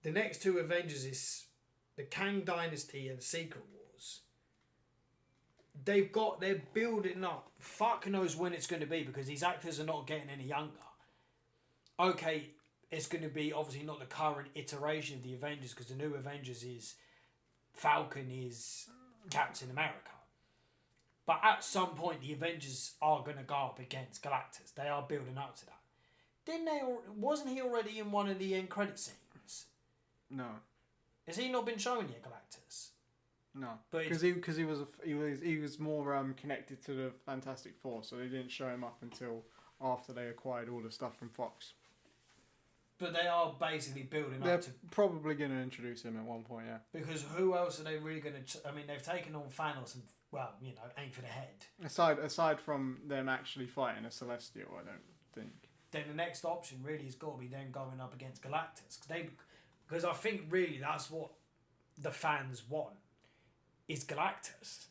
B: The next two Avengers is the Kang Dynasty and Secret Wars. They're building up. Fuck knows when it's going to be because these actors are not getting any younger. Okay, it's going to be obviously not the current iteration of the Avengers because the new Avengers is Falcon is Captain America. But at some point, the Avengers are going to go up against Galactus. They are building up to that. Wasn't he already in one of the end credit scenes?
A: No.
B: Has he not been shown yet, Galactus?
A: No,
B: But
A: because he was more connected to the Fantastic Four, so they didn't show him up until after they acquired all the stuff from Fox.
B: But they are basically building
A: They're
B: up to...
A: probably going to introduce him at one point, yeah.
B: Because who else are they really going to... I mean, they've taken on Thanos and, well, aim for the head.
A: Aside from them actually fighting a Celestial, I don't think.
B: Then the next option really has got to be them going up against Galactus. Because I think really that's what the fans want, is Galactus.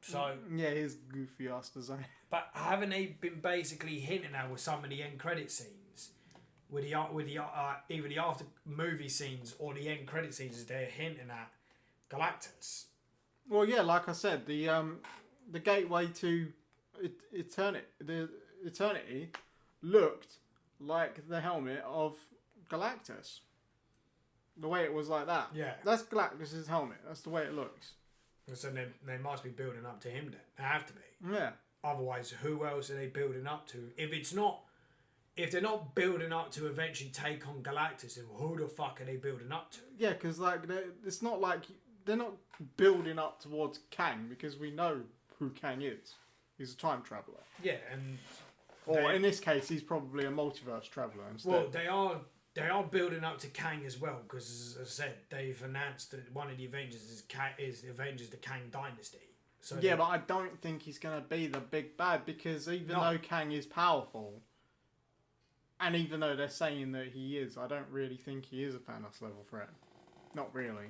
B: So...
A: Yeah, his goofy ass design.
B: But haven't they been basically hinting at with some of the end credit scenes? With the either the after movie scenes or the end credit scenes, they're hinting at Galactus.
A: Well, yeah, like I said, the gateway to eternity looked like the helmet of Galactus. The way it was like that.
B: Yeah.
A: That's Galactus's helmet. That's the way it looks.
B: So they must be building up to him then. They have to be.
A: Yeah.
B: Otherwise, who else are they building up to? If they're not building up to eventually take on Galactus, then who the fuck are they building up to?
A: Yeah, because it's not like they're not building up towards Kang because we know who Kang is. He's a time traveller.
B: Yeah, and
A: Or in this case, he's probably a multiverse traveller instead.
B: well, they are building up to Kang as well because, as I said, they've announced that one of the Avengers is the Avengers, the Kang Dynasty. So
A: yeah, but I don't think he's going to be the big bad because even though Kang is powerful, and even though they're saying that he is, I don't really think he is a Thanos level threat. Not really.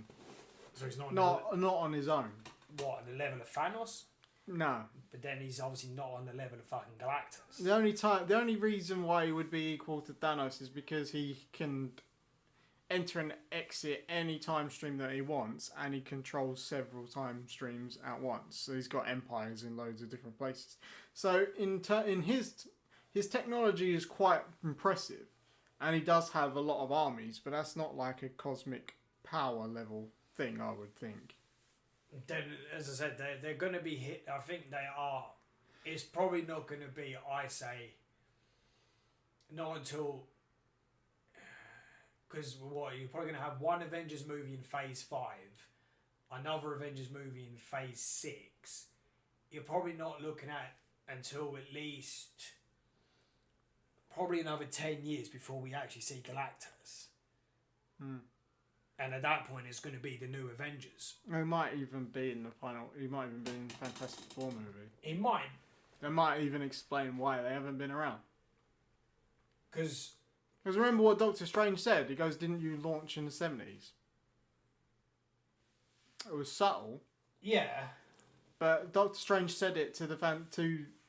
B: So he's not
A: on his own.
B: What, on the level of Thanos?
A: No.
B: But then he's obviously not on the level of fucking Galactus.
A: The only reason why he would be equal to Thanos is because he can enter and exit any time stream that he wants, and he controls several time streams at once. So he's got empires in loads of different places. So in his technology is quite impressive, and he does have a lot of armies, but that's not like a cosmic power level thing, I would think.
B: Then, as I said, they're going to be hit. I think they are. It's probably not going to be, I say, not until. Because you're probably going to have one Avengers movie in Phase 5, another Avengers movie in Phase 6. You're probably not looking at until at least probably another 10 years before we actually see Galactus. And at that point, it's going to be the new Avengers.
A: He might even be in the final. He might even be in the Fantastic Four movie.
B: He might.
A: They might even explain why they haven't been around.
B: Because
A: remember what Doctor Strange said? He goes, "Didn't you launch in the 70s?" It was subtle.
B: Yeah.
A: But Doctor Strange said it to the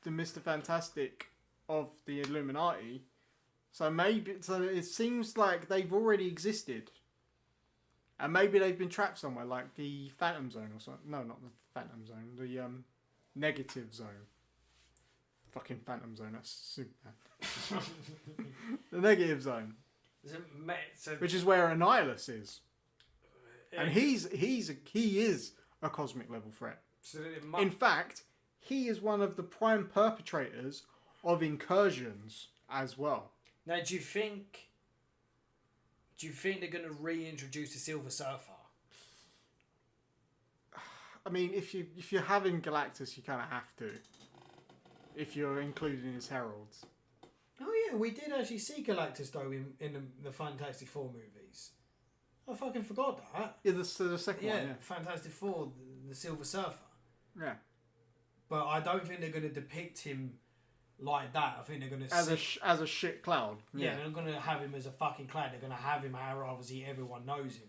A: Mr. Fantastic of the Illuminati. So it seems like they've already existed. And maybe they've been trapped somewhere, like the Phantom Zone or something. No, not the Phantom Zone. The Negative Zone. Fucking Phantom Zone. That's Superman. The Negative Zone, which is where Annihilus is, and he is a cosmic level threat.
B: So
A: in fact, he is one of the prime perpetrators of incursions as well.
B: Now, do you think they're going to reintroduce the Silver Surfer?
A: I mean, if you're having Galactus, you kind of have to. If you're including his heralds.
B: Oh yeah, we did actually see Galactus though in the Fantastic Four movies. I fucking forgot that.
A: Yeah, the second one. Yeah,
B: Fantastic Four, the Silver Surfer.
A: Yeah.
B: But I don't think they're going to depict him like that. I think they're going to
A: as a shit cloud.
B: Yeah, they're not going to have him as a fucking cloud. They're going to have him how obviously everyone knows him.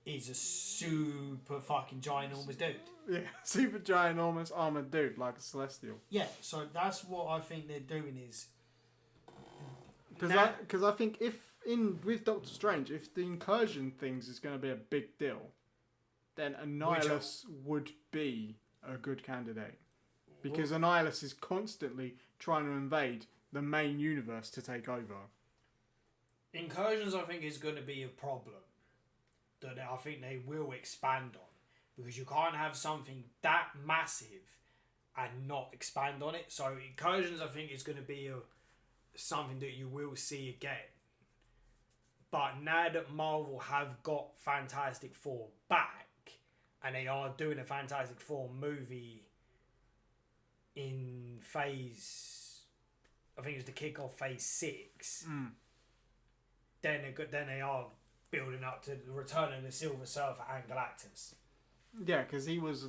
B: He's a super fucking ginormous dude.
A: Yeah, super ginormous armoured dude like a Celestial.
B: Yeah, so that's what I think they're doing is.
A: Because I think with Doctor Strange, if the incursion things is going to be a big deal, then Annihilus would be a good candidate. Because Annihilus is constantly trying to invade the main universe to take over.
B: Incursions, I think, is going to be a problem that I think they will expand on. Because you can't have something that massive and not expand on it. So incursions, I think, is going to be something that you will see again. But now that Marvel have got Fantastic Four back, and they are doing a Fantastic Four movie in phase, I think it was the kickoff phase 6. Then they are building up to the return of the Silver Surfer and Galactus.
A: Yeah, because he was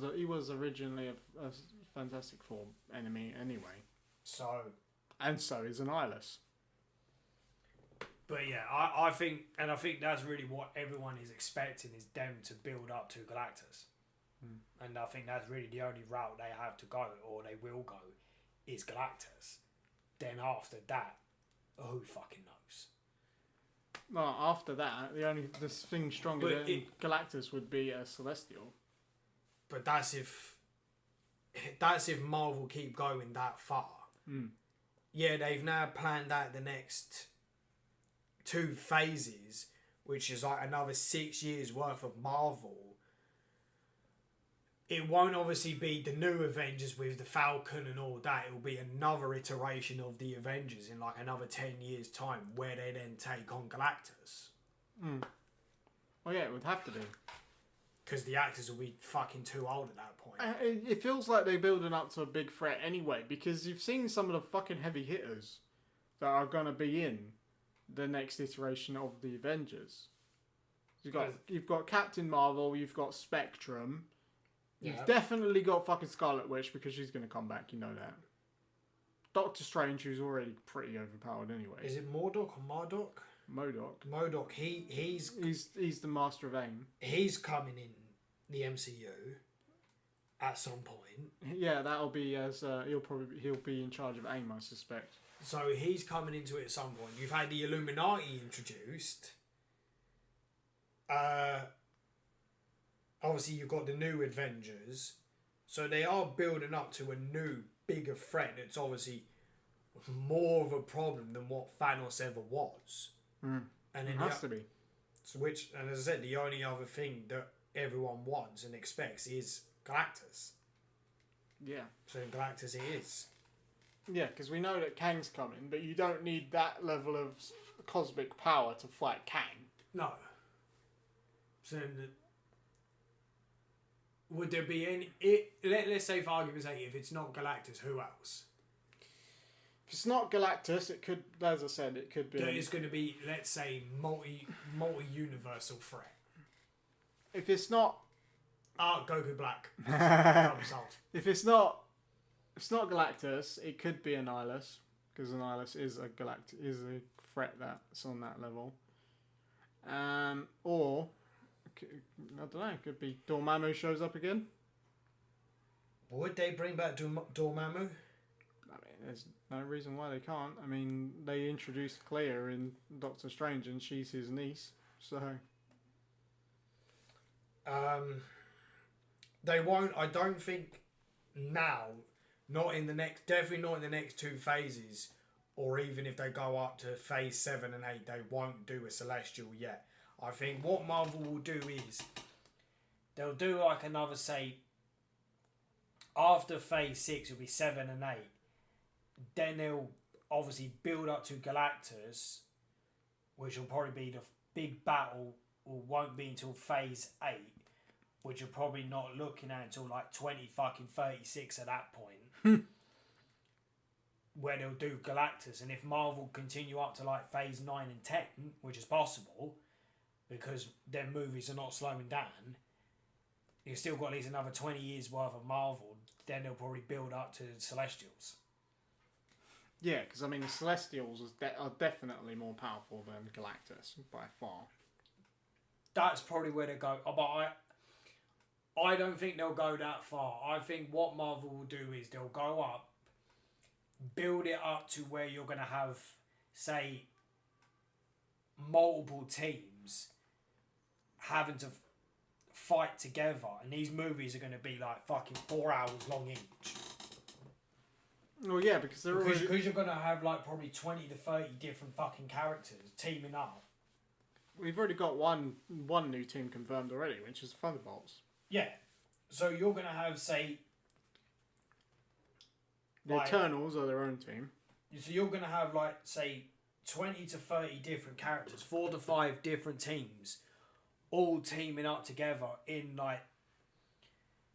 A: originally a Fantastic Four enemy anyway. So is Annihilus.
B: But yeah, I think that's really what everyone is expecting is them to build up to Galactus. And I think that's really the only route they have to go, or they will go, is Galactus. Then after that, who fucking knows?
A: Well, after that, the thing stronger than Galactus would be a Celestial.
B: But that's if Marvel keep going that far. Yeah, they've now planned out the next 2 phases, which is like another 6 years worth of Marvel. It won't obviously be the new Avengers with the Falcon and all that. It will be another iteration of the Avengers in like another 10 years' time, where they then take on Galactus.
A: Well, yeah, it would have to do.
B: because the actors will be fucking too old at that point.
A: It feels like they're building up to a big threat anyway, because you've seen some of the fucking heavy hitters that are gonna be in the next iteration of the Avengers. You've got Captain Marvel, you've got Spectrum, you've definitely got fucking Scarlet Witch because she's gonna come back. You know that. Doctor Strange, who's already pretty overpowered anyway.
B: Is it Mordock or Marduk?
A: MODOK.
B: He's
A: the master of AIM.
B: He's coming in the MCU at some point.
A: Yeah, that'll be as he'll be in charge of AIM, I suspect.
B: So he's coming into it at some point. You've had the Illuminati introduced. Obviously you've got the new Avengers. So they are building up to a new, bigger threat. It's obviously more of a problem than what Thanos ever was.
A: And it has to be.
B: Which, and as I said, the only other thing that everyone wants and expects is Galactus.
A: Yeah.
B: So Galactus it is.
A: Yeah, because we know that Kang's coming, but you don't need that level of cosmic power to fight Kang.
B: No. So would there be any... let's say, for argument's sake, if it's not Galactus, who else?
A: If it's not Galactus, it could, as I said, it could be...
B: It's going to be, let's say, multi-universal threat.
A: If it's not...
B: Goku Black.
A: If it's not Galactus, it could be Annihilus, because Annihilus is a threat that's on that level. Or I don't know. It could be Dormammu shows up again.
B: Would they bring back Dormammu?
A: I mean, there's no reason why they can't. I mean, they introduced Clea in Doctor Strange, and she's his niece. So
B: they won't. I don't think now. Definitely not in the next two phases, or even if they go up to phase 7 and 8, they won't do a Celestial yet. I think what Marvel will do is they'll do like another, say, after phase 6 it'll be 7 and 8. Then they'll obviously build up to Galactus, which will probably be the big battle, or won't be until phase 8, which you're probably not looking at until like 2036 at that point. Where they'll do Galactus, and if Marvel continue up to like phase 9 and 10, which is possible, because their movies are not slowing down, you've still got at least another 20 years worth of Marvel, then they'll probably build up to Celestials.
A: Yeah, because I mean the Celestials are definitely more powerful than Galactus by far.
B: That's probably where they go. But I don't think they'll go that far. I think what Marvel will do is they'll go up, build it up to where you're going to have, say, multiple teams having to fight together, and these movies are going to be like fucking 4 hours long each.
A: Well, yeah, because
B: you're going to have like probably 20 to 30 different fucking characters teaming up.
A: We've already got one new team confirmed already, which is Thunderbolts.
B: Yeah, so you're going to have, say,
A: the Eternals are their own team.
B: So you're going to have, like, say, 20 to 30 different characters, 4 to 5 different teams, all teaming up together in, like,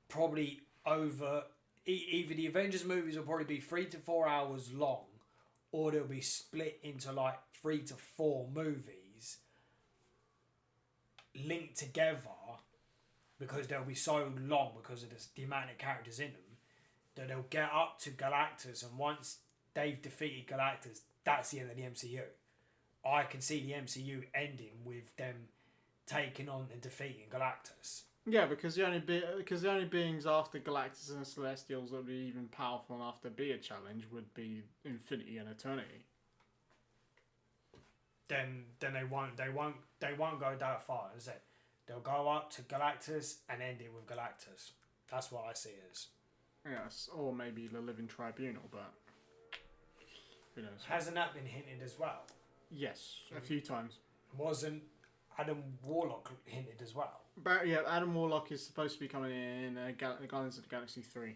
B: probably over... Either the Avengers movies will probably be 3 to 4 hours long, or they'll be split into, like, 3 to 4 movies linked together, because they'll be so long because of the amount of characters in them, that they'll get up to Galactus, and once they've defeated Galactus, that's the end of the MCU. I can see the MCU ending with them taking on and defeating Galactus.
A: Yeah, because the only beings after Galactus and the Celestials that would be even powerful enough to be a challenge would be Infinity and Eternity.
B: Then they won't go that far, is it? They'll go up to Galactus and end it with Galactus. That's what I see it as.
A: Yes, or maybe the Living Tribunal, but who knows?
B: Hasn't that been hinted as well?
A: Yes, a few times.
B: Wasn't Adam Warlock hinted as well?
A: But yeah, Adam Warlock is supposed to be coming in Guardians of the Galaxy 3.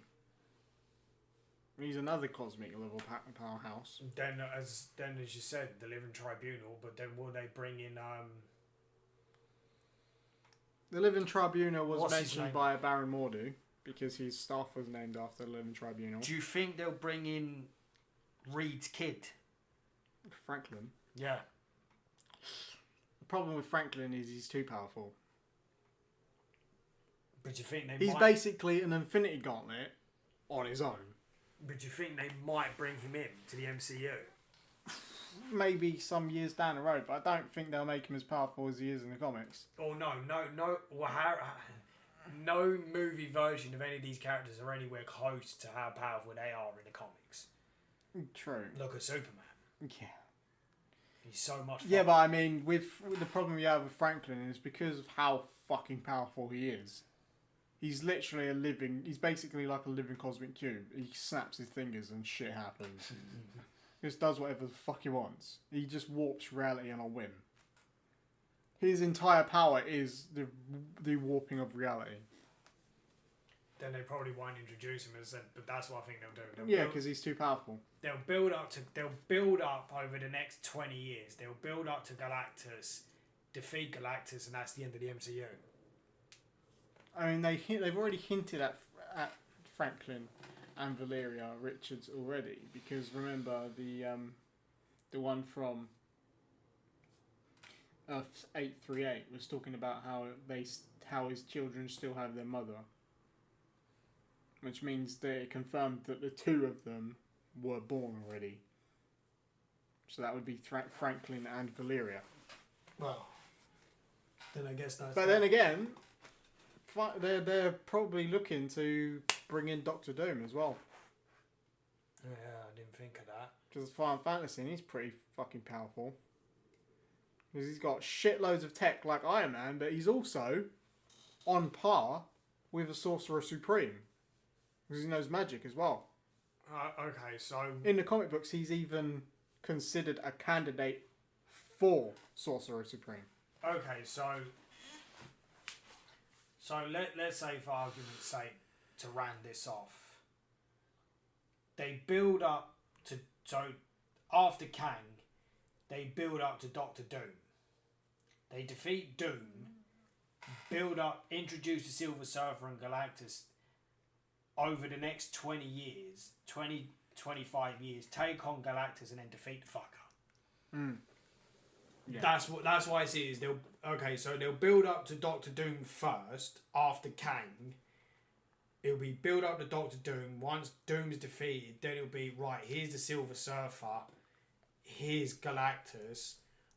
A: He's another cosmic level powerhouse.
B: Then as you said, the Living Tribunal, but then will they bring in
A: The Living Tribunal was
B: What's his
A: mentioned
B: name?
A: by Baron Mordo because his staff was named after the Living Tribunal.
B: Do you think they'll bring in Reed's kid?
A: Franklin.
B: Yeah.
A: The problem with Franklin is he's too powerful.
B: But you think they
A: He's
B: might...
A: basically an Infinity Gauntlet on his own.
B: But you think they might bring him in to the MCU?
A: Maybe some years down the road, but I don't think they'll make him as powerful as he is in the comics.
B: Oh, no. Well, no movie version of any of these characters are anywhere close to how powerful they are in the comics.
A: True.
B: Look at Superman.
A: Yeah.
B: He's so much fun.
A: Yeah, but I mean, with the problem you have with Franklin is because of how fucking powerful he is. He's literally he's basically like a living cosmic cube. He snaps his fingers and shit happens. He just does whatever the fuck he wants. He just warps reality on a whim. His entire power is the warping of reality.
B: Then they probably won't introduce him as but that's what I think they'll do.
A: Yeah, because he's too powerful.
B: They'll build up over the next 20 years. They'll build up to Galactus, defeat Galactus, and that's the end of the MCU.
A: I mean, they've already hinted at Franklin and Valeria Richards already, because remember the one from Earth 838 was talking about how his children still have their mother, which means they confirmed that the two of them were born already. So that would be Franklin and Valeria.
B: Well, then I guess that's.
A: But then again, they're probably looking to bring in Doctor Doom as well.
B: Yeah, I didn't think of that.
A: Because Final Fantasy, and he's pretty fucking powerful. Because he's got shitloads of tech like Iron Man, but he's also on par with a Sorcerer Supreme. Because he knows magic as well.
B: Okay, so...
A: In the comic books, he's even considered a candidate for Sorcerer Supreme.
B: Okay, so let's say, for argument's sake, to round this off, they build up to... So, after Kang, they build up to Doctor Doom. They defeat Doom, build up, introduce the Silver Surfer and Galactus over the next 20 years, 25 years, take on Galactus and then defeat the fucker.
A: Mm. Yeah.
B: That's why I see it is they'll build up to Doctor Doom first after Kang. It'll be build up to Doctor Doom. Once Doom's defeated, then it'll be right. Here's the Silver Surfer. Here's Galactus.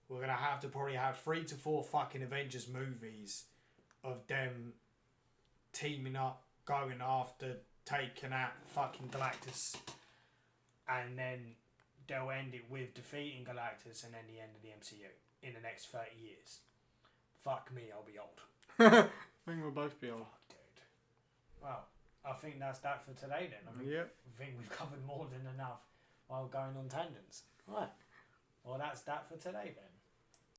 B: We're gonna have to probably have 3 to 4 fucking Avengers movies of them teaming up, going after, taking out fucking Galactus, and then they'll end it with defeating Galactus and then the end of the MCU in the next 30 years. Fuck me, I'll be old.
A: I think we'll both be old.
B: Fuck, dude. Well, I think that's that for today then. I think we've covered more than enough while going on tangents. Right. Well, that's that for today then.